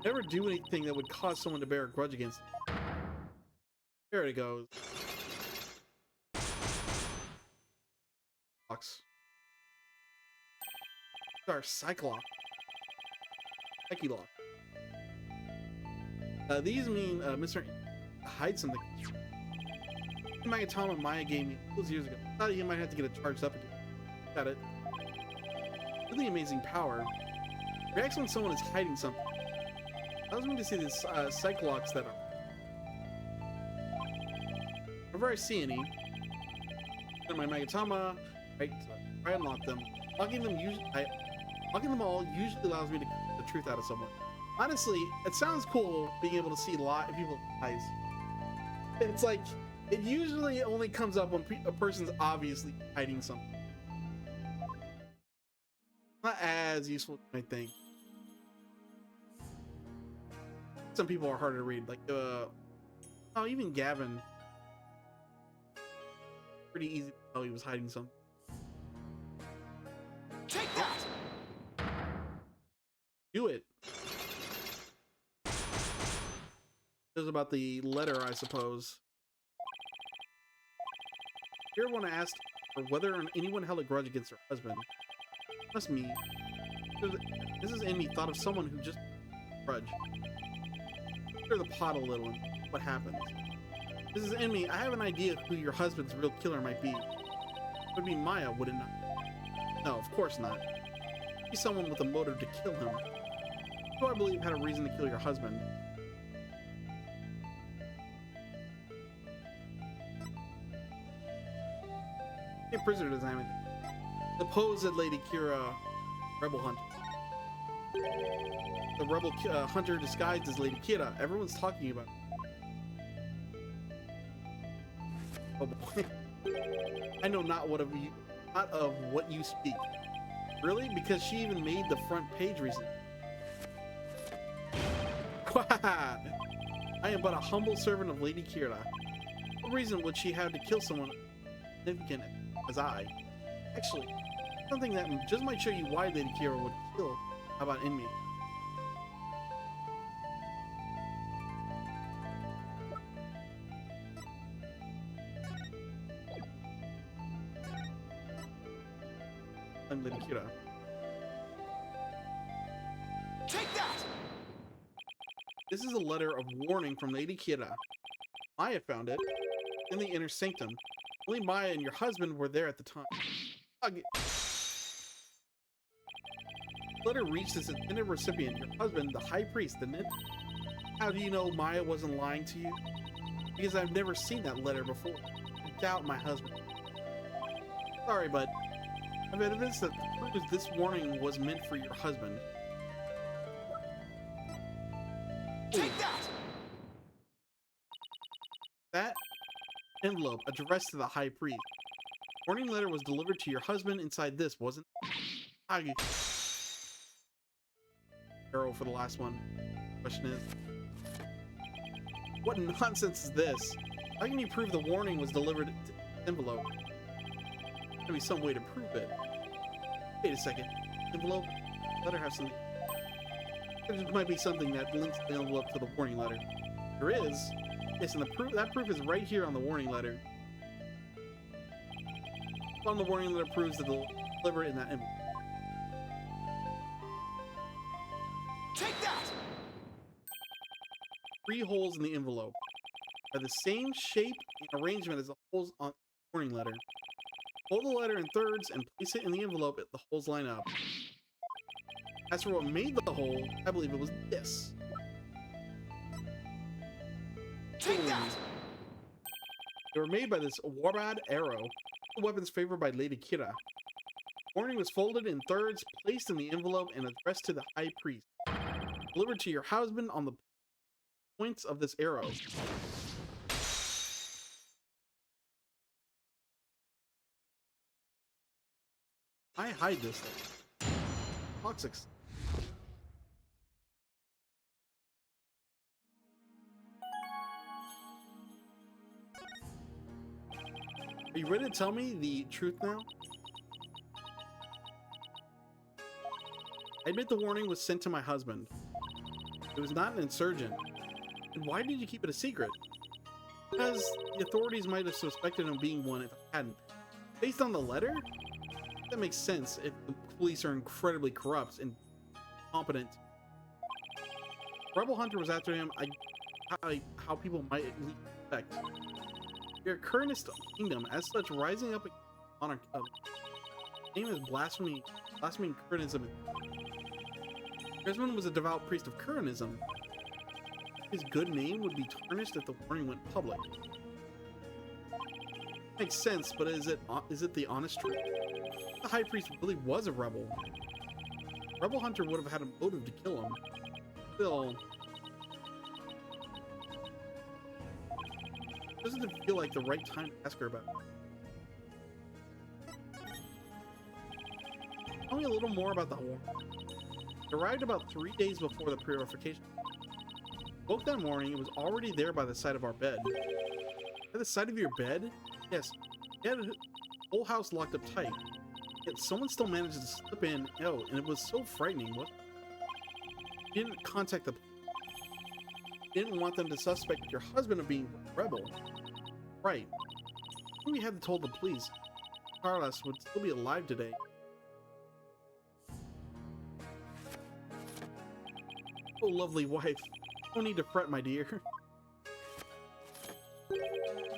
never do anything that would cause someone to bear a grudge against him. There it goes. Our Cyclops. Psyche-lock. These mean Mr. hide something. Magatama Maya gave me those years ago. I thought he might have to get it charged up again. Got it. Really amazing power. Reacts when someone is hiding something. I was going to see this Cyclops that are. Whenever I see any, in my Magatama, I unlock them. Locking them all usually allows me to get the truth out of someone. Honestly, it sounds cool being able to see people's eyes. It's like, it usually only comes up when a person's obviously hiding something. Not as useful as you might think. Some people are harder to read, like, oh, even Gavin. Pretty easy to tell he was hiding something. Take that! Do it. This is about the letter, I suppose. Here, want to ask her whether anyone held a grudge against her husband. Must me. Mrs. Amy thought of someone who just grudge. Stir the pot a little and what happens. Mrs. Amy, I have an idea who your husband's real killer might be. It would be Maya, would it not? No, of course not. Be someone with a motive to kill him. Who I believe had a reason to kill your husband. A prisoner does anything. Supposed Lady Kira, rebel hunter. The rebel hunter disguised as Lady Kira. Everyone's talking about it. Oh boy. I know not what of what you speak. Really? Because she even made the front page recently. I am but a humble servant of Lady Kira. What reason would she have to kill someone significant as I? Actually, something that just might show you why Lady Kira would kill. How about in me? I'm Lady Kira. Take that! This is a letter of warning from Lady Kira. Maya found it in the inner sanctum. Only Maya and your husband were there at the time. The letter reached its intended recipient, your husband, the high priest, didn't it? How do you know Maya wasn't lying to you? Because I've never seen that letter before. I doubt my husband. Sorry, but I've evidence that proves this warning was meant for your husband. Take that! That envelope addressed to the high priest. Warning letter was delivered to your husband inside this, wasn't it? Arrow for the last one. Question is, what nonsense is this? How can you prove the warning was delivered to the envelope? There's gotta be some way to prove it. Wait a second. Envelope? Letter have something. There might be something that links the envelope to the warning letter. There is. Yes, and that proof is right here on the warning letter. On the warning letter proves that they'll deliver it in that envelope. Take that! 3 holes in the envelope are the same shape and arrangement as the holes on the warning letter. Fold the letter in thirds and place it in the envelope if the holes line up. As for what made the hole, I believe it was this. Take that! They were made by this Warbad arrow, the weapons favored by Lady Kira. Warning was folded in thirds, placed in the envelope, and addressed to the high priest. Delivered to your husband on the points of this arrow. I hide this thing. Toxic. Are you ready to tell me the truth now? I admit the warning was sent to my husband. It was not an insurgent. And why did you keep it a secret? Because the authorities might have suspected him being one if I hadn't. Based on the letter? That makes sense if the police are incredibly corrupt and incompetent. Rebel Hunter was after him, how people might at least expect. Your current kingdom, as such, rising up on a name is blasphemy, Curranism. Desmond was a devout priest of Curranism. His good name would be tarnished if the warning went public. Makes sense, but is it the honest truth? The high priest really was a rebel. Rebel Hunter would have had a motive to kill him. Still, doesn't it feel like the right time to ask her about it? Tell me a little more about the warning. It arrived about 3 days before the purification. Woke that morning, it was already there by the side of our bed. By the side of your bed? Yes. It had the whole house locked up tight. Yet someone still managed to slip in. Oh, and it was so frightening. What? You didn't contact the police. You didn't want them to suspect your husband of being a rebel. Right. We had told the police. Carlos would still be alive today. Oh, lovely wife. No need to fret, my dear.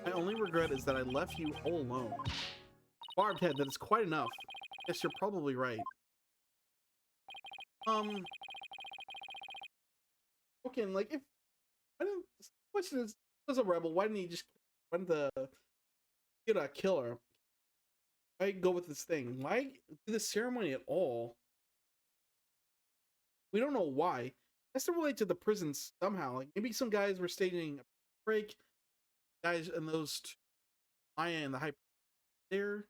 My only regret is that I left you all alone. Barbed head, that is quite enough. Yes, you're probably right. Okay, like, if I don't, the question is, as a rebel, why didn't he just, why didn't the killer? Why go with this thing? Why do the ceremony at all? We don't know why. It has to relate to the prisons somehow. Like, maybe some guys were staging a break. Guys and those two, Maya and the hype, they're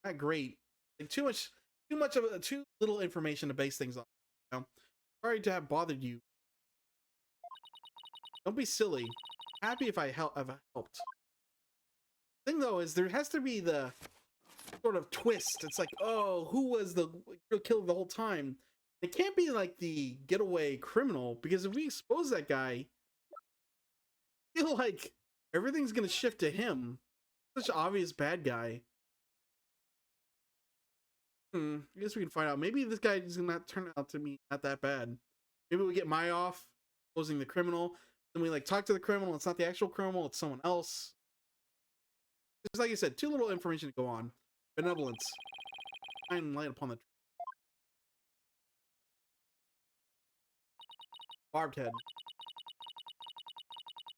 not great. Like, too much of too little information to base things on. You know? Sorry to have bothered you. Don't be silly. Happy if I have helped. Thing though is there has to be the sort of twist. It's like, oh, who was the real killer the whole time? It can't be like the getaway criminal, because if we expose that guy, I feel like everything's gonna shift to him. Such an obvious bad guy. I guess we can find out. Maybe this guy is gonna turn out to be not that bad. Maybe we get Maya off, exposing the criminal. Then we like talk to the criminal. It's not the actual criminal. It's someone else. Just like I said, too little information to go on. Benevolence. Shine light upon the barbed head.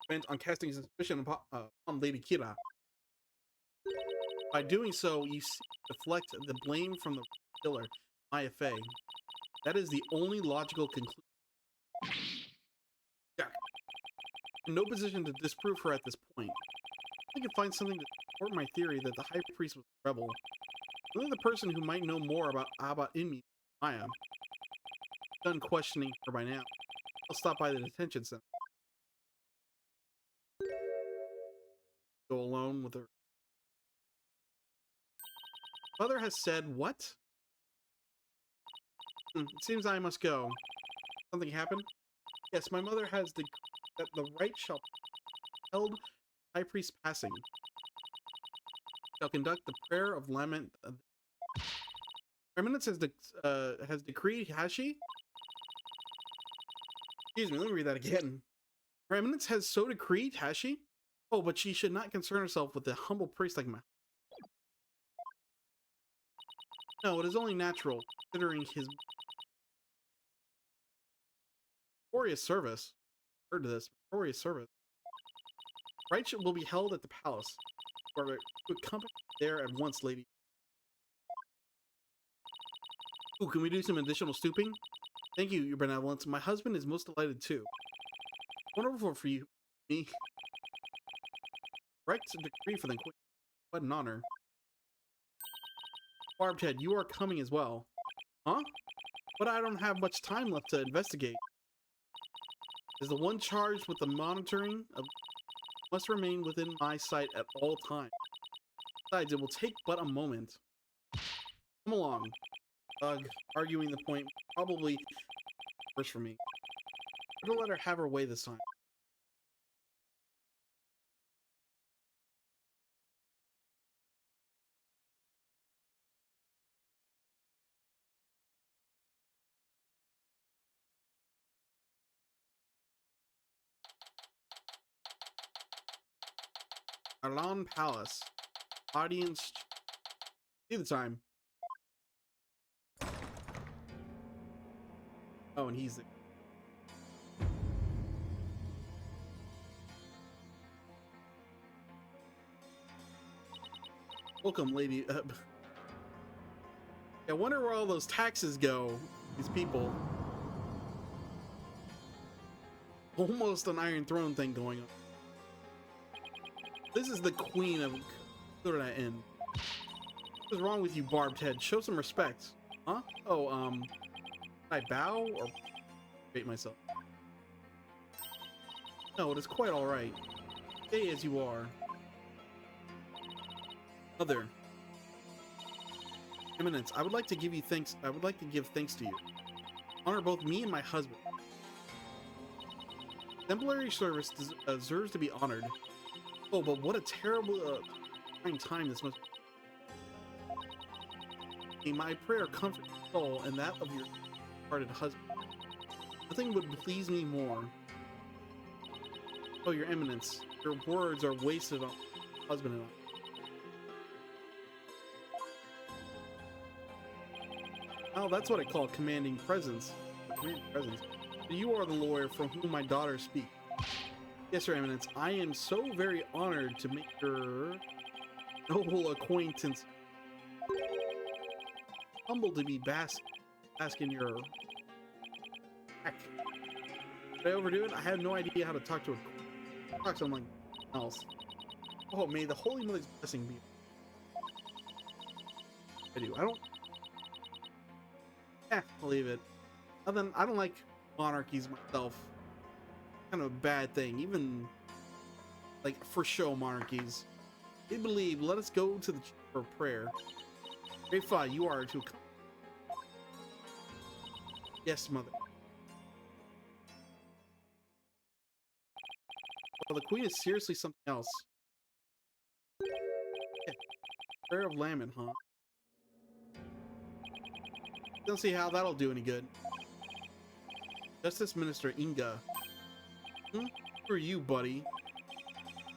Bent on casting suspicion upon Lady Kira. By doing so, you deflect the blame from the killer, Maya Fey. That is the only logical conclusion. Yeah. In no position to disprove her at this point. I can find something to support my theory that the high priest was a rebel. Only the person who might know more about Inmi, Maya. Done questioning her by now. I'll stop by the detention center. Go alone with her. Mother has said what? It seems I must go. Something happened? Yes, my mother has that the right shall be held high priest passing. Shall conduct the prayer of lament. Her Eminence has decreed, has she? Excuse me, let me read that again. Her Eminence has so decreed, has she? Oh, but she should not concern herself with a humble priest like my... No, it is only natural, considering his glorious service. Heard of this, glorious service. Rites will be held at the palace. To accompany there at once, lady. Ooh, can we do some additional stooping? Thank you, your benevolence. My husband is most delighted too. Wonderful for you, me. Right to decree for the queen. What an honor. Barbed head, you are coming as well. Huh? But I don't have much time left to investigate. Is the one charged with the monitoring of must remain within my sight at all times. Besides, it will take but a moment. Come along. Ugh, arguing the point probably worse for me. Better let her have her way this time. Arlan Palace. Audience. See the time. Oh, and he's the... Welcome, lady. I wonder where all those taxes go. These people. Almost an Iron Throne thing going on. This is the queen of Kurda Inn. What is wrong with you, barbed head? Show some respect. Huh? Oh, did I bow or bait myself? No, it is quite alright. Stay as you are. Mother. Eminence, I would like to give you thanks. I would like to give thanks to you. Honor both me and my husband. Exemplary service deserves to be honored. Oh, but what a terrible time this must be. May my prayer comfort your soul and that of your departed husband. Nothing would please me more. Oh, Your Eminence, your words are wasted on husband and I. Oh, that's what I call commanding presence. Commanding presence. You are the lawyer from whom my daughter speaks. Yes, Your Eminence, I am so very honored to make your noble acquaintance. Humbled to be asking your heck. Did I overdo it? I have no idea how to talk to someone else. Oh, may the Holy Mother's blessing be. I don't. I'll leave it. Other than I don't like monarchies myself. Kind of a bad thing, even like for show monarchies. They believe. Let us go to the church for prayer. Great Fa, you are to. Yes, mother. Well, the queen is seriously something else. Yeah. Prayer of Lamin, huh? Don't see how that'll do any good. Justice Minister Inga. Who are you, buddy?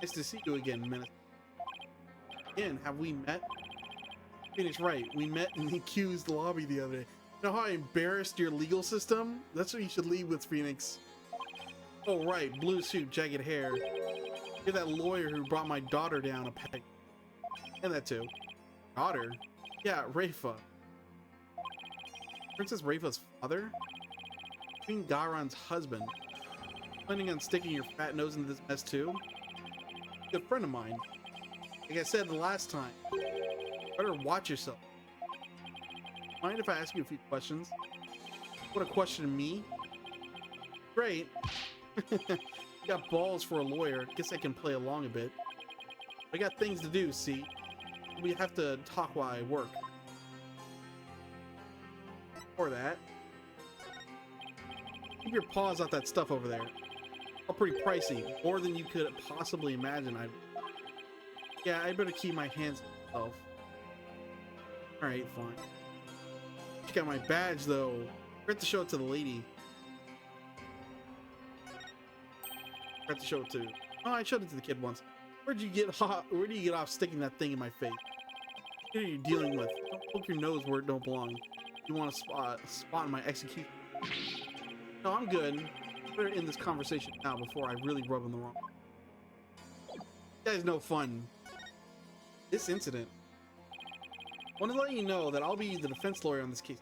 Nice to see you again, Minister. Again, have we met? Phoenix, right. We met in the accused lobby the other day. You know how I embarrassed your legal system? That's what you should lead with, Phoenix. Oh, right. Blue suit, jagged hair. You're that lawyer who brought my daughter down a peg. And that too. Daughter? Yeah, Rafa. Princess Rafa's father? Queen Garon's husband. Planning on sticking your fat nose into this mess too? Good friend of mine. Like I said the last time, better watch yourself. Mind if I ask you a few questions? What a question to me? Great. You got balls for a lawyer. Guess I can play along a bit. I got things to do, see? We have to talk while I work. Or that. Keep your paws off that stuff over there. All pretty pricey. More than you could possibly imagine. Yeah, I better keep my hands to myself. Alright, fine. Check out my badge, though. Forgot to show it to the lady. Forgot to show it to... Oh, I showed it to the kid once. Where do you get off sticking that thing in my face? What are you dealing with? Don't poke your nose where it don't belong. You want to spot my execution? No, I'm good. Better end this conversation now before I really rub him the wrong. You guys no fun. This incident. I want to let you know that I'll be the defense lawyer on this case.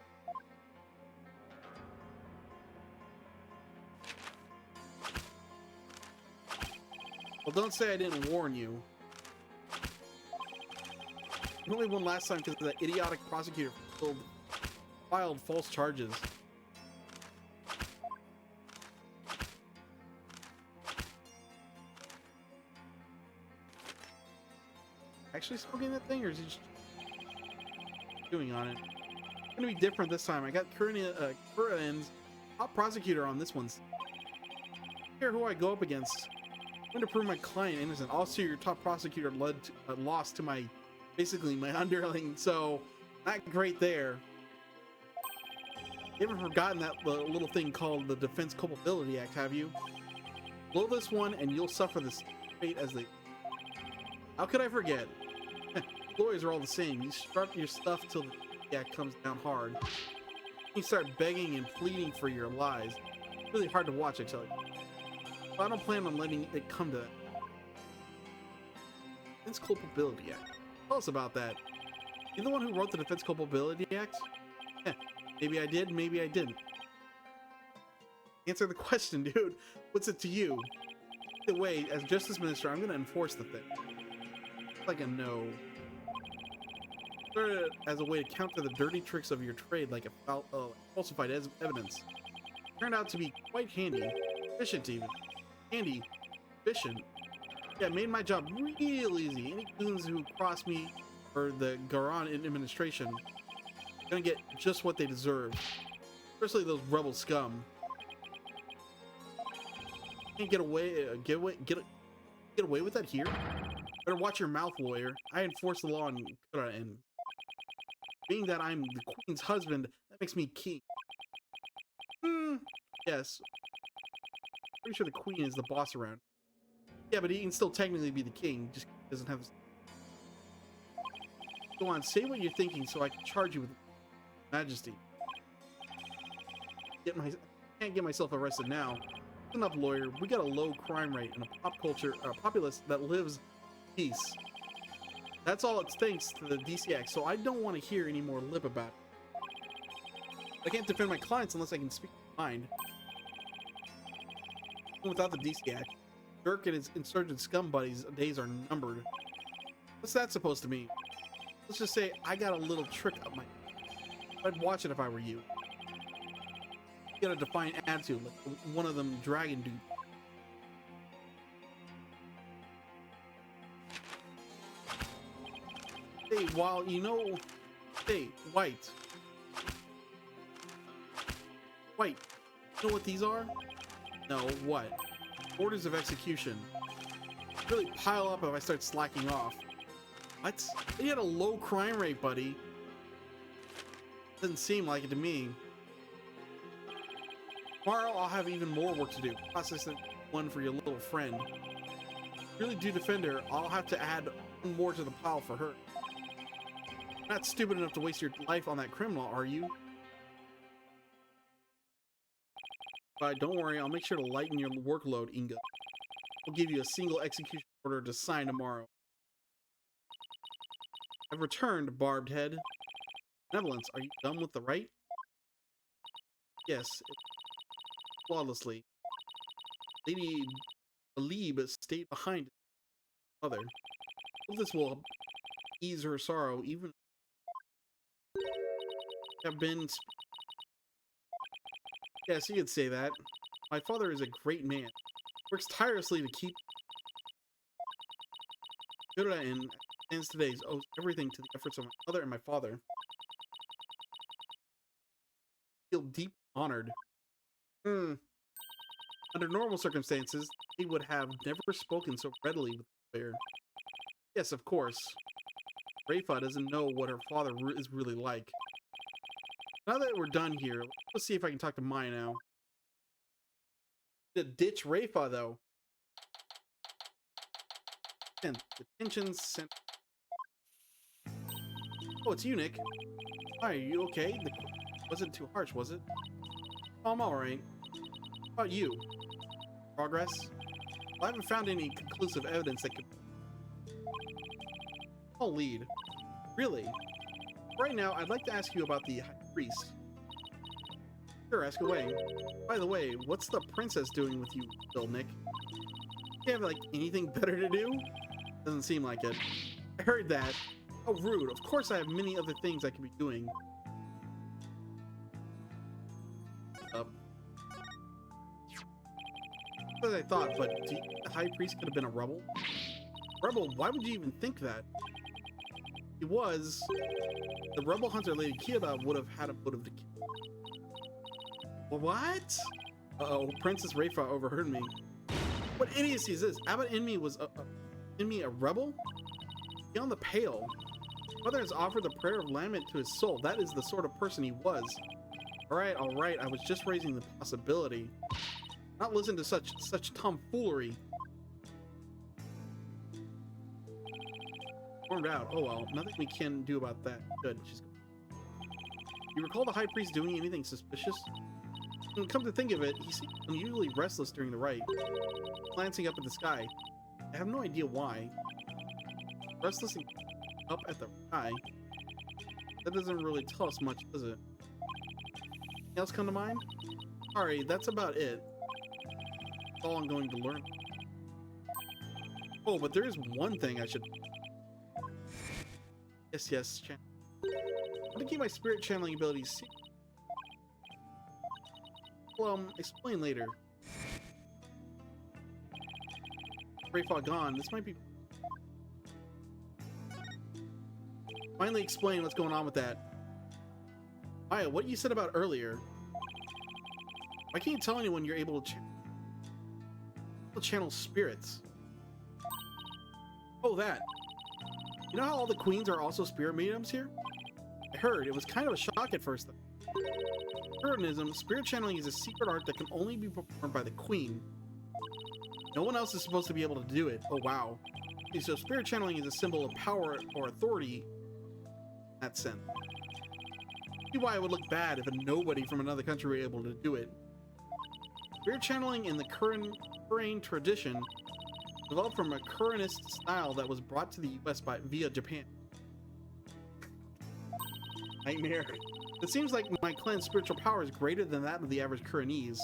Well, don't say I didn't warn you. I only won last time because that idiotic prosecutor filed false charges. Actually smoking that thing, or is he just doing on it? It's gonna be different this time. I got Curran's top prosecutor on this one. I don't care who I go up against. I'm going to prove my client innocent. Also, your top prosecutor lost to my, basically my underling, so not great there. You haven't forgotten that little thing called the Defense Culpability Act, have you? Blow this one and you'll suffer this fate as they... How could I forget? Lawyers are all the same. You strut your stuff till the act comes down hard. You start begging and pleading for your lies. It's really hard to watch, I tell you. But I don't plan on letting it come to that. Defense Culpability Act. Tell us about that. You're the one who wrote the Defense Culpability Act? Maybe I did, maybe I didn't. Answer the question, dude. What's it to you? Either way, as Justice Minister, I'm going to enforce the thing. It's like a no. Started as a way to counter the dirty tricks of your trade, like a falsified evidence. Turned out to be quite handy. Efficient, even. Handy. Efficient. Yeah, it made my job real easy. Any goons who cross me or the Garon administration gonna get just what they deserve. Especially those rebel scum. Can't get away with that here. Better watch your mouth, lawyer. I enforce the law and being that I'm the queen's husband, that makes me king. Yes. Pretty sure the queen is the boss around. Yeah, but he can still technically be the king, just doesn't have. Go on, say what you're thinking, so I can charge you with majesty. Can't get myself arrested now. Listen up, lawyer. We got a low crime rate and a populace that lives in peace. That's all it's thanks to the DC Act, so I don't want to hear any more lip about it. I can't defend my clients unless I can speak my mind. Without the DC Act, Dirk and his insurgent scum buddies' days are numbered. What's that supposed to mean? Let's just say I got a little trick up my... I'd watch it if I were you. You got a defiant attitude, like one of them dragon dudes. Hey, while you know... Hey, White. White, you know what these are? No, what? Orders of execution. Really pile up if I start slacking off. What? You had a low crime rate, buddy. Doesn't seem like it to me. Tomorrow I'll have even more work to do. Process one for your little friend. Really do defend her, I'll have to add one more to the pile for her. You're not stupid enough to waste your life on that criminal, are you? But don't worry, I'll make sure to lighten your workload, Inga. I'll give you a single execution order to sign tomorrow. I've returned, barbed head. Benevolence, are you done with the right? Yes, flawlessly. Lady Alib stayed behind his mother. Hope this will ease her sorrow, even have been... Yes, you could say that. My father is a great man. Works tirelessly to keep good and stands today owes everything to the efforts of my mother and my father. I feel deep honored. Under normal circumstances, he would have never spoken so readily with the lawyer. Yes, of course. Rafa doesn't know what her father is really like. Now that we're done here, let's see if I can talk to Maya now. To ditch Rafa, though. And detentions sent. Oh, it's you, Nick. Hi, are you okay? Wasn't too harsh, was it? Oh, I'm alright. How about you? Progress? Well, I haven't found any conclusive evidence that could... I'll lead. Really? Right now, I'd like to ask you about the High Priest. Sure, ask away. By the way, what's the princess doing with you still, Nick? Do you have, like, anything better to do? Doesn't seem like it. I heard that. How rude. Of course I have many other things I could be doing. As I thought, but the High Priest could have been a rebel? Rebel? Why would you even think that? He was. The rebel hunter Lady Kira would have had a motive to kill. What? Uh-oh, Princess Rafa overheard me. What idiocy is this? Abbot Inmi was Inmi a rebel? Beyond the pale. Mother has offered the prayer of lament to his soul. That is the sort of person he was. Alright, I was just raising the possibility. Not listen to such tomfoolery. Formed out. Oh well, nothing we can do about that. Good. She's good. You recall the High Priest doing anything suspicious? And come to think of it, he seemed unusually restless during the rite, glancing up at the sky. I have no idea why. Restless and up at the sky? That doesn't really tell us much, does it? Anything else come to mind? Sorry, that's about it. That's all I'm going to learn. Oh, but there is one thing I should... Yes, channel. I want to keep my spirit channeling abilities secret. Well, explain later. Rafa gone. This might be... Finally explain what's going on with that. Maya, what you said about earlier. Why can't you tell anyone you're able to channel spirits? Oh, that. You know how all the queens are also spirit mediums here? I heard. It was kind of a shock at first. Puritanism, spirit channeling is a secret art that can only be performed by the queen. No one else is supposed to be able to do it. Oh, wow. Okay, so spirit channeling is a symbol of power or authority in that sense. See why it would look bad if nobody from another country were able to do it. Spirit channeling in the Korean tradition developed from a Koreanist style that was brought to the US via Japan. Nightmare. It seems like my clan's spiritual power is greater than that of the average Koreanese.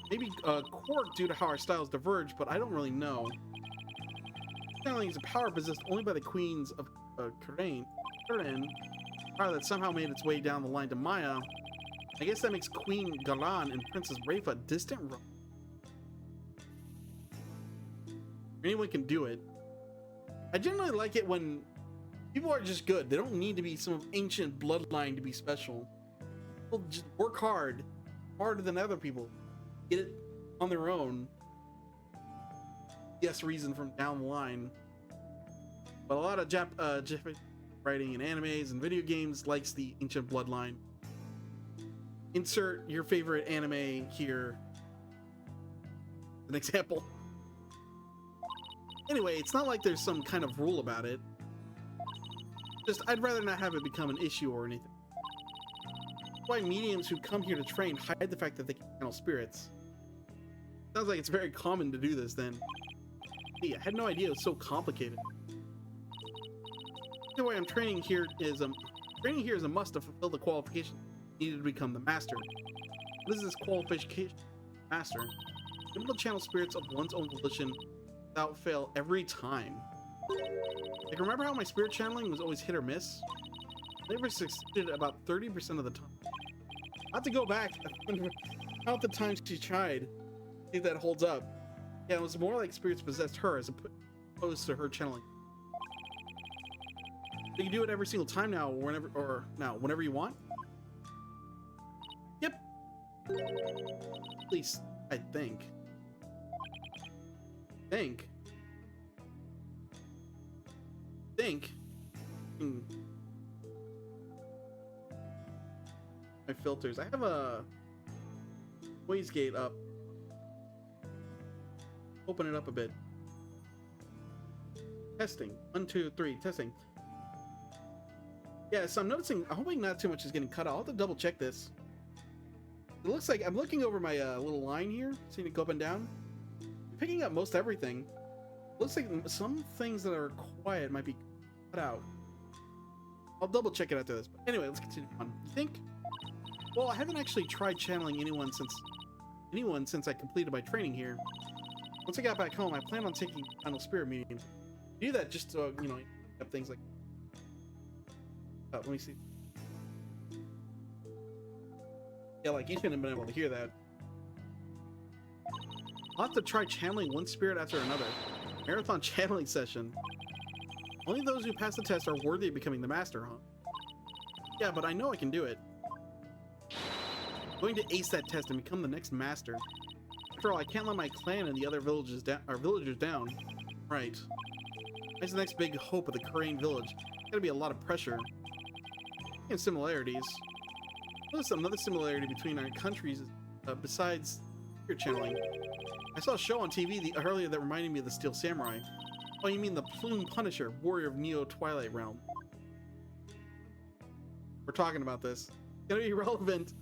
Maybe quirk due to how our styles diverge, but I don't really know. Channeling is a power possessed only by the queens of Korean, power that somehow made its way down the line to Maya. I guess that makes Queen Galan and Princess Rafa distant. Anyone can do it. I generally like it when people are just good. They don't need to be some ancient bloodline to be special. People just work hard, harder than other people. Get it on their own. Yes, reason from down the line. But a lot of Japanese writing in animes and video games likes the ancient bloodline. Insert your favorite anime here. An example. Anyway, it's not like there's some kind of rule about it. Just, I'd rather not have it become an issue or anything. That's why mediums who come here to train hide the fact that they can channel spirits. Sounds like it's very common to do this then. Hey, I had no idea it was so complicated. The way I'm training here is a must to fulfill the qualification needed to become the master. What is this qualification? Master. Able to channel spirits of one's own volition without fail every time. Like, remember how my spirit channeling was always hit or miss? I never succeeded about 30% of the time. I have to go back about the times she tried. See if that holds up. Yeah, it was more like spirits possessed her as opposed to her channeling. You can do it every single time now, whenever you want. Yep. At least I think. My filters. I have a wastegate up. Open it up a bit. Testing. 1, 2, 3. Testing. Yeah, so I'm hoping not too much is getting cut out. I'll have to double check this. It looks like I'm looking over my little line here, seeing it go up and down. Picking up most everything. Looks like some things that are quiet might be cut out. I'll double check it after this. But anyway, let's continue on. You think? Well, I haven't actually tried channeling anyone since I completed my training here. Once I got back home, I plan on taking final spirit mediums. Do that just to, have things like. Let me see. Yeah, like you shouldn't have been able to hear that. I'll have to try channeling one spirit after another. Marathon channeling session. Only those who pass the test are worthy of becoming the master, huh? Yeah, but I know I can do it. I'm going to ace that test and become the next master. After all, I can't let my clan and the other villagers down. Right. That's the next big hope of the Korean village. Gotta be a lot of pressure. And similarities. Notice another similarity between our countries besides spirit channeling. I saw a show on TV earlier that reminded me of the Steel Samurai. Oh, you mean the Plume Punisher, warrior of Neo Twilight Realm. We're talking about this. It's gonna be relevant.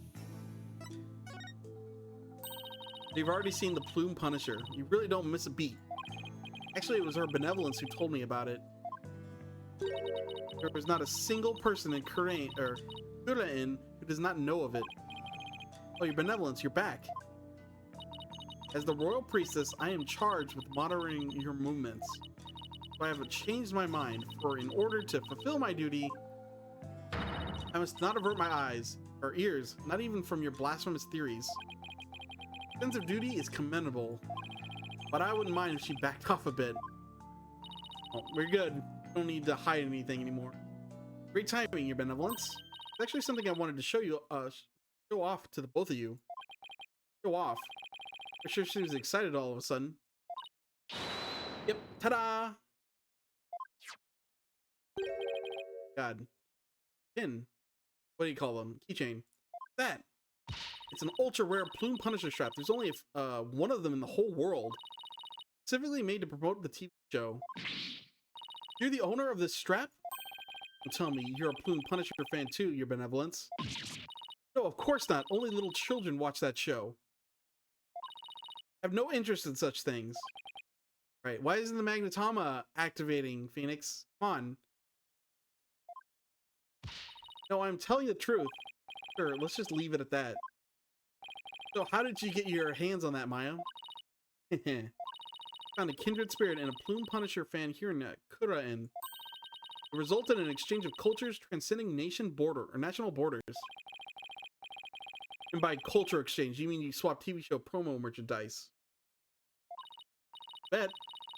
You've already seen the Plume Punisher. You really don't miss a beat. Actually, it was her benevolence who told me about it. There was not a single person in Korean who does not know of it. Oh, your benevolence, you're back. As the royal priestess, I am charged with monitoring your movements. So I have changed my mind, for in order to fulfill my duty, I must not avert my eyes or ears, not even from your blasphemous theories. Sense of duty is commendable, but I wouldn't mind if she backed off a bit. Oh, we're good. Don't need to hide anything anymore. Great timing, your benevolence. It's actually something I wanted to show you, show off to the both of you. Show off. I'm sure she was excited all of a sudden. Yep, ta-da! God. Pin. what do you call them? Keychain. That. It's an ultra rare plume punisher strap. There's only one of them in the whole world. Specifically made to promote the TV show. You're the owner of this strap? Don't tell me you're a plume punisher fan too, your benevolence. No, of course not. Only little children watch that show. I have no interest in such things. Right, why isn't the magnetoma activating, Phoenix? Come on. No, I'm telling the truth. Sure, let's just leave it at that. So how did you get your hands on that, Maya? Found a kindred spirit and a plume punisher fan here in Kurain. It resulted in an exchange of cultures transcending national borders. And by culture exchange, you mean you swap TV show promo merchandise? Bet.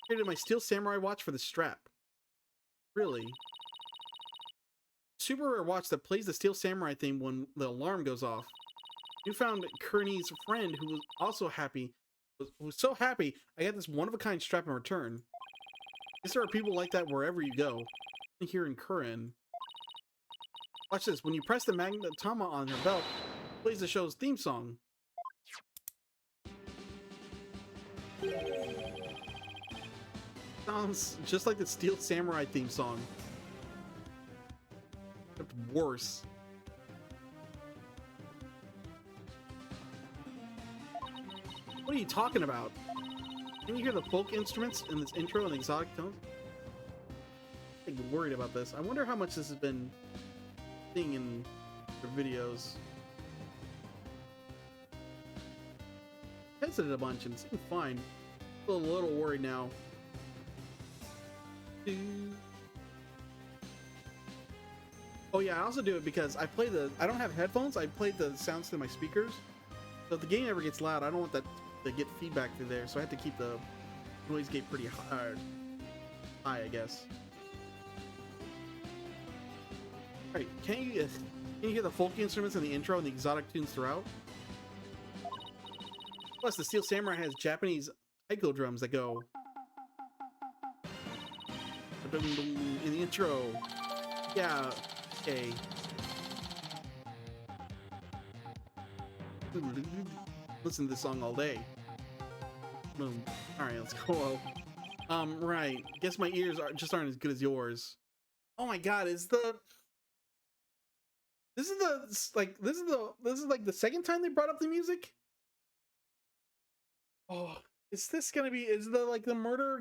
Traded my steel samurai watch for the strap. Really? Super rare watch that plays the steel samurai theme when the alarm goes off. You found Kearney's friend who was also happy. Was so happy I got this one-of-a-kind strap in return. Guess there are people like that wherever you go. Here in Kurin. Watch this. When you press the magnetoma on her belt, it plays the show's theme song. Sounds just like the Steel Samurai theme song. Except worse. What are you talking about? Can you hear the folk instruments in this intro and the exotic tones? I'm worried about this. I wonder how much this has been seeing in their videos. I tested it a bunch and it seemed fine. I'm a little worried now. Oh yeah, I also do it because I don't have headphones, I play the sounds through my speakers. So if the game ever gets loud, I don't want that to get feedback through there, so I have to keep the noise gate pretty high, I guess. Alright, can you hear the folk instruments in the intro and the exotic tunes throughout? Plus, the Steel Samurai has Japanese taiko drums that go in the intro. Yeah, okay. Listen to this song all day. Boom. Alright, let's go. Right. Guess my ears aren't as good as yours. Oh my god, this is like the second time they brought up the music? Oh, is the murderer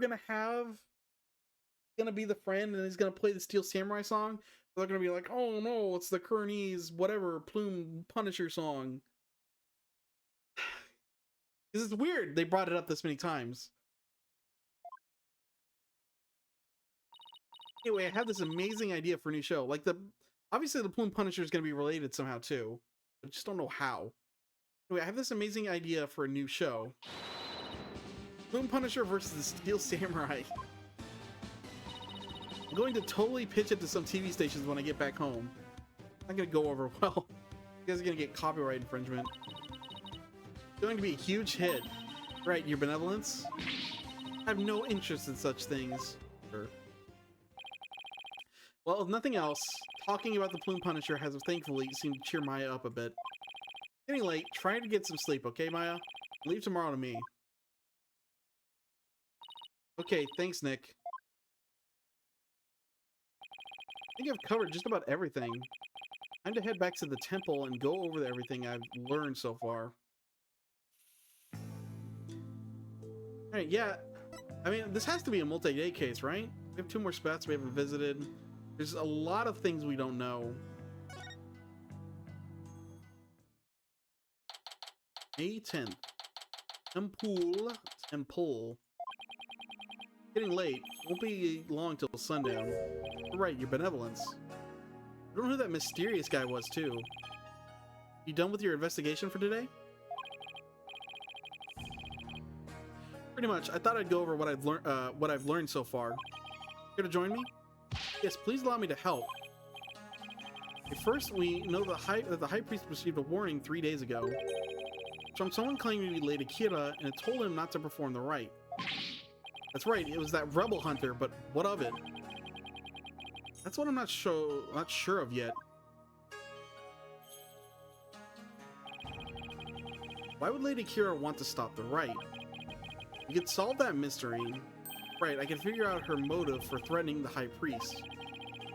gonna be the friend and he's gonna play the Steel Samurai song? They're gonna be like, oh no, it's the Kearney's whatever plume punisher song. This is weird they brought it up this many times. Anyway, I have this amazing idea for a new show. Like obviously the plume punisher is gonna be related somehow too. I just don't know how. Anyway, I have this amazing idea for a new show. Plume Punisher versus the Steel Samurai. I'm going to totally pitch it to some TV stations when I get back home. Not gonna go over well. You guys are gonna get copyright infringement. It's going to be a huge hit. Right, your benevolence? I have no interest in such things. Sure. Well, if nothing else, talking about the Plume Punisher has thankfully seemed to cheer Maya up a bit. Getting late, try to get some sleep, okay, Maya? Leave tomorrow to me. Okay, thanks, Nick. I think I've covered just about everything. Time to head back to the temple and go over everything I've learned so far. Alright, yeah. I mean, this has to be a multi-day case, right? We have 2 more spots we haven't visited. There's a lot of things we don't know. May 10th. Temple. Getting late. Won't be long till sundown. Right, your benevolence. I don't know who that mysterious guy was, too. You done with your investigation for today? Pretty much. I thought I'd go over what I've learned so far. Here to join me? Yes, please allow me to help. First, we know that the High Priest received a warning 3 days ago from someone claiming to be Lady Kira, and it told him not to perform the rite. That's right, it was that rebel hunter, but what of it? That's what I'm not sure of yet. Why would Lady Kira want to stop the rite? We could solve that mystery. Right, I can figure out her motive for threatening the High Priest.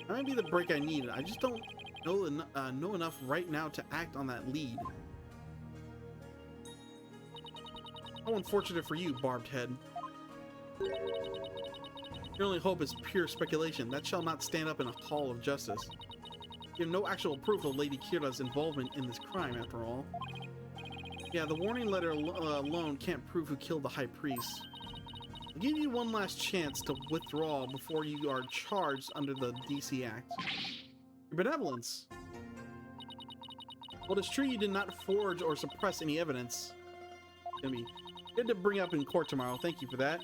That might be the break I need. I just don't know enough right now to act on that lead. How unfortunate for you, Barbed Head. Your only hope is pure speculation. That shall not stand up in a hall of justice. You have no actual proof of Lady Kira's involvement in this crime, after all. Yeah, the warning letter alone can't prove who killed the High Priest. I'll give you one last chance to withdraw before you are charged under the DC Act. Your benevolence. Well, it's true you did not forge or suppress any evidence. It's gonna be good to bring up in court tomorrow. Thank you for that.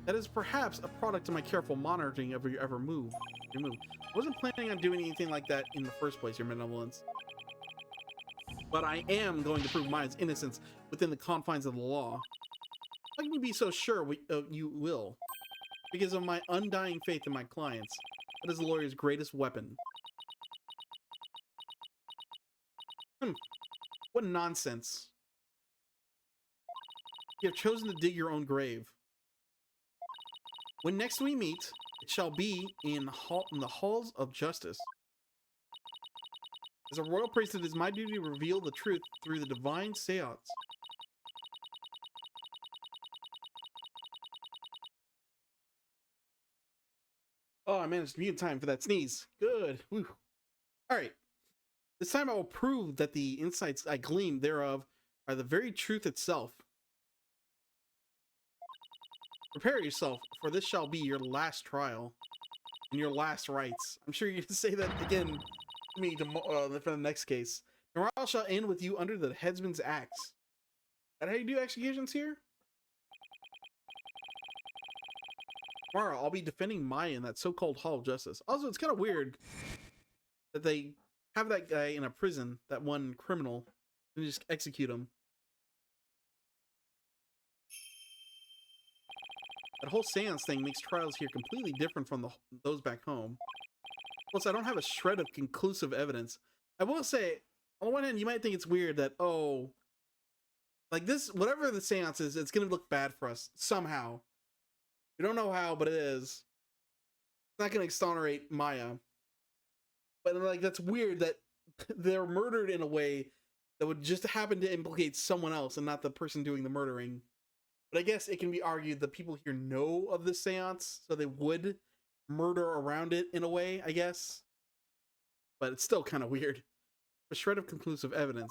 That is perhaps a product of my careful monitoring of your move. I wasn't planning on doing anything like that in the first place, your benevolence. But I am going to prove Maya's innocence within the confines of the law. How can you be so sure you will? Because of my undying faith in my clients. That is the lawyer's greatest weapon. What nonsense. You have chosen to dig your own grave. When next we meet, it shall be in the halls of justice. As a royal priest, it is my duty to reveal the truth through the divine seance. Oh, I managed to mute time for that sneeze. Good. Whew. All right. This time I will prove that the insights I gleaned thereof are the very truth itself. Prepare yourself, for this shall be your last trial and your last rites. I'm sure you're going to say that again to me for the next case. Tomorrow shall end with you under the headsman's axe. Is that how you do executions here? Tomorrow I'll be defending Maya in that so-called Hall of Justice. Also, it's kind of weird that they have that guy in a prison, that one criminal, and just execute him. That whole seance thing makes trials here completely different from those back home. Plus, I don't have a shred of conclusive evidence. I will say, on the one hand, you might think it's weird that, oh, like this, whatever the seance is, it's going to look bad for us somehow. We don't know how, but it is. It's not going to exonerate Maya. But like, that's weird that they're murdered in a way that would just happen to implicate someone else and not the person doing the murdering. But I guess it can be argued that people here know of this seance, so they would murder around it in a way, I guess. But it's still kind of weird. A shred of conclusive evidence.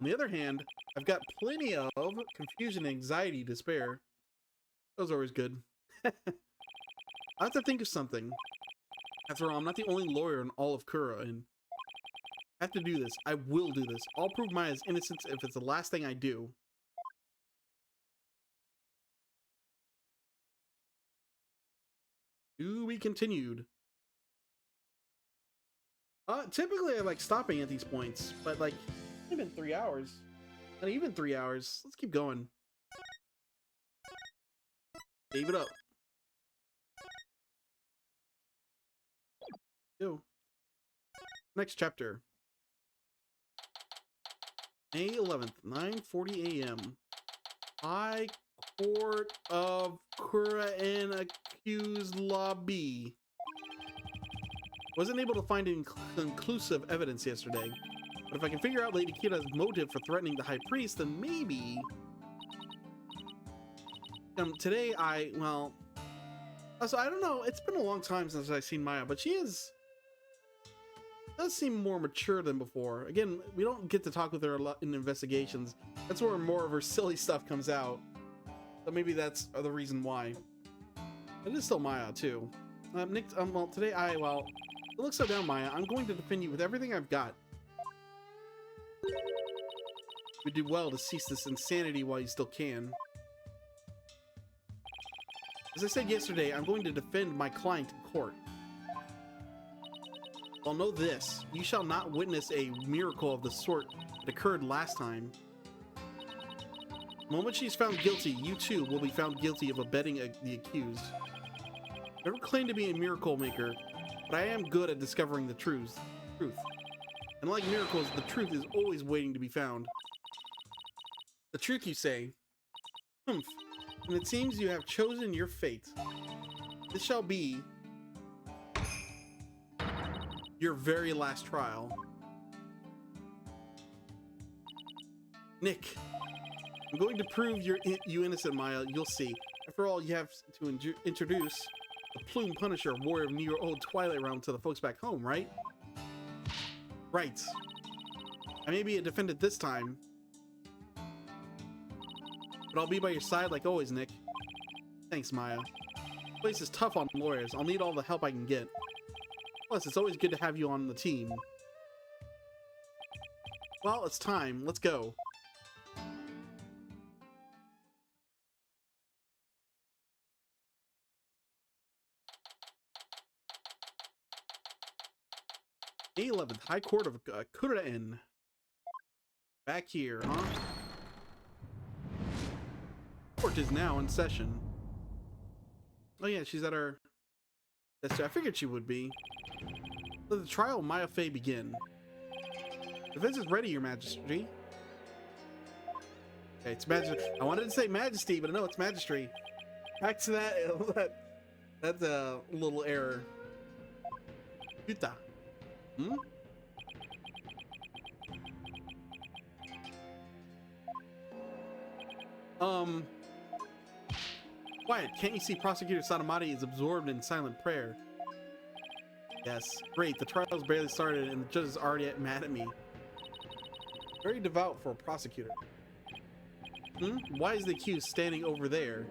On the other hand, I've got plenty of confusion and anxiety to spare. Those are always good. I have to think of something. After all, I'm not the only lawyer in all of Kura, and I have to do this. I will do this. I'll prove Maya's innocence if it's the last thing I do. To be continued. Typically I like stopping at these points, but like, it's only been 3 hours. Not even 3 hours. Let's keep going. Save it up. Yo. Next chapter. May 11th, 9:40 a.m. High Court of Kura and Accused Lobby. Wasn't able to find any conclusive evidence yesterday, but if I can figure out Lady Kira's motive for threatening the High Priest, then maybe... today so I don't know, it's been a long time since I've seen Maya, but she does seem more mature than before. Again, we don't get to talk with her a lot in investigations. That's where more of her silly stuff comes out. So maybe that's the reason why. It is still Maya, too. Nick, well, today it looks so down, Maya. I'm going to defend you with everything I've got. You do well to cease this insanity while you still can. As I said yesterday, I'm going to defend my client in court. Well, know this. You shall not witness a miracle of the sort that occurred last time. The moment she's found guilty, you too will be found guilty of abetting the accused. I never claimed to be a miracle maker, but I am good at discovering the truth. And like miracles, the truth is always waiting to be found. The truth you say. Humph. And it seems you have chosen your fate. This shall be your very last trial. Nick, I'm going to prove you innocent, Maya. You'll see. After all, you have to introduce the Plume Punisher, warrior of New Old Twilight Realm, to the folks back home, right? Right. I may be a defendant this time, but I'll be by your side like always, Nick. Thanks, Maya. This place is tough on lawyers. I'll need all the help I can get. Plus, it's always good to have you on the team. Well, it's time. Let's go. May 11th, High Court of Kurain. Back here, huh? Court is now in session. Oh yeah, she's at her... I figured she would be. Let the trial of Maya Fey begin. Defense is ready, Your Majesty. Okay, it's Majesty. I wanted to say Majesty, but no, it's Magistry. Back to that. That's a little error. Yuta. Hmm? Quiet, can't you see Prosecutor Satomati is absorbed in silent prayer? Yes, great, the trial's barely started and the judge is already mad at me. Very devout for a prosecutor. Hmm? Why is the accused standing over there?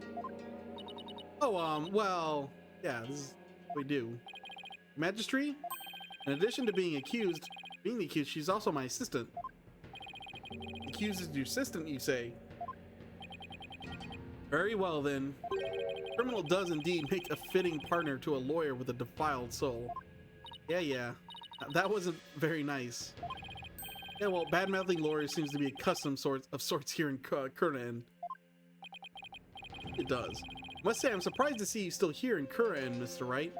Oh, well, yeah, this is what we do. Magistry? In addition to being the accused, she's also my assistant. The accused is your assistant, you say? Very well, then. Criminal does indeed make a fitting partner to a lawyer with a defiled soul. Yeah. That wasn't very nice. Yeah, well, bad-mouthing lawyers seems to be a custom of sorts here in Kurain. It does. Must say, I'm surprised to see you still here in Kurain, Mr. Wright.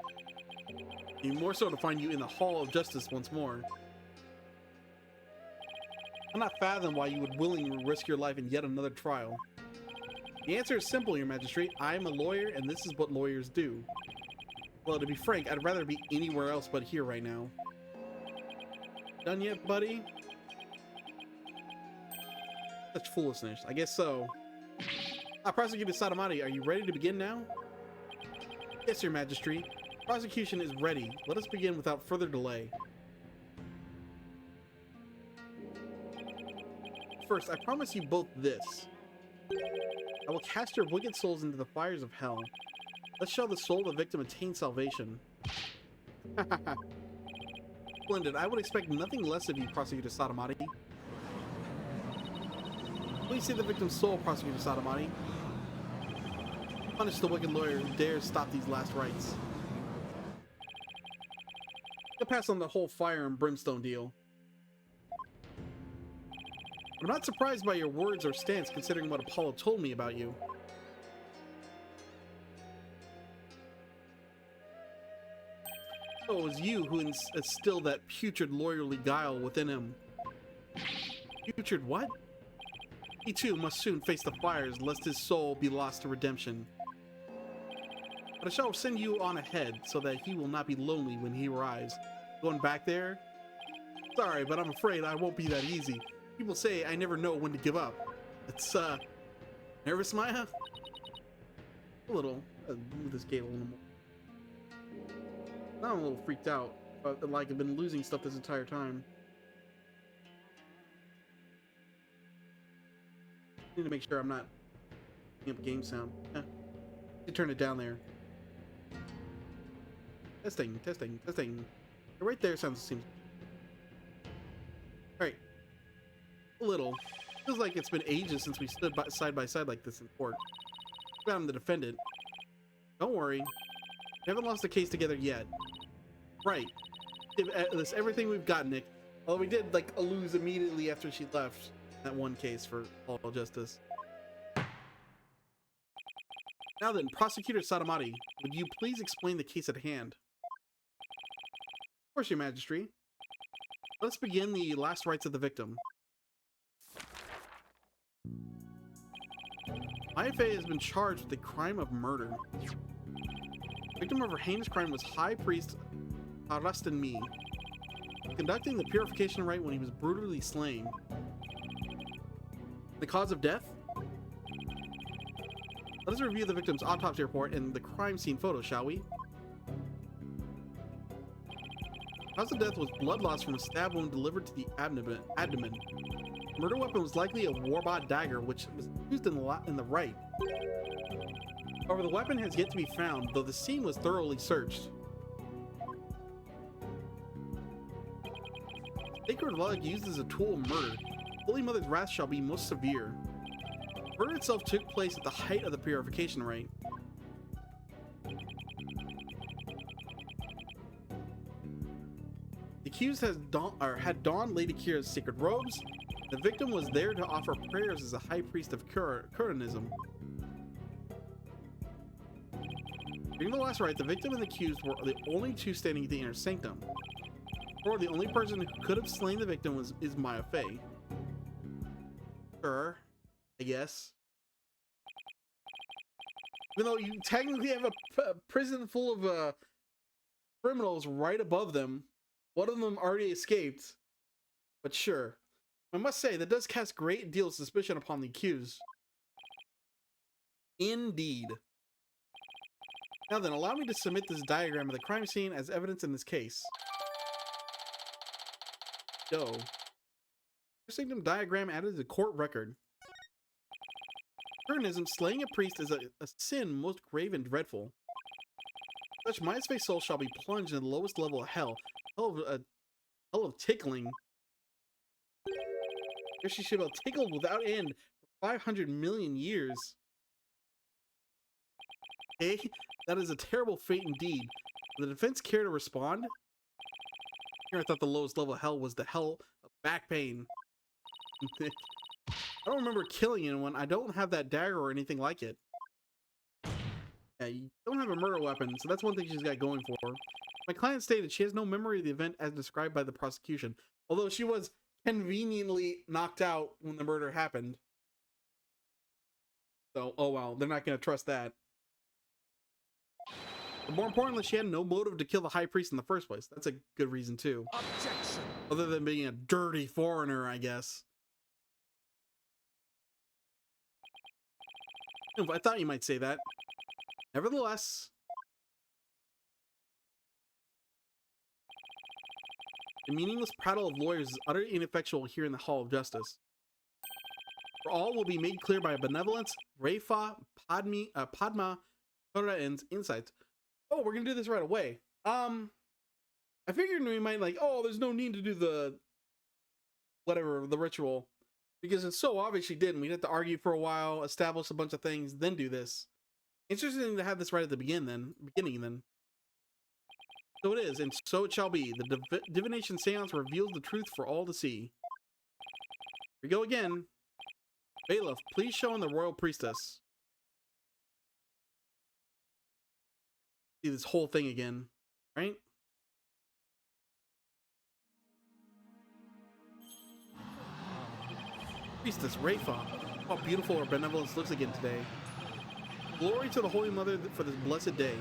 Even more so to find you in the Hall of Justice once more. I cannot fathom why you would willingly risk your life in yet another trial. The answer is simple, Your Majesty. I am a lawyer, and this is what lawyers do. Well, to be frank, I'd rather be anywhere else but here right now. Done yet, buddy? Such foolishness. I guess so. Prosecutor Satomati, are you ready to begin now? Yes, Your Majesty. Prosecution is ready. Let us begin without further delay. First, I promise you both this. I will cast your wicked souls into the fires of hell. Let's show the soul of the victim attain salvation. Splendid. I would expect nothing less of you, Prosecutor Satomati. Please see the victim's soul, Prosecutor Satomati. Punish the wicked lawyer who dares stop these last rites. I'll pass on the whole fire and brimstone deal. I'm not surprised by your words or stance, considering what Apollo told me about you. So it was you who instilled that putrid lawyerly guile within him. Putrid what? He too must soon face the fires, lest his soul be lost to redemption. But I shall send you on ahead, so that he will not be lonely when he arrives. Going back there? Sorry, but I'm afraid I won't be that easy. People say I never know when to give up. It's, nervous, Maya? A little. Move this gate a little more. Now I'm a little freaked out. Like I've been losing stuff this entire time. Need to make sure I'm not picking up game sound. You turn it down there. Testing. Right there seems. Alright. A little. Feels like it's been ages since we stood side by side like this in court. I'm the defendant. Don't worry. We haven't lost a case together yet. Right. That's everything we've got, Nick. Although we did, like, lose immediately after she left that one case for all justice. Now then, Prosecutor Satomati, would you please explain the case at hand? Of course, Your Majesty. Let's begin the last rites of the victim. IFA has been charged with the crime of murder. Victim of her heinous crime was High Priest Arastan Mi, conducting the purification rite when he was brutally slain. The cause of death? Let us review the victim's autopsy report and the crime scene photo, shall we? Cause of death was blood loss from a stab wound delivered to the abdomen. The murder weapon was likely a warbot dagger, which was used in the right. However, the weapon has yet to be found, though the scene was thoroughly searched. Sacred lug used as a tool of murder. Holy Mother's wrath shall be most severe. Murder itself took place at the height of the purification rite. The accused had donned Lady Kira's sacred robes. The victim was there to offer prayers as a high priest of Kuranism. During the last rite, the victim and the accused were the only two standing at the inner sanctum. Or the only person who could have slain the victim is Maya Fey. Sure, I guess. Even though you technically have a prison full of criminals right above them, one of them already escaped. But sure, I must say that does cast great deal of suspicion upon the accused. Indeed. Now then, allow me to submit this diagram of the crime scene as evidence in this case. Go. Sanctum diagram added to the court record. Kuranism, slaying a priest is a sin most grave and dreadful. Such Maya's Fey soul shall be plunged in the lowest level of hell. Hell of tickling. There she shall be tickled without end for 500 million years. Hey, that is a terrible fate indeed. Will the defense care to respond? Here I thought the lowest level of hell was the hell of back pain. I don't remember killing anyone. I don't have that dagger or anything like it. Yeah, you don't have a murder weapon, so that's one thing she's got going for her. My client stated she has no memory of the event as described by the prosecution, although she was conveniently knocked out when the murder happened. So, oh well, they're not going to trust that. But more importantly, she had no motive to kill the high priest in the first place. That's a good reason too. Objection. Other than being a dirty foreigner, I guess. I thought you might say that. Nevertheless, the meaningless prattle of lawyers is utterly ineffectual here in the Hall of Justice. For all will be made clear by benevolence, Reifa, Padma, Kurain's insights. Oh, we're gonna do this right away. I figured we might like, oh, there's no need to do the whatever, the ritual. Because it's so obvious she didn't. We'd have to argue for a while, establish a bunch of things, then do this. Interesting to have this right at the beginning then. So it is, and so it shall be. The divination seance reveals the truth for all to see. Here we go again. Bailiff, please show in the royal priestess. See this whole thing again, right? Priestess Reifa, how beautiful her benevolence looks again today. Glory to the Holy Mother for this blessed day.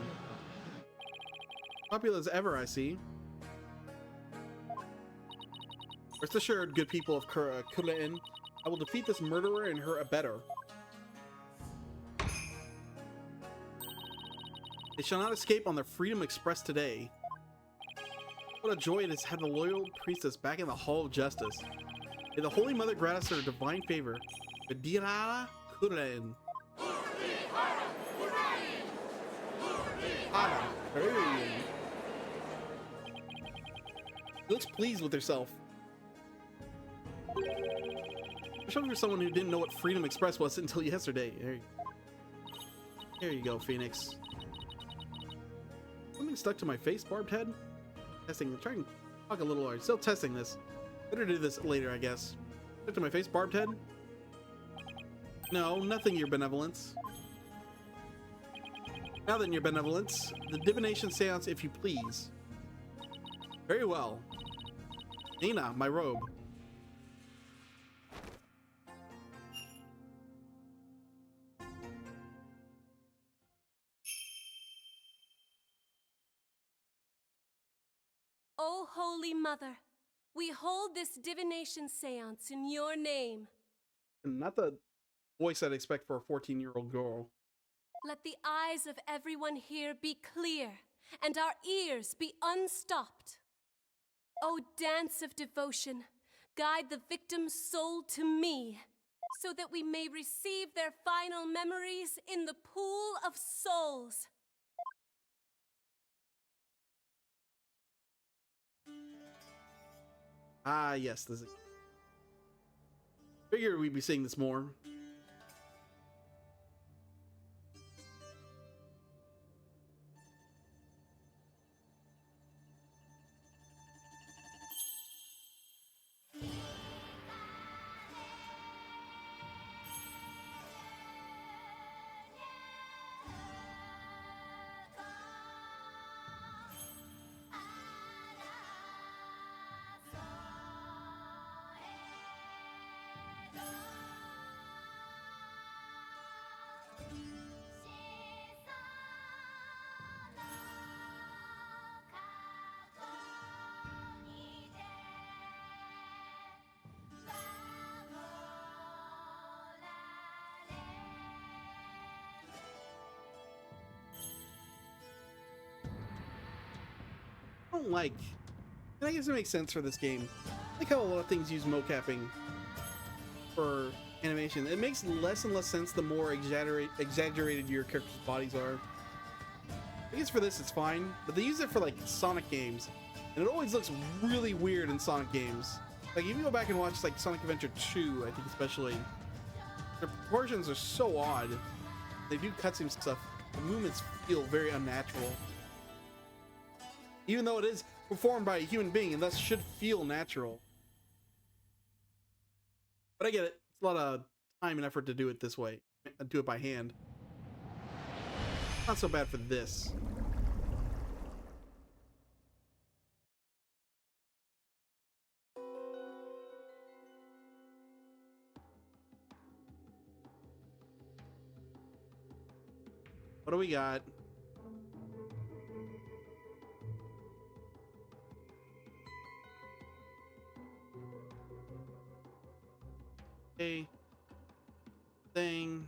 Popular as ever, I see. Rest assured, good people of Kulain, I will defeat this murderer and her abettor. They shall not escape on their freedom expressed today. What a joy it is to have the loyal priestess back in the Hall of Justice. May the Holy Mother grant us her divine favor. Gadira Kurain. She looks pleased with herself. Especially for someone who didn't know what Freedom Express was until yesterday. There you go, Phoenix. Something stuck to my face, barbed head? Testing, trying to talk a little hard. Still testing this. Better do this later, I guess. Stuck to my face, barbed head? No, nothing, your benevolence. Now then, your benevolence, the divination seance, if you please. Very well. Nina, my robe. O Holy Mother, we hold this divination seance in your name. Not the voice I'd expect for a 14-year-old girl. Let the eyes of everyone here be clear, and our ears be unstopped. O dance of devotion, guide the victim's soul to me, so that we may receive their final memories in the pool of souls. Ah, yes, this is... Figured we'd be seeing this more. I don't like, and I guess it makes sense for this game. I like how a lot of things use mocapping for animation. It makes less and less sense the more exaggerated your character's bodies are. I guess for this it's fine, but they use it for like Sonic games, and it always looks really weird in Sonic games. Like if you go back and watch like Sonic Adventure 2, I think especially, the proportions are so odd. They do cutscene stuff. The movements feel very unnatural. Even though it is performed by a human being and thus should feel natural. But I get it. It's a lot of time and effort to do it this way. Do it by hand. Not so bad for this. What do we got? Thing.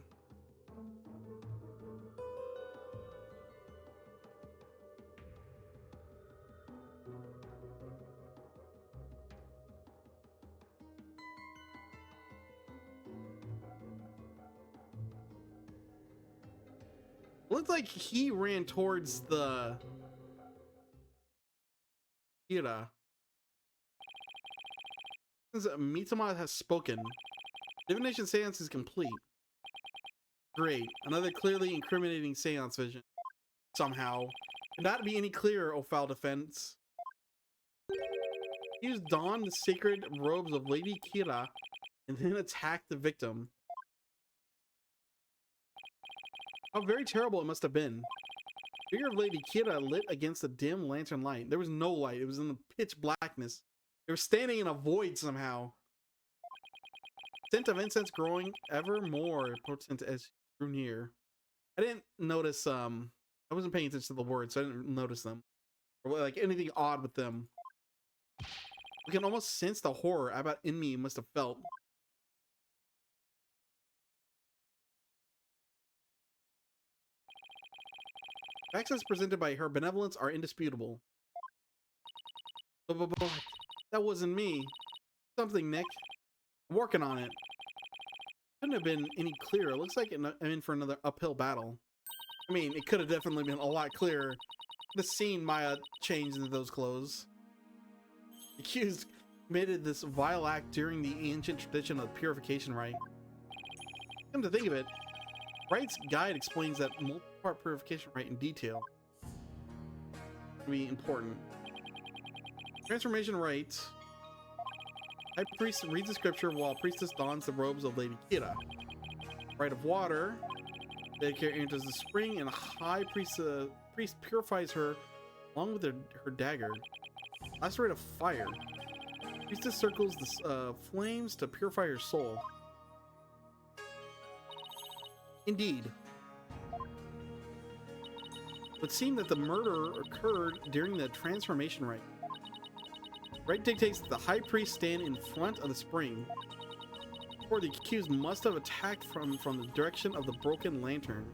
Looks like he ran towards the Kira. Mitama has spoken. Divination seance is complete. Great. Another clearly incriminating seance vision. Somehow. Could not be any clearer, O foul defense. He donned the sacred robes of Lady Kira and then attacked the victim. How very terrible it must have been. The figure of Lady Kira lit against the dim lantern light. There was no light. It was in the pitch blackness. They were standing in a void somehow. Scent of incense growing ever more potent as she drew near. I didn't notice, I wasn't paying attention to the words, so I didn't notice them. Or like anything odd with them. We can almost sense the horror about in me must have felt. Access presented by her benevolence are indisputable. But that wasn't me. Something, Nick. I'm working on it. Couldn't have been any clearer. It looks like I'm in for another uphill battle. I mean, it could have definitely been a lot clearer. The scene Maya changed into those clothes. The accused committed this vile act during the ancient tradition of the purification rite. Come to think of it, Rite's guide explains that multi-part purification rite in detail. It'll be important. Transformation rite. High priest reads the scripture while priestess dons the robes of Lady Kira. Rite of water. Dedicator enters the spring and high priest purifies her along with her dagger. Last rite of fire. Priestess circles the flames to purify her soul. Indeed. It would seem that the murder occurred during the transformation rite. Right dictates that the high priest stand in front of the spring, or the accused must have attacked from the direction of the broken lantern.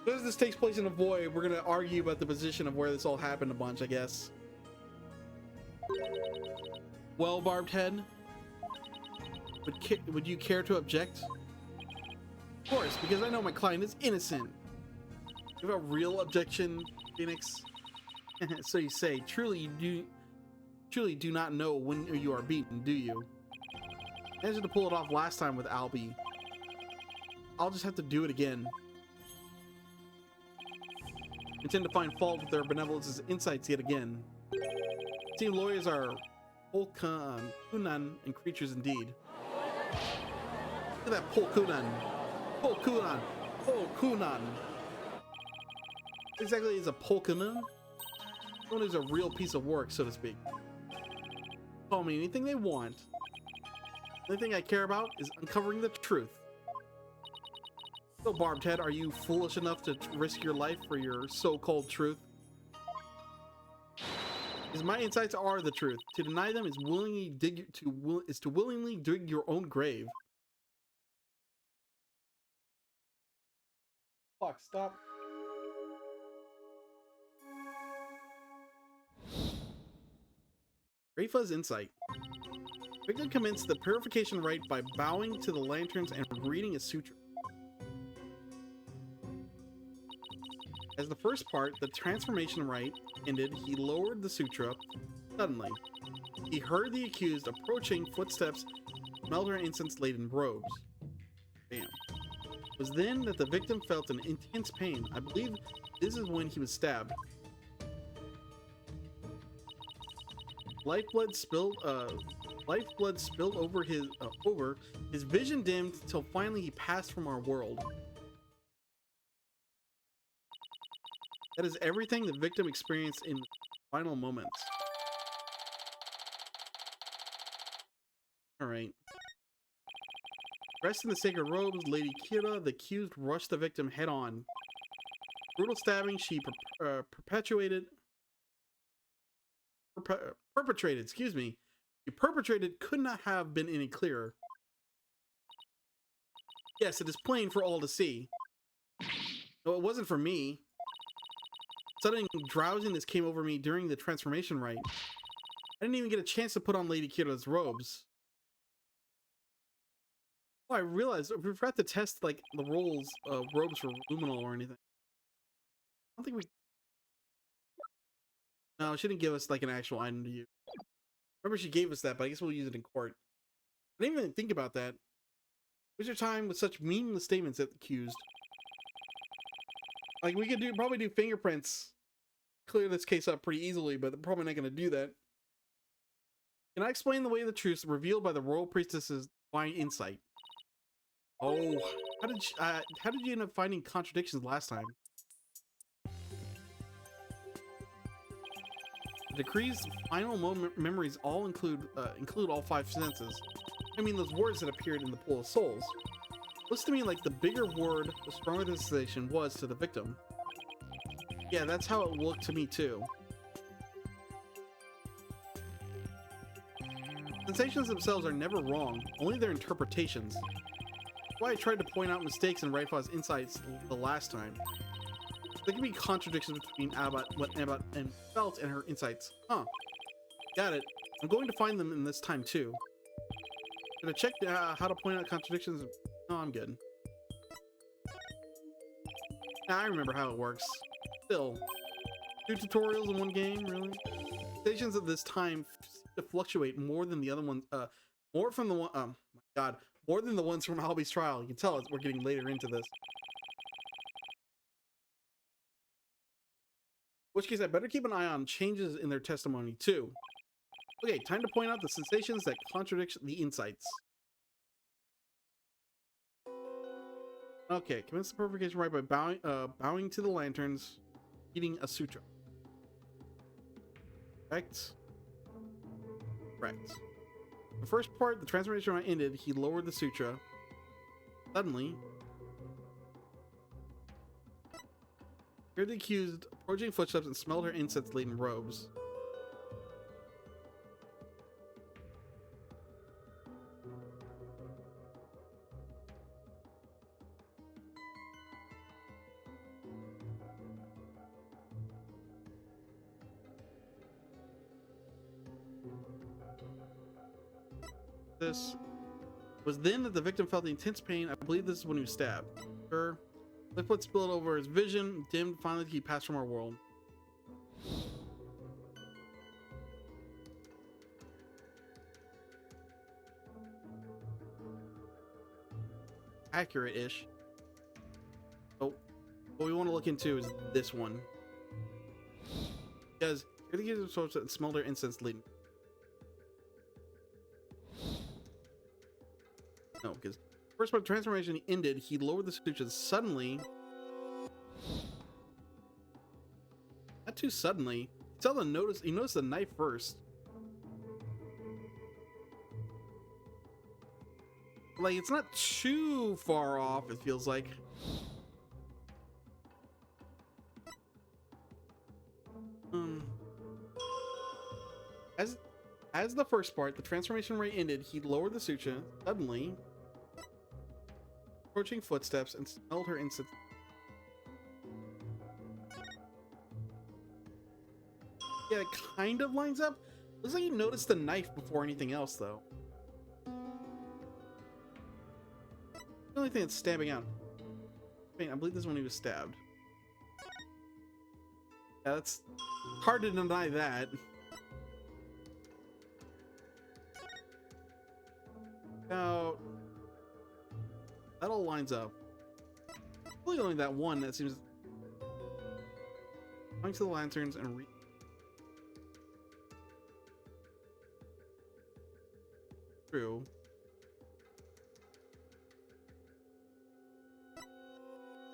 Because this takes place in a void, we're gonna argue about the position of where this all happened a bunch, I guess. Well, Barbed Head, would you care to object? Of course, because I know my client is innocent. You have a real objection, Phoenix? So you say. Truly do not know when you are beaten, do you? I managed to pull it off last time with Albie. I'll just have to do it again. Intend to find fault with their benevolence's insights yet again. Team lawyers are Polkunan and creatures indeed. Look at that Polkunan. Polkunan. Polkunan. Exactly is a Polkunan? One is a real piece of work, so to speak. Call me anything they want. The only thing I care about is uncovering the truth. So, Barbed Head, are you foolish enough to risk your life for your so-called truth? Because my insights are the truth. To deny them is to willingly dig your own grave. Fuck, stop. Rafa's insight. Victim commenced the purification rite by bowing to the lanterns and reading a sutra. As the first part, the transformation rite ended, he lowered the sutra. Suddenly, he heard the accused approaching footsteps, smelled her incense-laden robes. Damn. It was then that the victim felt an intense pain. I believe this is when he was stabbed. Lifeblood spilled over his vision dimmed till finally he passed from our world. That is everything the victim experienced in final moments. Alright. Dressed in the sacred robes, Lady Kira, the accused, rushed the victim head on. Brutal stabbing she perpetrated, could not have been any clearer. Yes, it is plain for all to see. No, it wasn't for me. Sudden drowsiness came over me during the transformation rite. I didn't even get a chance to put on Lady Kira's robes. Oh, I realized we forgot to test like the robes for luminol or anything. I don't think we. No, she didn't give us like an actual item to use. Remember, she gave us that, but I guess we'll use it in court. I didn't even think about that. Waste your time with such meaningless statements at the accused. Like we could probably do fingerprints, clear this case up pretty easily, but they're probably not going to do that. Can I explain the way of the truth revealed by the royal priestess's divine insight? Oh, how did you end up finding contradictions last time? The decree's final memories all include all 5 senses. I mean, those words that appeared in the pool of souls. Looks to me like the bigger word, the stronger the sensation was to the victim. Yeah, that's how it looked to me too. Sensations themselves are never wrong, only their interpretations. That's why I tried to point out mistakes in Raifa's insights the last time. There can be contradictions between what Abbott and felt and her insights. Huh. Got it. I'm going to find them in this time too. Should I check how to point out contradictions? No, I'm good. Now I remember how it works. Still, 2 tutorials in one game, really? Stations of this time to fluctuate more than the other ones. More than the ones from Albie's trial. You can tell we're getting later into this. In which case, I better keep an eye on changes in their testimony too. Okay, time to point out the sensations that contradict the insights. Okay, commence the purification rite by bowing to the lanterns, eating a sutra. Correct. Correct. The first part, the transformation rite ended, he lowered the sutra. Suddenly, Heard the accused approaching footsteps and smelled her incense-laden robes. This was then that the victim felt the intense pain. I believe this is when he was stabbed. Sure. Liquid spilled over his vision, dimmed. Finally, he passed from our world. Accurate-ish. Oh, what we want to look into is this one. Because you're the user source that smelled her incense leading. No, because first when the transformation ended, he lowered the switches suddenly. Not too suddenly. He noticed the knife first. Like, it's not too far off, it feels like. As the first part, the transformation rate ended, he lowered the suture suddenly, approaching footsteps, and smelled her incense. Yeah, it kind of lines up. Looks like you noticed the knife before anything else, though. The only thing that's stabbing out. Wait, I believe this is when he was stabbed. Yeah, that's hard to deny that. Now, that all lines up. Really only that one that seems. Going to the lanterns and true.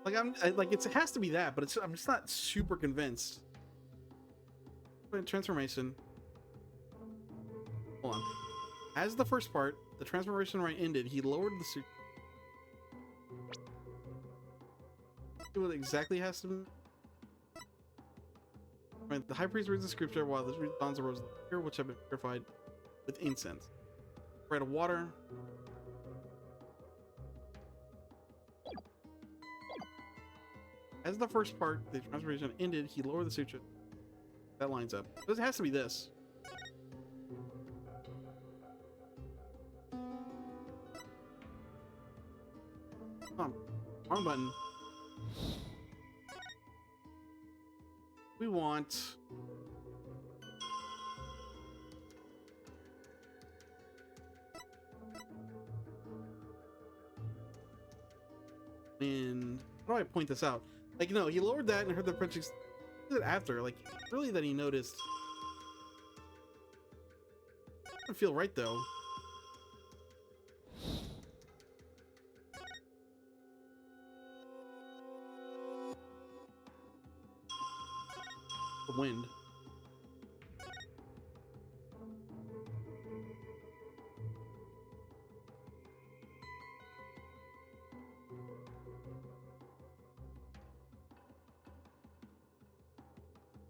Like it has to be that, but I'm just not super convinced. Transformation. Hold on. As the first part, the transformation rite ended, he lowered the suit. What exactly has to be? Right, the high priest reads the scripture while this dons the robes of the pure, which have been purified with incense. Bread of water. As the first part, the transformation ended, he lowered the suture. That lines up. It has to be this. Come on, wrong button. We want. And how do I point this out? Like, no, he lowered that and heard the French after. Like, really, that he noticed. Doesn't feel right though. The wind.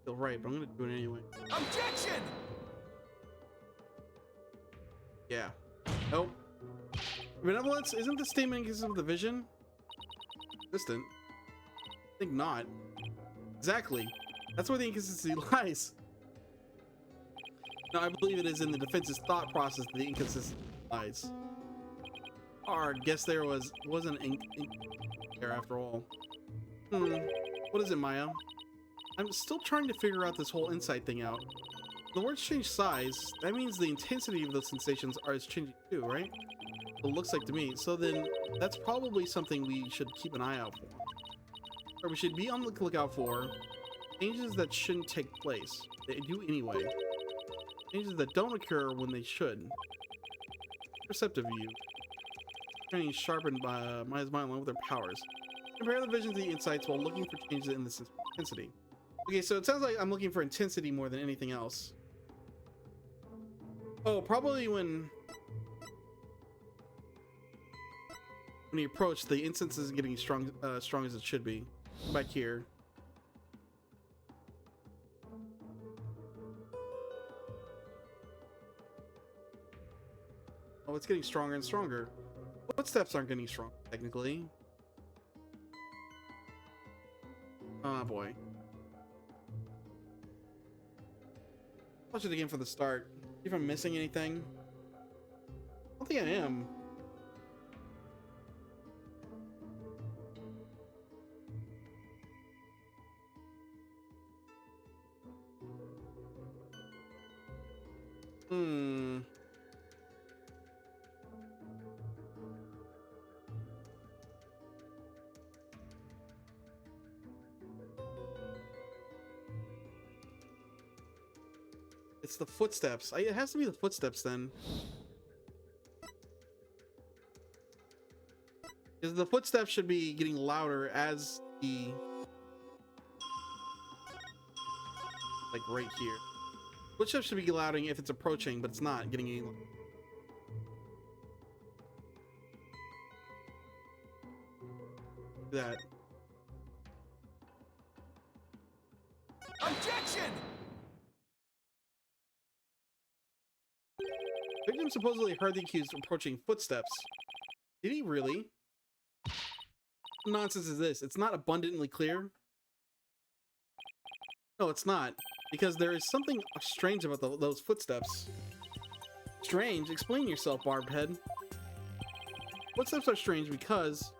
Feel right, but I'm gonna do it anyway. Objection! Yeah. Nope. Benevolence, isn't the statement inconsistent with the vision? Consistent. I think not. Exactly. That's where the inconsistency lies. No, I believe it is in the defense's thought process that the inconsistency lies. Our guess there wasn't there after all. What is it, Maya? I'm still trying to figure out this whole insight thing out. The words change size, that means the intensity of those sensations is changing too, right? It looks like to me. So then, that's probably something we should keep an eye out for. Or we should be on the lookout for changes that shouldn't take place. They do anyway. Changes that don't occur when they should. Perceptive view. Training sharpened by Maya's mind along with their powers. Compare the vision to the insights while looking for changes in the intensity. Okay, so it sounds like I'm looking for intensity more than anything else. Oh, probably when he approached, the incense is getting strong as it should be. Back here. Oh, it's getting stronger and stronger. Footsteps aren't getting strong, technically. Oh boy. Watch it again from the start. See if I'm missing anything. I don't think I am. It's the footsteps. It has to be the footsteps then. Because the footsteps should be getting louder as the... like right here. Footsteps should be louder if it's approaching, but it's not getting any... that. Objection! Victim supposedly heard the accused approaching footsteps. Did he really? What nonsense is this? It's not abundantly clear. No, it's not. Because there is something strange about those footsteps. Strange? Explain yourself, barbed head. Footsteps are strange because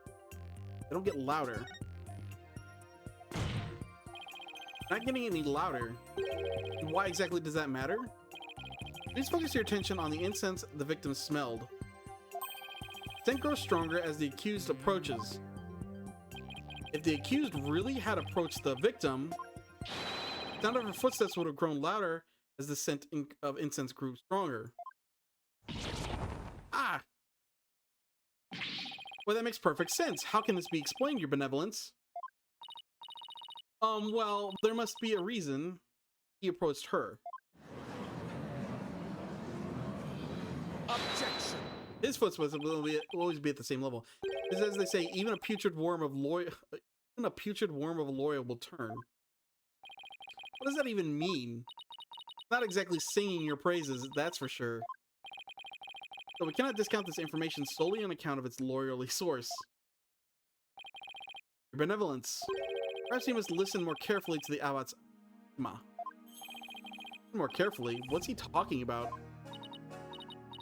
they don't get louder. Not getting any louder. Why exactly does that matter? Please focus your attention on the incense the victim smelled. Scent grows stronger as the accused approaches. If the accused really had approached the victim, the sound of her footsteps would have grown louder as the scent of incense grew stronger. Ah! Well, that makes perfect sense. How can this be explained, your benevolence? Well, there must be a reason he approached her. Objection! His footsteps will always be at the same level. Because as they say, even a putrid worm of loyal will turn. What does that even mean? Not exactly singing your praises, that's for sure. So we cannot discount this information solely on account of its loyalty source. Your benevolence. Perhaps you must listen more carefully to the abbot's... More carefully? What's he talking about?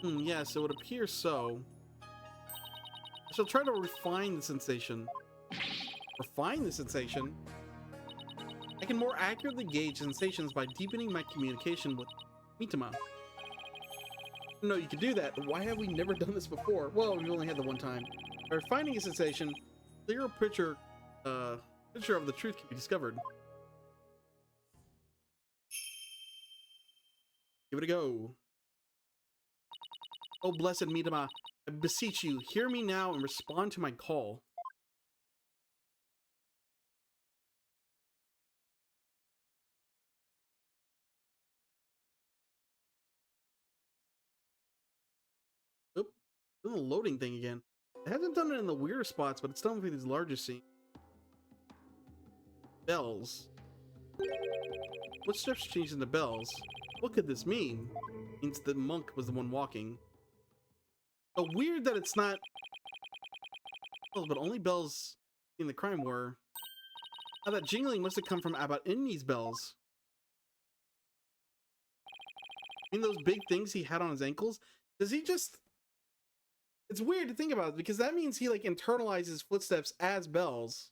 Yes, it would appear so. I shall try to refine the sensation. Refine the sensation? I can more accurately gauge sensations by deepening my communication with Mitama. No, you can do that. Why have we never done this before? Well, we've only had the one time. By refining a sensation, a clearer picture of the truth can be discovered. Give it a go. Oh, blessed Mitama, I beseech you, hear me now and respond to my call. Oop, doing the loading thing again. It hasn't done it in the weirder spots, but it's done with these larger scenes. Bells. Footsteps changed into bells. What could this mean? It means the monk was the one walking. Oh, weird that it's not... Oh, but only bells in the crime were... Now that jingling must have come from Abbot Inni's bells. I mean, those big things he had on his ankles? Does he just... It's weird to think about because that means he like internalizes footsteps as bells.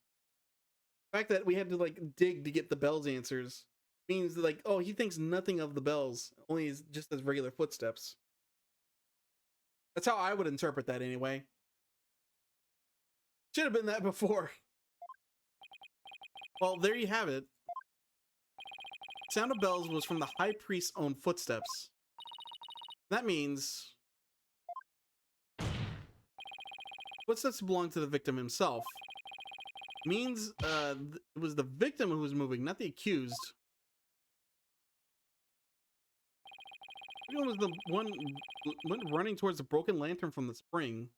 The fact that we had to like dig to get the bells answers means that, like, oh, he thinks nothing of the bells, only just as regular footsteps. That's how I would interpret that anyway. Should have been that before. Well, there you have it. Sound of bells was from the high priest's own footsteps. That means footsteps belong to the victim himself. Means it was the victim who was moving, not the accused. Everyone was the one running towards the broken lantern from the spring.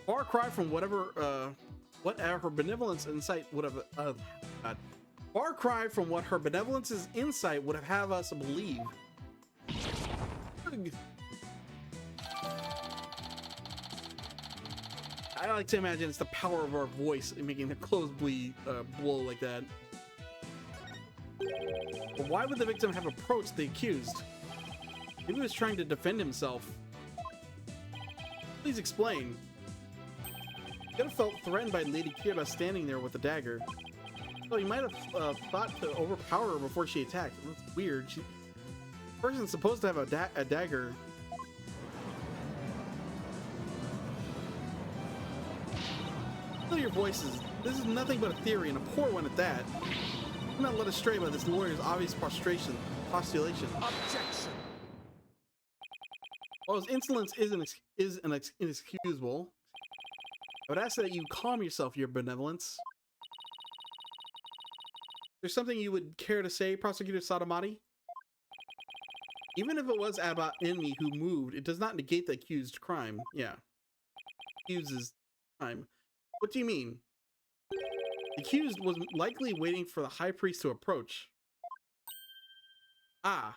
Far cry from whatever her benevolence insight would have. God. Far cry from what her benevolence's insight would have us believe. I like to imagine it's the power of our voice in making the clothes blow like that. But why would the victim have approached the accused? Maybe he was trying to defend himself. Please explain. He could have felt threatened by Lady Kirba standing there with a dagger. So he might have thought to overpower her before she attacked. That's weird. The person's supposed to have a dagger. Know your voices. This is nothing but a theory, and a poor one at that. Do not let us stray by this lawyer's obvious postulation. Objection! While his insolence is inexcusable, I would ask that you calm yourself, your benevolence. There's something you would care to say, Prosecutor Sadamati? Even if it was Abba Enmi who moved, it does not negate the accused crime. Yeah. Accuses crime. What do you mean? The accused was likely waiting for the high priest to approach. Ah.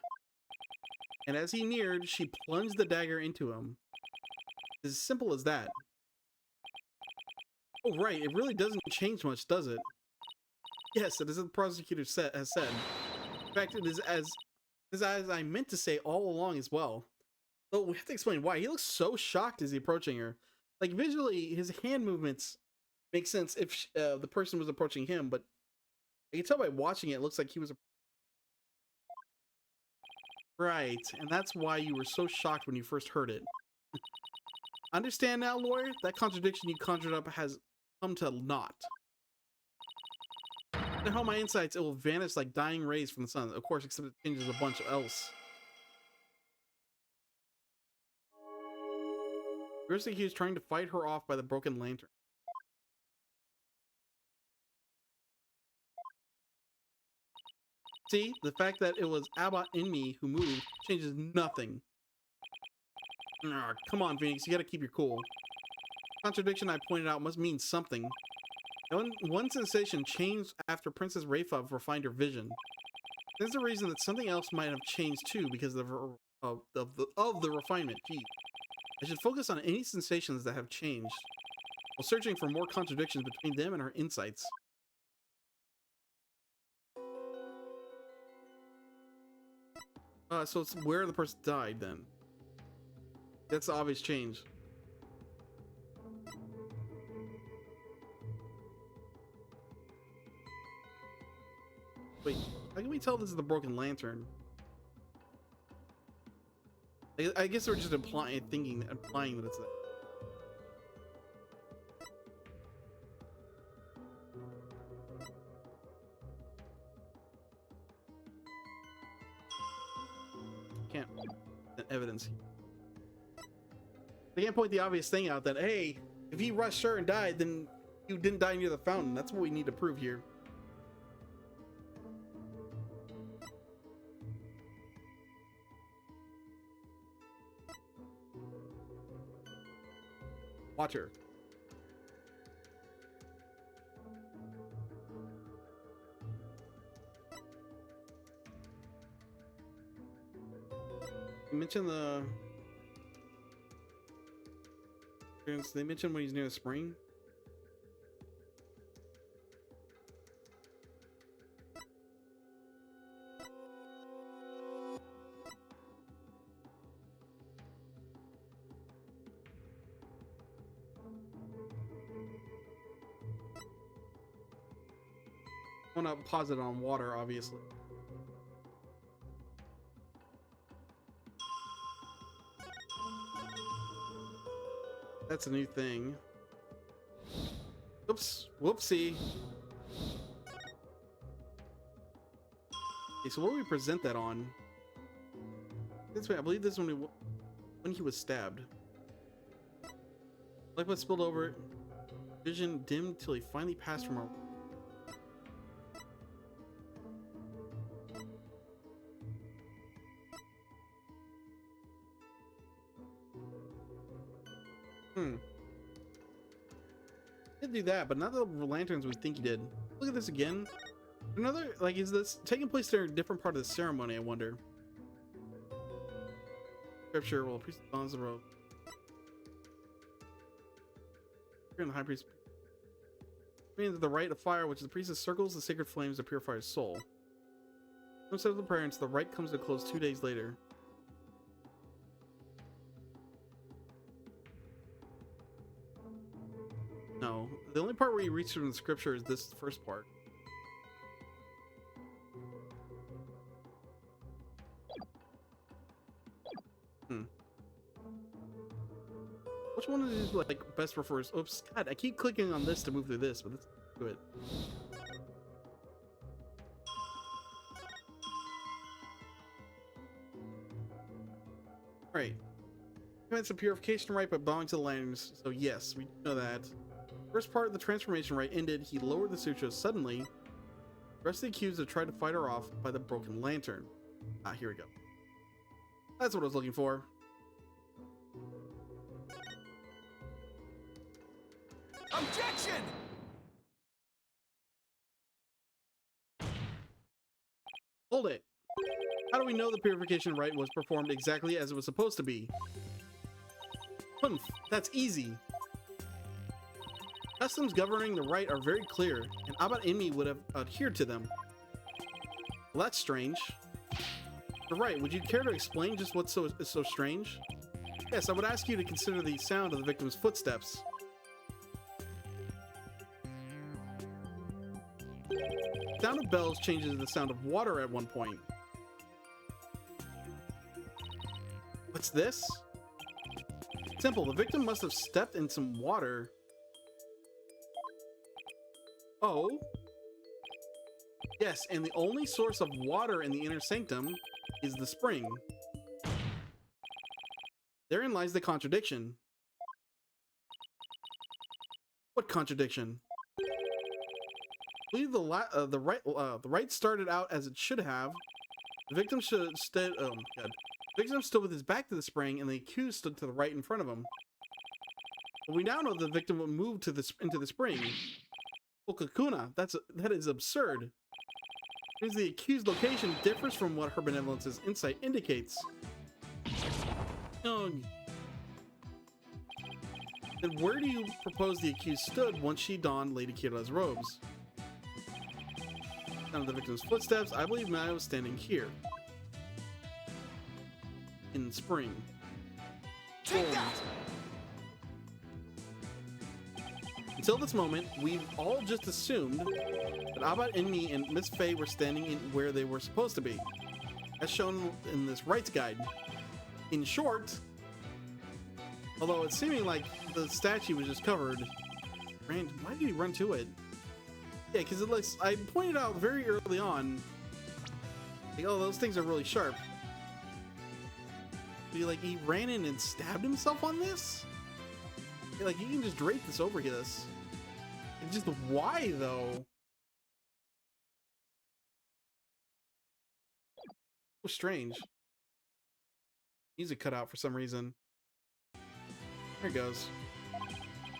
And as he neared, she plunged the dagger into him. It's as simple as that. Oh, right. It really doesn't change much, does it? Yes, it is as the prosecutor has said. In fact, it is as I meant to say all along as well. But we have to explain why. He looks so shocked as he's approaching her. Like, visually, his hand movements make sense if the person was approaching him, but I can tell by watching it, it looks like he was... Right, and that's why you were so shocked when you first heard it. Understand now, lawyer? That contradiction you conjured up has come to naught. To help my insights, it will vanish like dying rays from the sun. Of course, except it changes a bunch else. First, he was trying to fight her off by the broken lantern. See, the fact that it was Abba Enmi who moved changes nothing. Come on, Phoenix, you gotta keep your cool. Contradiction I pointed out must mean something. One sensation changed after Princess Rayfa refined her vision. There's a reason that something else might have changed too because of the refinement. Gee, I should focus on any sensations that have changed, while searching for more contradictions between them and her insights. So it's where the person died then. That's the obvious change. Wait, how can we tell this is the broken lantern? I guess we're just implying that it's that. Can't evidence. They can't point the obvious thing out that, hey, if he rushed her and died, then you didn't die near the fountain. That's what we need to prove here. Watch her. You mentioned the... They mentioned when he's near the spring. I want to pause it on water, obviously. That's a new thing. Oops. Whoopsie. Okay, so what do we present that on? This way, I believe this is when he was stabbed. Like what spilled over, vision dimmed till he finally passed from our... Did do that, but not the lanterns we think he did. Look at this again. Another, like, is this taking place during a different part of the ceremony, I wonder? Scripture, well, priest dons the robe. Here in the high priest. To the right of fire, which the priestess circles the sacred flames to purify his soul. Instead of the prayer, and to the right comes to close 2 days later. No, the only part where you reach through in the scripture is this first part. Which one is like best prefers? Oops, God, I keep clicking on this to move through this, but let's do it. Alright. It's a purification rite but belonging to the lanterns, so yes, we know that. First part of the transformation rite ended, he lowered the sutra suddenly. The rest of the accused have tried to fight her off by the broken lantern. Ah, here we go. That's what I was looking for. Objection! Hold it. How do we know the purification rite was performed exactly as it was supposed to be? Humph, that's easy. Customs governing the rite are very clear, and Abbat Inmi would have adhered to them. Well, that's strange. You're right, would you care to explain just what's so strange? Yes, I would ask you to consider the sound of the victim's footsteps. The sound of bells changes to the sound of water at one point. What's this? Simple, the victim must have stepped in some water. Oh. Yes, and the only source of water in the inner sanctum is the spring. Therein lies the contradiction. What contradiction? I believe the rite started out as it should have. The victim stood with his back to the spring, and the accused stood to the right in front of him. But we now know the victim would move into the spring. Okakuna, that is absurd. Because the accused location differs from what her benevolence's insight indicates. Oh. Then where do you propose the accused stood once she donned Lady Kira's robes? Sound of the victim's footsteps. I believe Maya was standing here. In spring. Take that! Until this moment, we've all just assumed that Abbat Inmi and Miss Faye were standing in where they were supposed to be, as shown in this rites guide. In short, although it's seeming like the statue was just covered, Rand, why did he run to it? Yeah, because it looks, I pointed out very early on, like, oh, those things are really sharp. He ran in and stabbed himself on this? Like, you can just drape this over this. And just why, though? So strange. Music cut out for some reason. There it goes.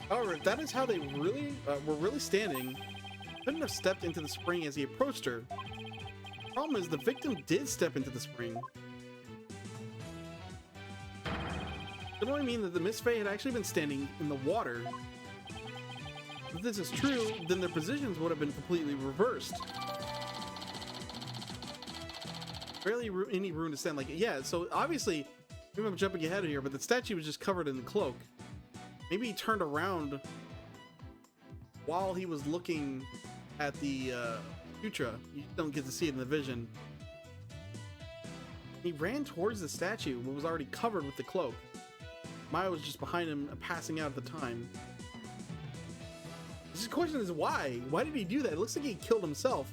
However, if that is how they really were really standing, couldn't have stepped into the spring as he approached her. The problem is the victim did step into the spring. That would mean that the Miss Faye had actually been standing in the water. If this is true, then their positions would have been completely reversed. Barely any room to stand like it. Yeah, so obviously, maybe I'm jumping ahead here, but the statue was just covered in the cloak. Maybe he turned around while he was looking at the sutra. You don't get to see it in the vision. He ran towards the statue, but was already covered with the cloak. Maya was just behind him, passing out at the time. This question is why? Why did he do that? It looks like he killed himself.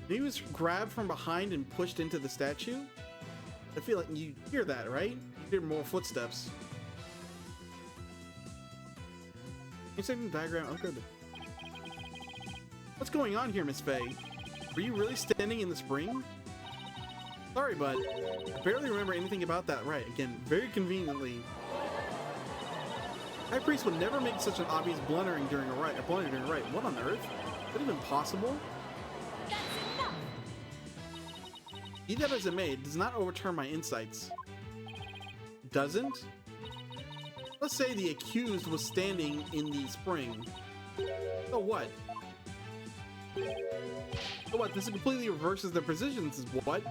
He was grabbed from behind and pushed into the statue. I feel like you hear that, right? You hear more footsteps. You said in the diagram. Okay. What's going on here, Miss Faye? Were you really standing in the spring? Sorry, but I barely remember anything about that. Right, again, very conveniently. High Priest would never make such an obvious blundering during a rite. What on earth? Is that even possible? That's enough! Be that as it may, it does not overturn my insights. Doesn't? Let's say the accused was standing in the spring. So what? So what? This completely reverses their positions, is what?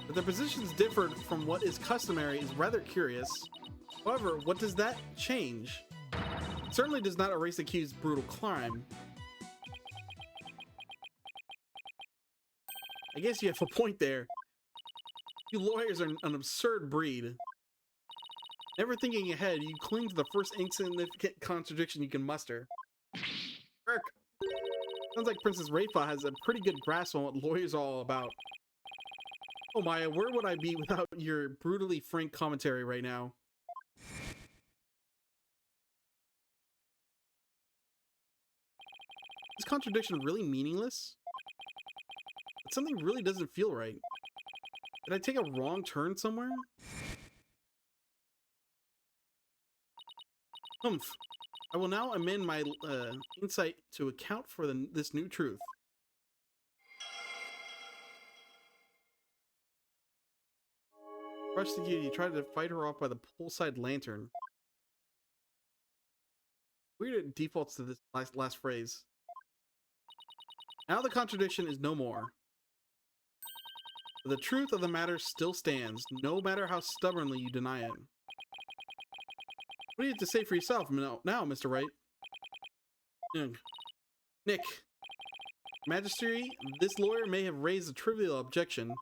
But their positions differed from what is customary is rather curious. However, what does that change? It certainly does not erase the accused's brutal crime. I guess you have a point there. You lawyers are an absurd breed. Never thinking ahead, you cling to the first insignificant contradiction you can muster. Kirk. Sounds like Princess Rayfa has a pretty good grasp on what lawyers are all about. Oh Maya, where would I be without your brutally frank commentary right now? Is contradiction really meaningless? But something really doesn't feel right. Did I take a wrong turn somewhere? Humph. I will now amend my insight to account for this new truth. Rush the duty, tried to fight her off by the poolside lantern. Weird it defaults to this last phrase. Now the contradiction is no more. The truth of the matter still stands, no matter how stubbornly you deny it. What do you have to say for yourself now, Mr. Wright? Nick. Majesty, this lawyer may have raised a trivial objection,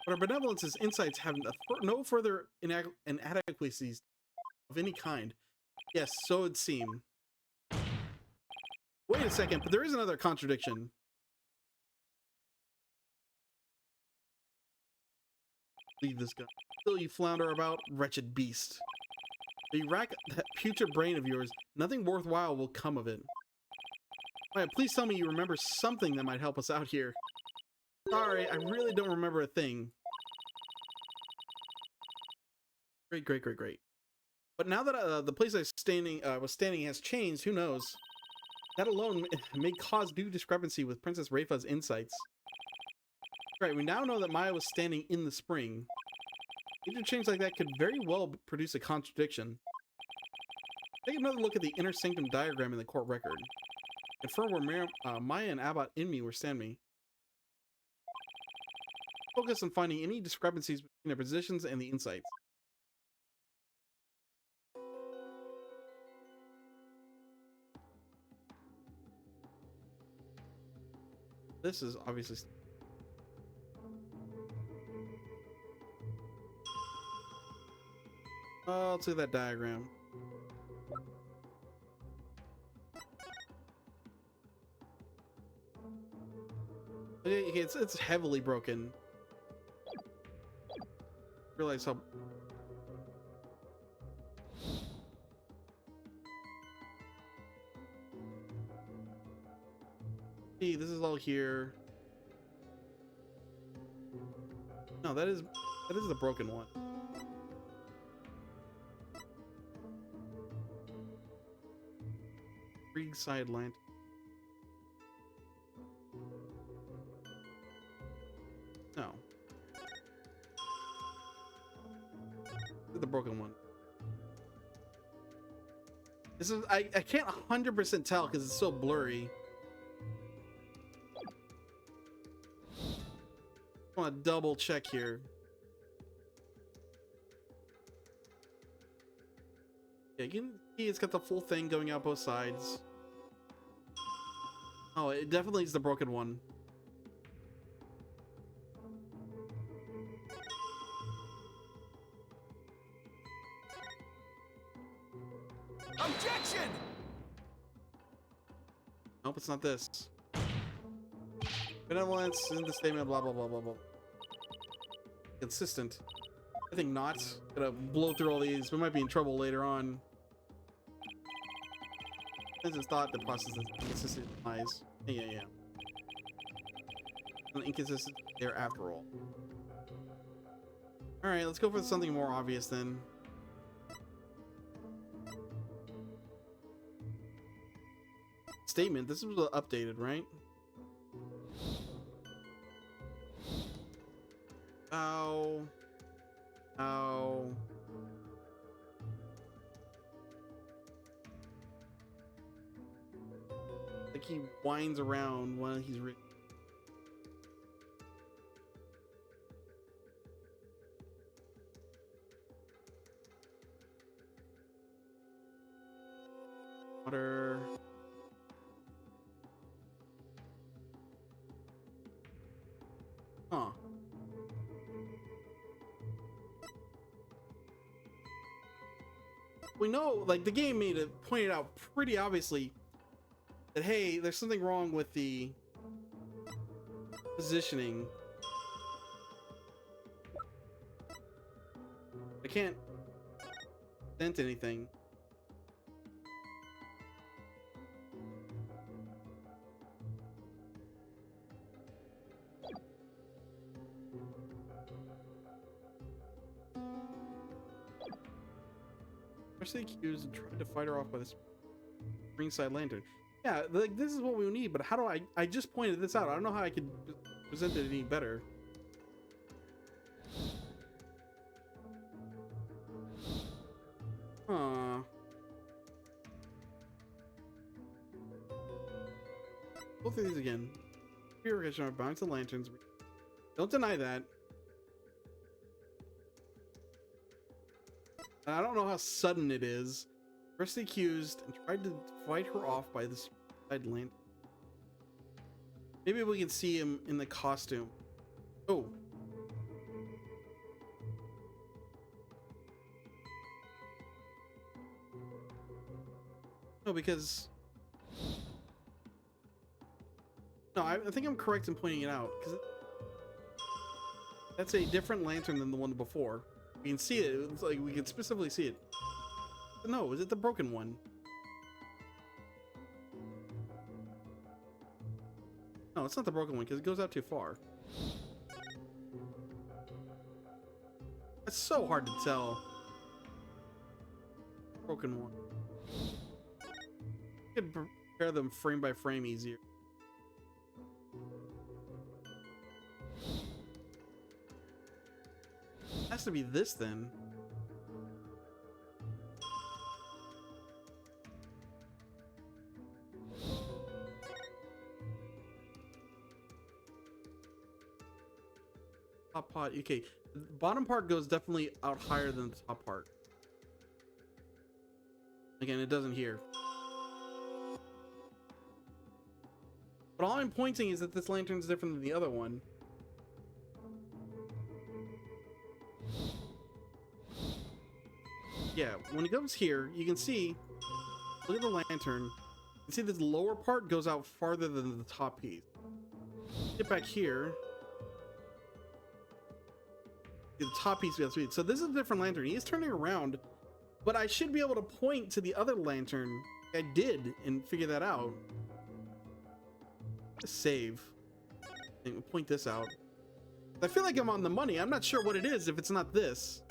but our benevolence's insights have no further inadequacies of any kind. Yes, so it would seem. Wait a second, but there is another contradiction. Leave this guy. Still you flounder about, wretched beast. If you rack that putrid brain of yours, nothing worthwhile will come of it. Right, please tell me you remember something that might help us out here. Sorry, I really don't remember a thing. Great. But now that the place I was standing has changed, who knows? That alone may cause new discrepancy with Princess Rayfa's insights. Right, we now know that Maya was standing in the spring. Major change like that could very well produce a contradiction. Take another look at the inner sanctum diagram in the court record. Confirm where Maya and Abbot Inmi were standing. Focus on finding any discrepancies between their positions and the insights. This is obviously... let's look at that diagram. Okay, it's heavily broken. Realize how... See, this is all here. No, that is the broken one. Side lantern. No. This is the broken one. This is I can't 100% tell because it's so blurry. I want to double check here. Yeah, you can see it's got the full thing going out both sides. Oh, it definitely is the broken one. Objection! Nope, it's not this. Benevolence in the statement, blah, blah, blah, blah, blah. Consistent. I think not. Gonna blow through all these. We might be in trouble later on. It's thought the process is inconsistent lies. Yeah. An inconsistent there after all. Alright, let's go for something more obvious then. Statement. This was updated, right? Ow. he winds around while he's reading. Water. Huh. We know, like, the game made it pointed out pretty obviously that, hey, there's something wrong with the positioning. I can't dent anything. Especially accused and tried to fight her off by this ringside lantern. Yeah, like, this is what we need, but how do I just pointed this out. I don't know how I could present it any better. Huh. Go through these again. Purification are bound to lanterns. Don't deny that. I don't know how sudden it is. Pressed the accused and tried to fight her off by this side lantern. Maybe we can see him in the costume. Oh. No, because... No, I think I'm correct in pointing it out, because that's a different lantern than the one before. We can see it. It's like we can specifically see it. But no, is it the broken one? No, it's not the broken one because it goes out too far. It's so hard to tell. Broken one. You could prepare them frame by frame easier. Has to be this then. Top part. Okay, the bottom part goes definitely out higher than the top part. Again, it doesn't here. But all I'm pointing is that this lantern's different than the other one. Yeah, when it goes here, you can see, look at the lantern. You can see this lower part goes out farther than the top piece. Get back here. The top piece goes sweet. So this is a different lantern. He is turning around, but I should be able to point to the other lantern. I did and figure that out. Just save. And point this out. I feel like I'm on the money. I'm not sure what it is if it's not this.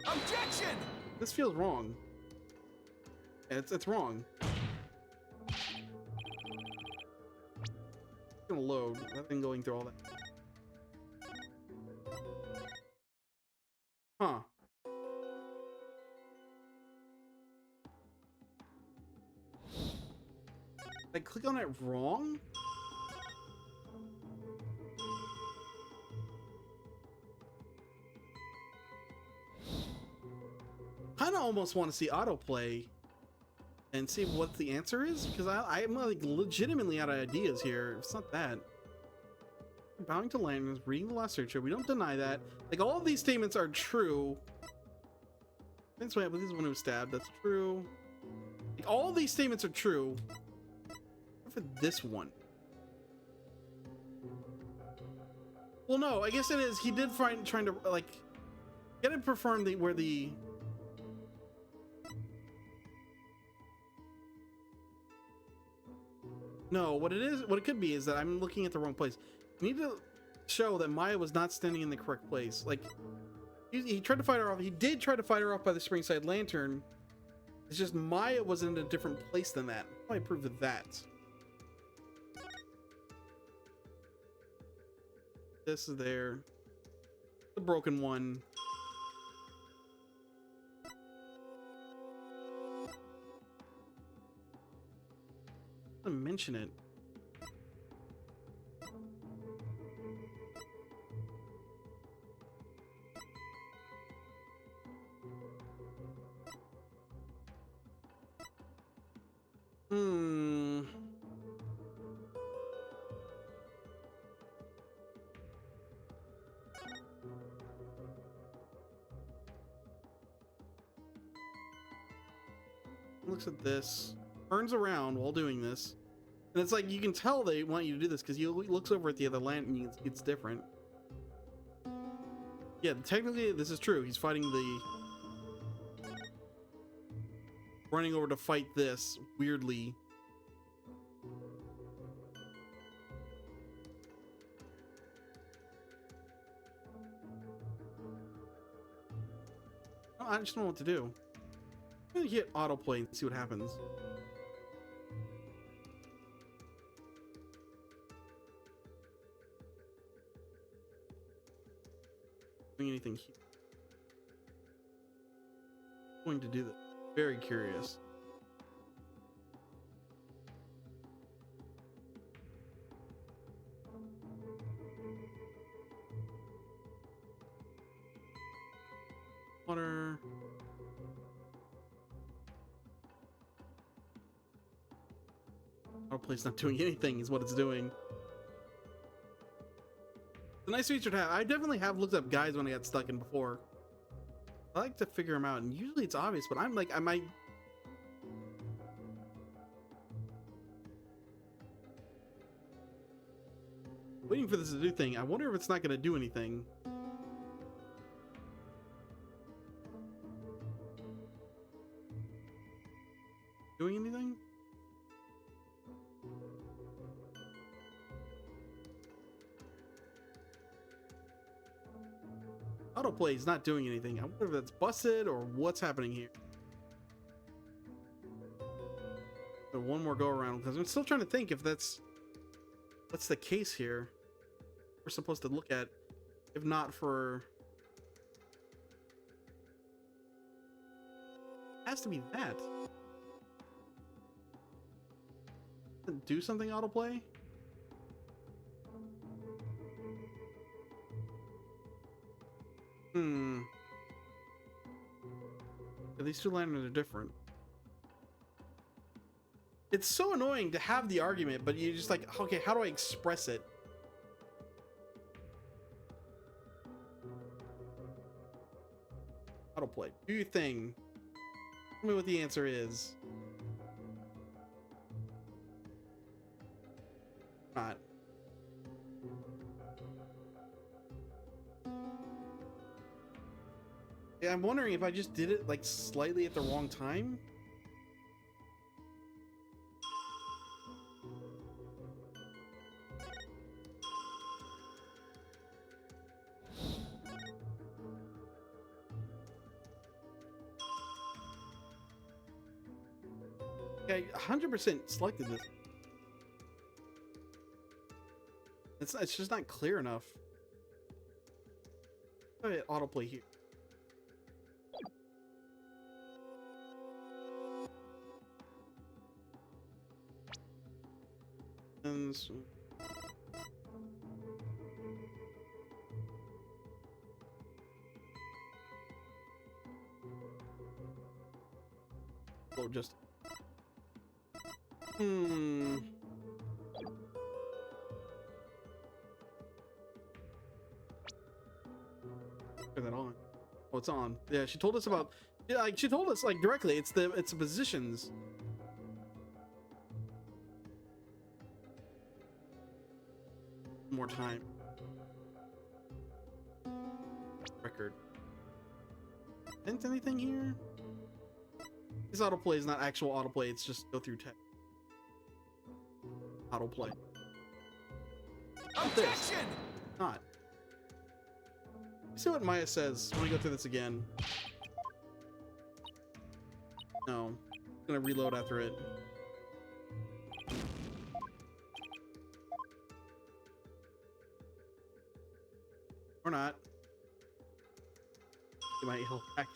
Objection! This feels wrong. It's wrong. It's gonna load. I've been going through all that. Huh. I click on it wrong? Kind of almost want to see autoplay and see what the answer is, because I'm like legitimately out of ideas here. It's not that. Bowing to lanterns, reading the last searcher. We don't deny that. Like, all of these statements are true. That's why I believe this is one who was stabbed. That's true. Like, all of these statements are true. Except for this one. Well, no, I guess it is. He did find trying to like get it confirmed where the. No, what it is, what it could be is that I'm looking at the wrong place. You need to show that Maya was not standing in the correct place. Like, he tried to fight her off. He did try to fight her off by the Springside Lantern. It's just Maya was in a different place than that. I proved that. This is there. The broken one. I didn't mention it. Hmm. Looks at this, turns around while doing this, and it's like you can tell they want you to do this because he looks over at the other land and it's different. Yeah, technically this is true. He's fighting the running over to fight this weirdly. I just don't know what to do. I'm gonna hit autoplay and see what happens. Doing anything here? I'm going to do this. Very curious. Water. Autoplay's not doing anything is what it's doing. It's a nice feature to have. I definitely have looked up guides when I got stuck in before. I like to figure them out, and usually it's obvious, but I'm like, I might... waiting for this to do thing. I wonder if it's not going to do anything. Doing anything? Autoplay is not doing anything. I wonder if that's busted or what's happening here. So one more go around because I'm still trying to think if that's what's the case here. We're supposed to look at, if not for, it has to be that. Do something autoplay. These two lanterns are different. It's so annoying to have the argument, but you're just like, okay, how do I express it? Autoplay. Do your thing. Tell me what the answer is. Not. Yeah, I'm wondering if I just did it like slightly at the wrong time. Okay, 100% selected this. It's just not clear enough. Try autoplay here. And so oh, just turn that on. Oh, it's on. Yeah, she told us about. Yeah, like she told us like directly. It's the positions. More time. Record. Hint anything here? This autoplay is not actual autoplay. It's just go through text. Autoplay. Objection! Not. See what Maya says when we go through this again. No. I'm gonna reload after it. Or not. Get my health back.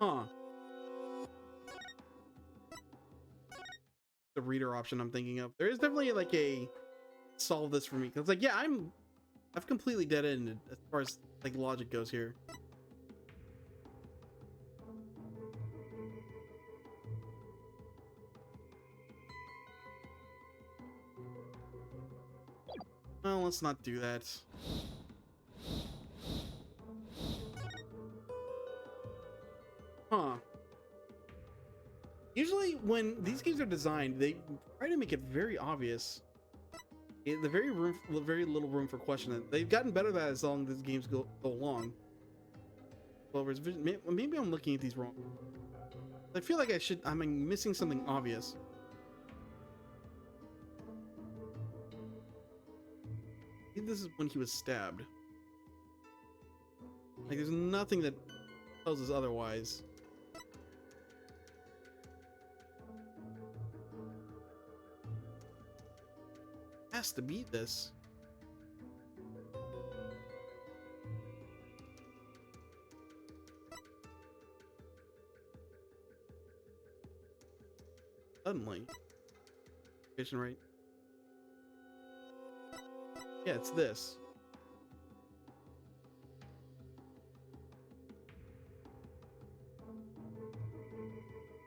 Huh. The reader option I'm thinking of. There is definitely like a solve this for me. Cause like, yeah, I've completely dead ended as far as like logic goes here. Well, let's not do that. Huh. Usually when these games are designed, they try to make it very obvious. The very little room for question. They've gotten better at that as long as these games go along. Well, maybe I'm looking at these wrong. I feel like I'm missing something obvious. I think this is when he was stabbed. Like, there's nothing that tells us otherwise. Has to be this. Suddenly. Vision rate. Yeah, it's this.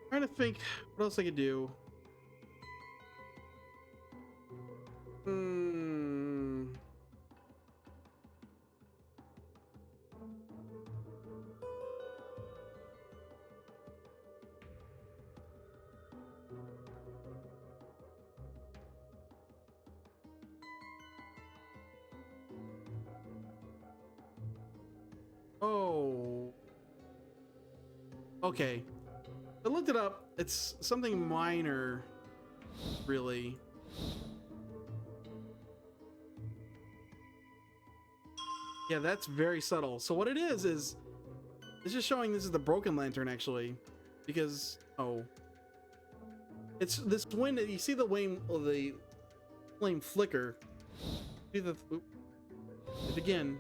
Trying to think what else I could do. Oh. Okay. I looked it up. It's something minor, really. Yeah, that's very subtle. So what it is it's just showing this is the broken lantern actually, because it's this wind. You see the flame flicker. See the it again.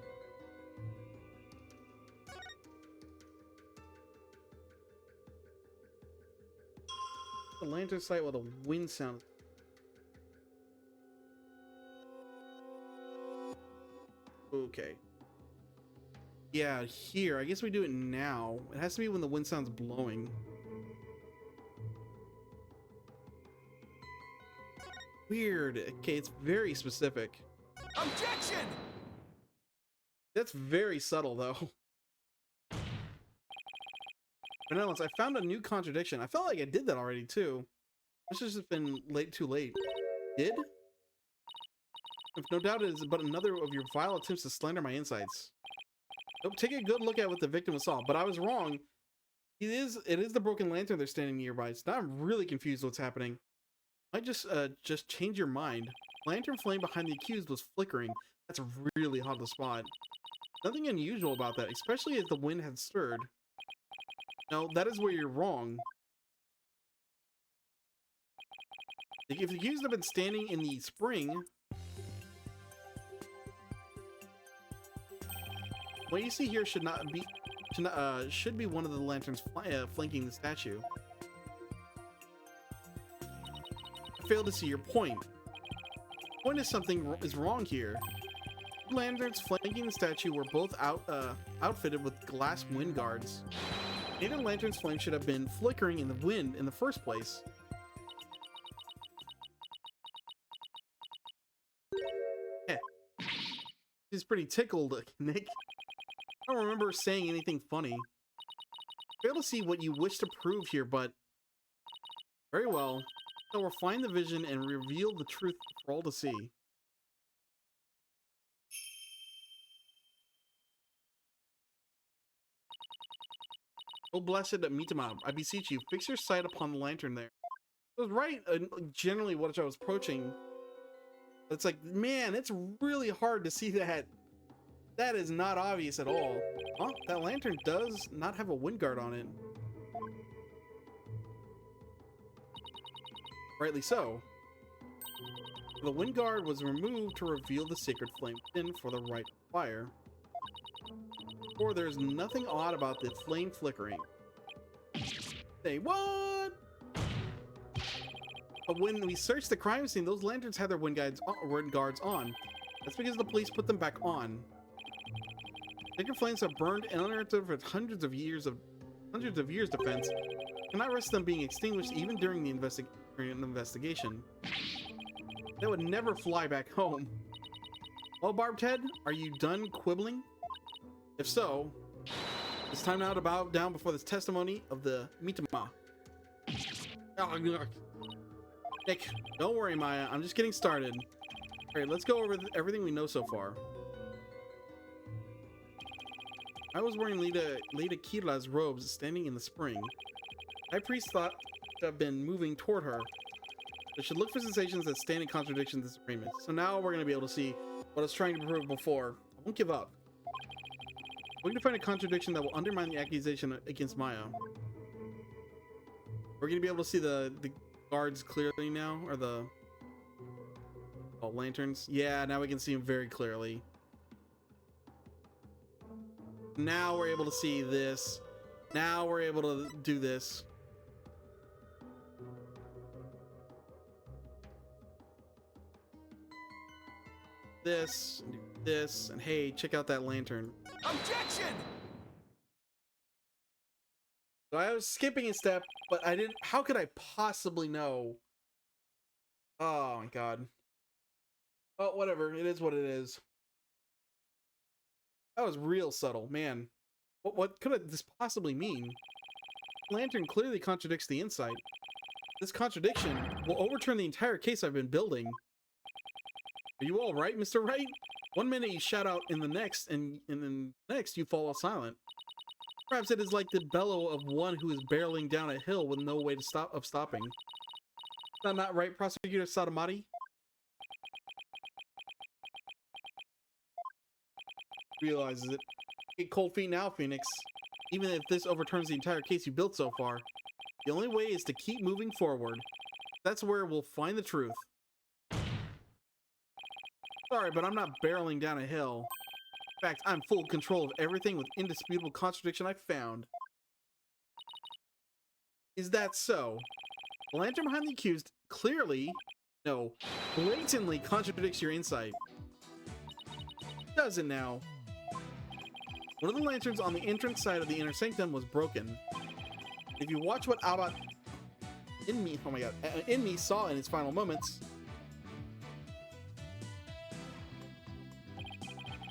The lantern sight while the wind sound. Okay. Yeah, here. I guess we do it now. It has to be when the wind sound's blowing. Weird. Okay, it's very specific. Objection! That's very subtle, though. But no, I found a new contradiction. I felt like I did that already, too. This has just been too late. Did? If no doubt it is but another of your vile attempts to slander my insights. Nope, take a good look at what the victim saw, but I was wrong. It is the broken lantern they're standing nearby. So now I'm really confused what's happening. Might just change your mind. Lantern flame behind the accused was flickering. That's really hard to spot. Nothing unusual about that, especially as the wind had stirred. No, that is where you're wrong. If the accused had been standing in the spring, what you see here should be one of the lanterns flanking the statue. I fail to see your point. The point is something is wrong here. The lanterns flanking the statue were both outfitted with glass wind guards. Neither lantern's flame should have been flickering in the wind in the first place. Yeah. He's pretty tickled, Nick. I don't remember saying anything funny. Fail to see what you wish to prove here, but very well. I'll refine the vision and reveal the truth for all to see. Oh, blessed Mitama, I beseech you, fix your sight upon the lantern there. I was right, generally what I was approaching. It's like, man, it's really hard to see that. That is not obvious at all. Huh? That lantern does not have a wind guard on it. Rightly so. The wind guard was removed to reveal the sacred flame pin for the right fire. Or there's nothing odd about the flame flickering. Say what? But when we searched the crime scene, those lanterns had their wind guards on. That's because the police put them back on. Sacred flames have burned and unearthed for hundreds of years defense. Cannot risk them being extinguished even during the investigation. They would never fly back home. Well, Barbed Head, are you done quibbling? If so, it's time now to bow down before this testimony of the Mitama. Nick, don't worry, Maya. I'm just getting started. Alright, let's go over everything we know so far. I was wearing Lady Kira's robes standing in the spring. High Priest thought to have been moving toward her. But should look for sensations that stand in contradiction to this agreement. So now we're going to be able to see what I was trying to prove before. I won't give up. We're going to find a contradiction that will undermine the accusation against Maya. We're going to be able to see the guards clearly now, or the lanterns. Yeah, now we can see them very clearly. Now we're able to see this. Now we're able to do this. This, and hey, check out that lantern. Objection! So I was skipping a step, but I didn't. How could I possibly know? Oh my god. Oh, whatever. It is what it is. That was real subtle, man. What could this possibly mean? Lantern clearly contradicts the insight. This contradiction will overturn the entire case I've been building. Are you all right, Mr. Wright? One minute you shout out, in the next, and then next you fall silent. Perhaps it is like the bellow of one who is barreling down a hill with no way to stopping. Is that not right, Prosecutor Sadamati? Realizes it. Get cold feet now, Phoenix. Even if this overturns the entire case you built so far, the only way is to keep moving forward. That's where we'll find the truth. Sorry, but I'm not barreling down a hill. In fact, I'm full control of everything with indisputable contradiction I found. Is that so? The lantern behind the accused clearly, no, blatantly contradicts your insight. Does it now? One of the lanterns on the entrance side of the inner sanctum was broken. If you watch what Abbot Inmi saw in his final moments,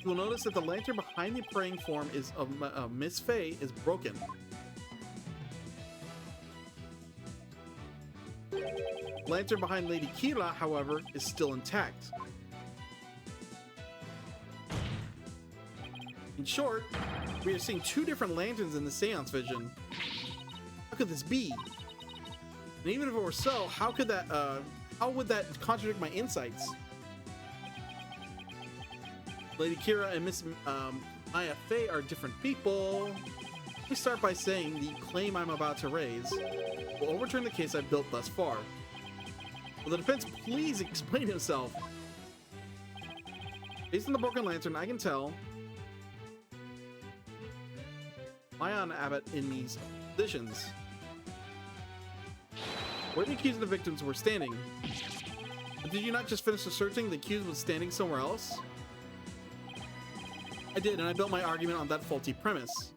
you will notice that the lantern behind the praying form of Miss Faye is broken. The lantern behind Lady Kira, however, is still intact. In short, we are seeing two different lanterns in the seance vision. How could this be? And even if it were so, how would that contradict my insights? Lady Kira and Miss Maya Fey are different people. Let me start by saying the claim I'm about to raise will overturn the case I've built thus far. Will the defense please explain himself? Based on the broken lantern, I can tell Maya and Abbot in these positions where the accused and the victims were standing. But did you not just finish the searching? The accused was standing somewhere else? I did, and I built my argument on that faulty premise.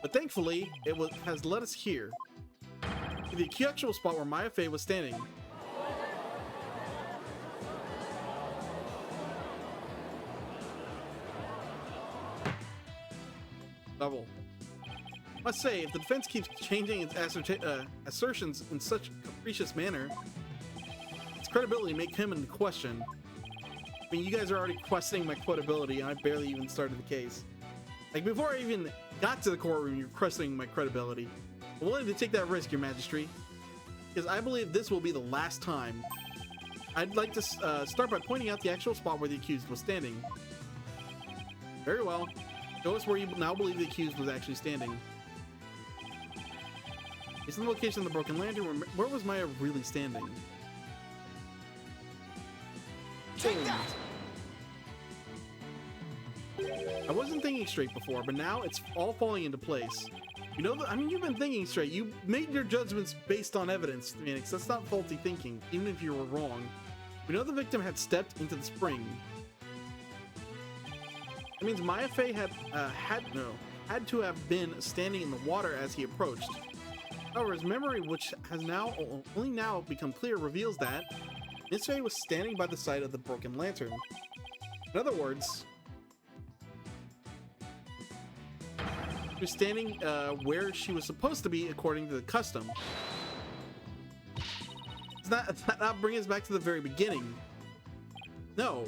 But thankfully, has led us here, to the actual spot where Maya Fey was standing. Double. I must say, if the defense keeps changing its assertions in such a capricious manner, its credibility may come into question. I mean, you guys are already questioning my credibility, and I barely even started the case. Like, before I even got to the courtroom, you're questioning my credibility. I'm willing to take that risk, Your Majesty, because I believe this will be the last time. I'd like to start by pointing out the actual spot where the accused was standing. Very well. Show us where you now believe the accused was actually standing. Based on the location of the broken lantern, where was Maya really standing? Take that! I wasn't thinking straight before, but now it's all falling into place. You know, I mean, you've been thinking straight. You made your judgments based on evidence, Phoenix. That's not faulty thinking, even if you were wrong. We know the victim had stepped into the spring. That means Maya Fey had to have been standing in the water as he approached. However, his memory, which has only now become clear, reveals that Miss Fey was standing by the side of the broken lantern. In other words, she was standing where she was supposed to be according to the custom. Does that not bring us back to the very beginning? No.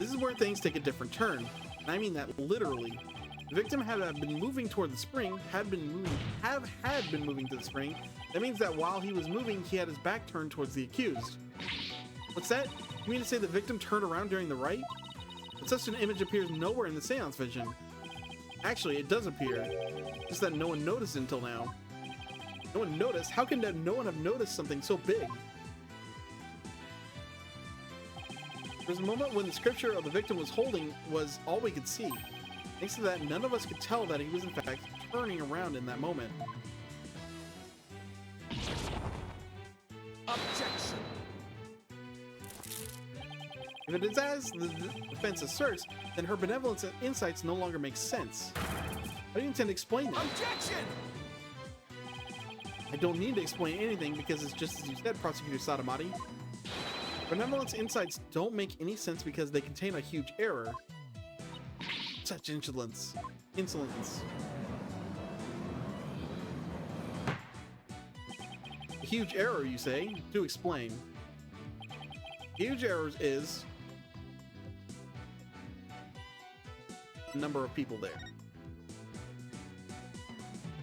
This is where things take a different turn. And I mean that literally. The victim had been moving toward the spring, had been moving to the spring. That means that while he was moving, he had his back turned towards the accused. What's that? You mean to say the victim turned around during the rite? But such an image appears nowhere in the seance vision. Actually, it does appear. Just that no one noticed until now. No one noticed? How can no one have noticed something so big? There was a moment when the scripture of the victim was holding was all we could see. Thanks to that, none of us could tell that he was in fact turning around in that moment. Objection. If it is as the defense asserts, then her benevolence and insights no longer make sense. How do you intend to explain that? Objection. I don't need to explain anything because it's just as you said, Prosecutor Sadamati. Benevolence insights don't make any sense because they contain a huge error. Such insolence. A huge error, you say? Do explain. Huge errors is the number of people there.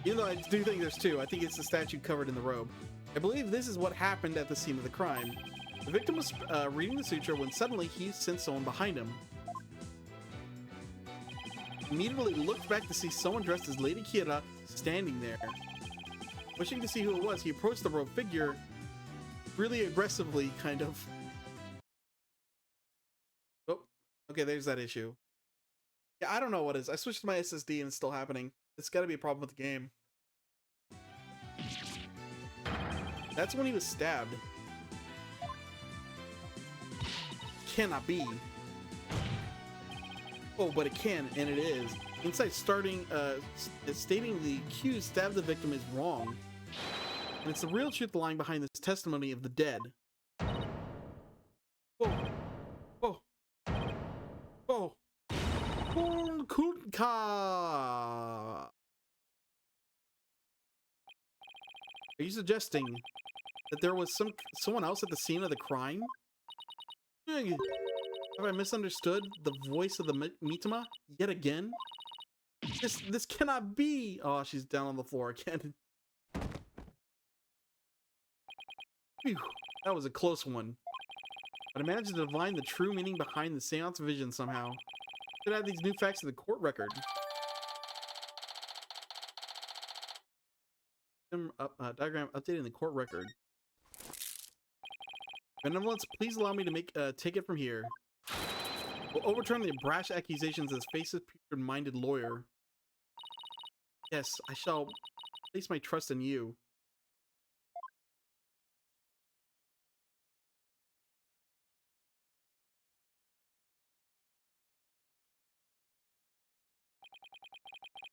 Even though I do think there's two, I think it's the statue covered in the robe. I believe this is what happened at the scene of the crime. The victim was reading the sutra when suddenly he sensed someone behind him. Immediately looked back to see someone dressed as Lady Kira standing there. Wishing to see who it was, he approached the robed figure really aggressively, kind of. Oh, okay, there's that issue. Yeah, I don't know what it is. I switched to my SSD and it's still happening. It's gotta be a problem with the game. That's when he was stabbed. Cannot be. Oh, but it can, and it is. Insight stating the accused stabbed the victim is wrong. And it's the real truth lying behind this testimony of the dead. Whoa. Whoa. Whoa. Kunka. Are you suggesting that there was someone else at the scene of the crime? Have I misunderstood the voice of the Mitama yet again? This cannot be. Oh, she's down on the floor again. Phew, that was a close one. But I managed to divine the true meaning behind the seance vision somehow. Should add these new facts to the court record. Diagram updating the court record. Benevolence, please allow me to take it from here. We'll overturn the brash accusations as faces pure-minded lawyer. Yes, I shall place my trust in you.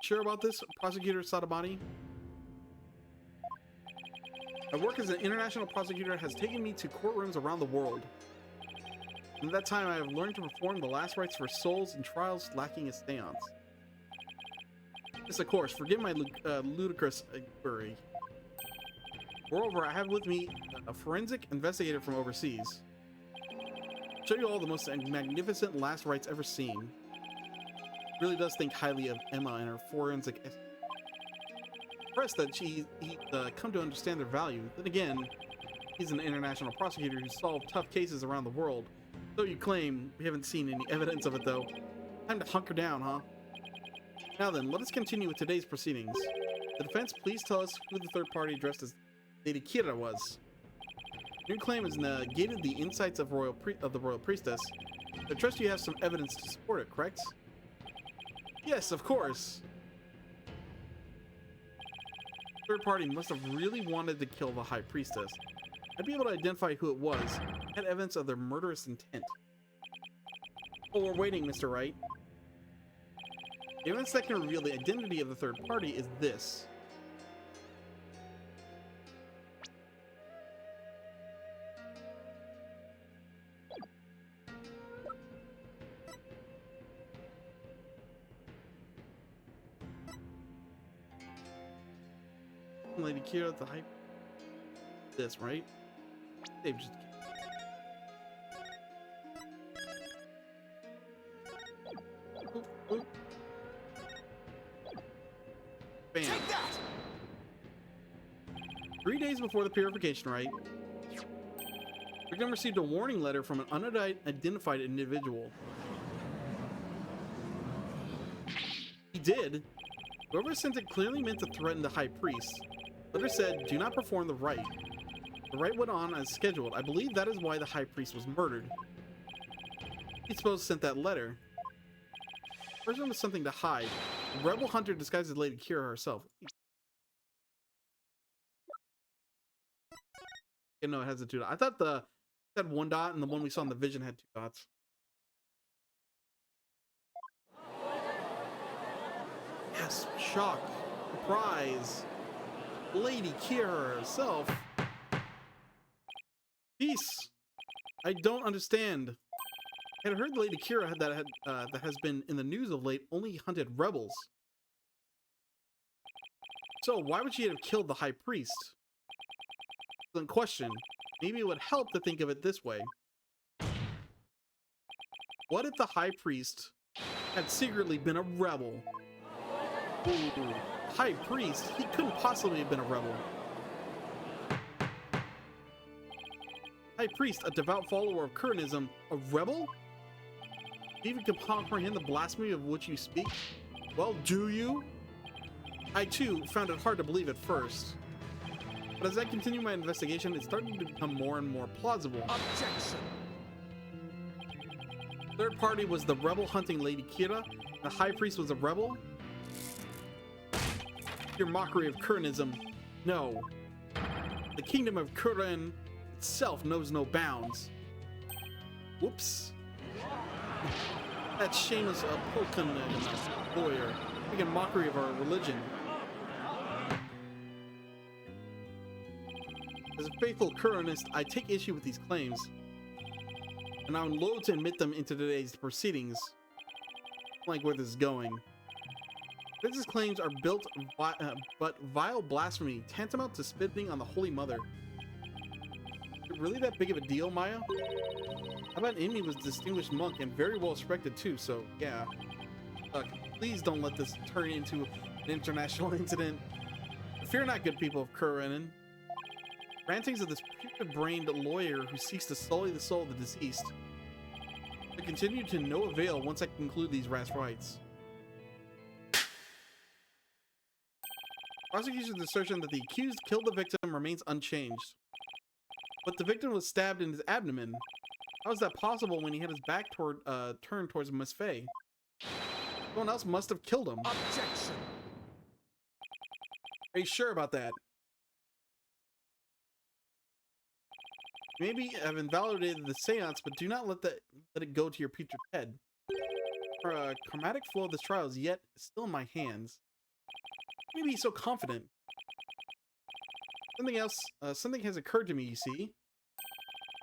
Sure about this, Prosecutor Sadabani? My work as an international prosecutor has taken me to courtrooms around the world. In that time, I have learned to perform the last rites for souls in trials lacking a seance. Yes, of course, forgive my ludicrous inquiry. Moreover, I have with me a forensic investigator from overseas. I'll show you all the most magnificent last rites ever seen. Really does think highly of Emma and her forensic impressed that he'd come to understand their value. Then again, he's an international prosecutor who solved tough cases around the world. So you claim, we haven't seen any evidence of it though. Time to hunker down, huh? Now then, let us continue with today's proceedings. The defense, please tell us who the third party dressed as Lady Kira was. Your claim has negated the insights of the royal priestess. I trust you have some evidence to support it, correct? Yes, of course. Third party must have really wanted to kill the High Priestess. I'd be able to identify who it was, had evidence of their murderous intent. Oh, we're waiting, Mr. Wright. The evidence that can reveal the identity of the third party is this. Lady Kira, the High... This, right? They've just... Oop, oop. Bam. Take that! 3 days before the purification rite, victim received a warning letter from an unidentified individual. He did. Whoever sent it clearly meant to threaten the High Priest. The letter said, "Do not perform the rite." The rite went on as scheduled. I believe that is why the High Priest was murdered. He's supposed to sent that letter. The person was something to hide. The rebel hunter disguised as Lady Kira herself. Yeah, no, it has a 2 dot. I thought it had 1 dot, and the one we saw in the vision had 2 dots. Yes, shock, surprise. Lady Kira herself. Peace. I don't understand. I had heard Lady Kira that has been in the news of late only hunted rebels. So why would she have killed the High Priest? Excellent question. Maybe it would help to think of it this way. What if the High Priest had secretly been a rebel? Ooh, High Priest? He couldn't possibly have been a rebel. High Priest, a devout follower of Kurtanism, a rebel? Do you even comprehend the blasphemy of which you speak? Well, do you? I too found it hard to believe at first. But as I continue my investigation, it's starting to become more and more plausible. Objection! Third party was the rebel hunting Lady Kira. The High Priest was a rebel. Your mockery of Kurtanism. No. The kingdom of Kurtan itself knows no bounds. Whoops. That shameless Polkan lawyer making mockery of our religion. As a faithful Kurtanist, I take issue with these claims, and I'm loath to admit them into today's proceedings. Like where this is going. These claims are built but vile blasphemy, tantamount to spitting on the Holy Mother. Is it really that big of a deal, Maya? How about Amy was a distinguished monk and very well respected too, so yeah. Look, please don't let this turn into an international incident. Fear not, good people of Kurtanen. Rantings of this putrid-brained lawyer who seeks to sully the soul of the deceased will continue to no avail once I conclude these rash rites. Prosecution's assertion that the accused killed the victim remains unchanged. But the victim was stabbed in his abdomen. How is that possible when he had his back turned towards Miss Faye? Someone else must have killed him. Objection! Are you sure about that? Maybe I've invalidated the seance, but do not let it go to your putrid head. For a chromatic flow of this trial is yet still in my hands. Maybe he's so confident. Something else, something has occurred to me, you see.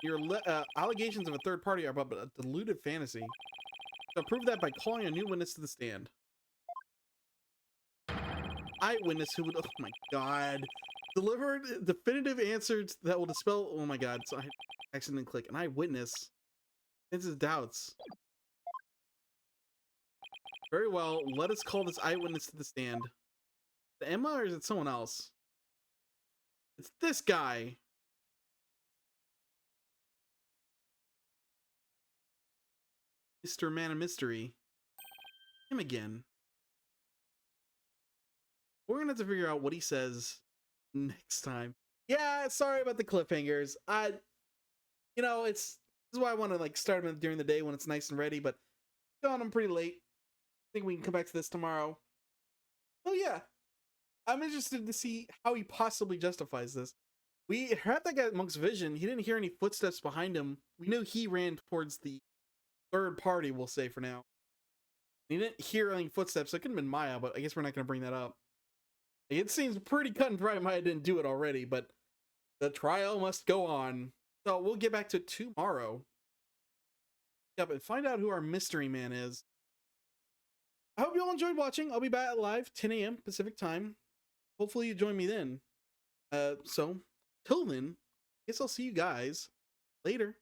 Your allegations of a third party are but a deluded fantasy. I'll prove that by calling a new witness to the stand. Eyewitness who would, oh my god, delivered definitive answers that will dispel, oh my god, so I accidentally click an eyewitness. It's his doubts. Very well, let us call this eyewitness to the stand. Emma, or is it someone else? It's this guy. Mr. Man of Mystery. Him again. We're gonna have to figure out what he says next time. Yeah, sorry about the cliffhangers. This is why I want to like start them during the day when it's nice and ready, but on them pretty late. think we can come back to this tomorrow. Oh yeah, I'm interested to see how he possibly justifies this. We had that guy at Monk's vision. He didn't hear any footsteps behind him. We knew he ran towards the third party, we'll say for now. He didn't hear any footsteps. So it could have been Maya, but I guess we're not going to bring that up. It seems pretty cut and dry. Maya didn't do it already, but the trial must go on. So we'll get back to tomorrow. Yep, and find out who our mystery man is. I hope you all enjoyed watching. I'll be back live 10 a.m. Pacific time. Hopefully you join me then. So till then, I guess I'll see you guys later.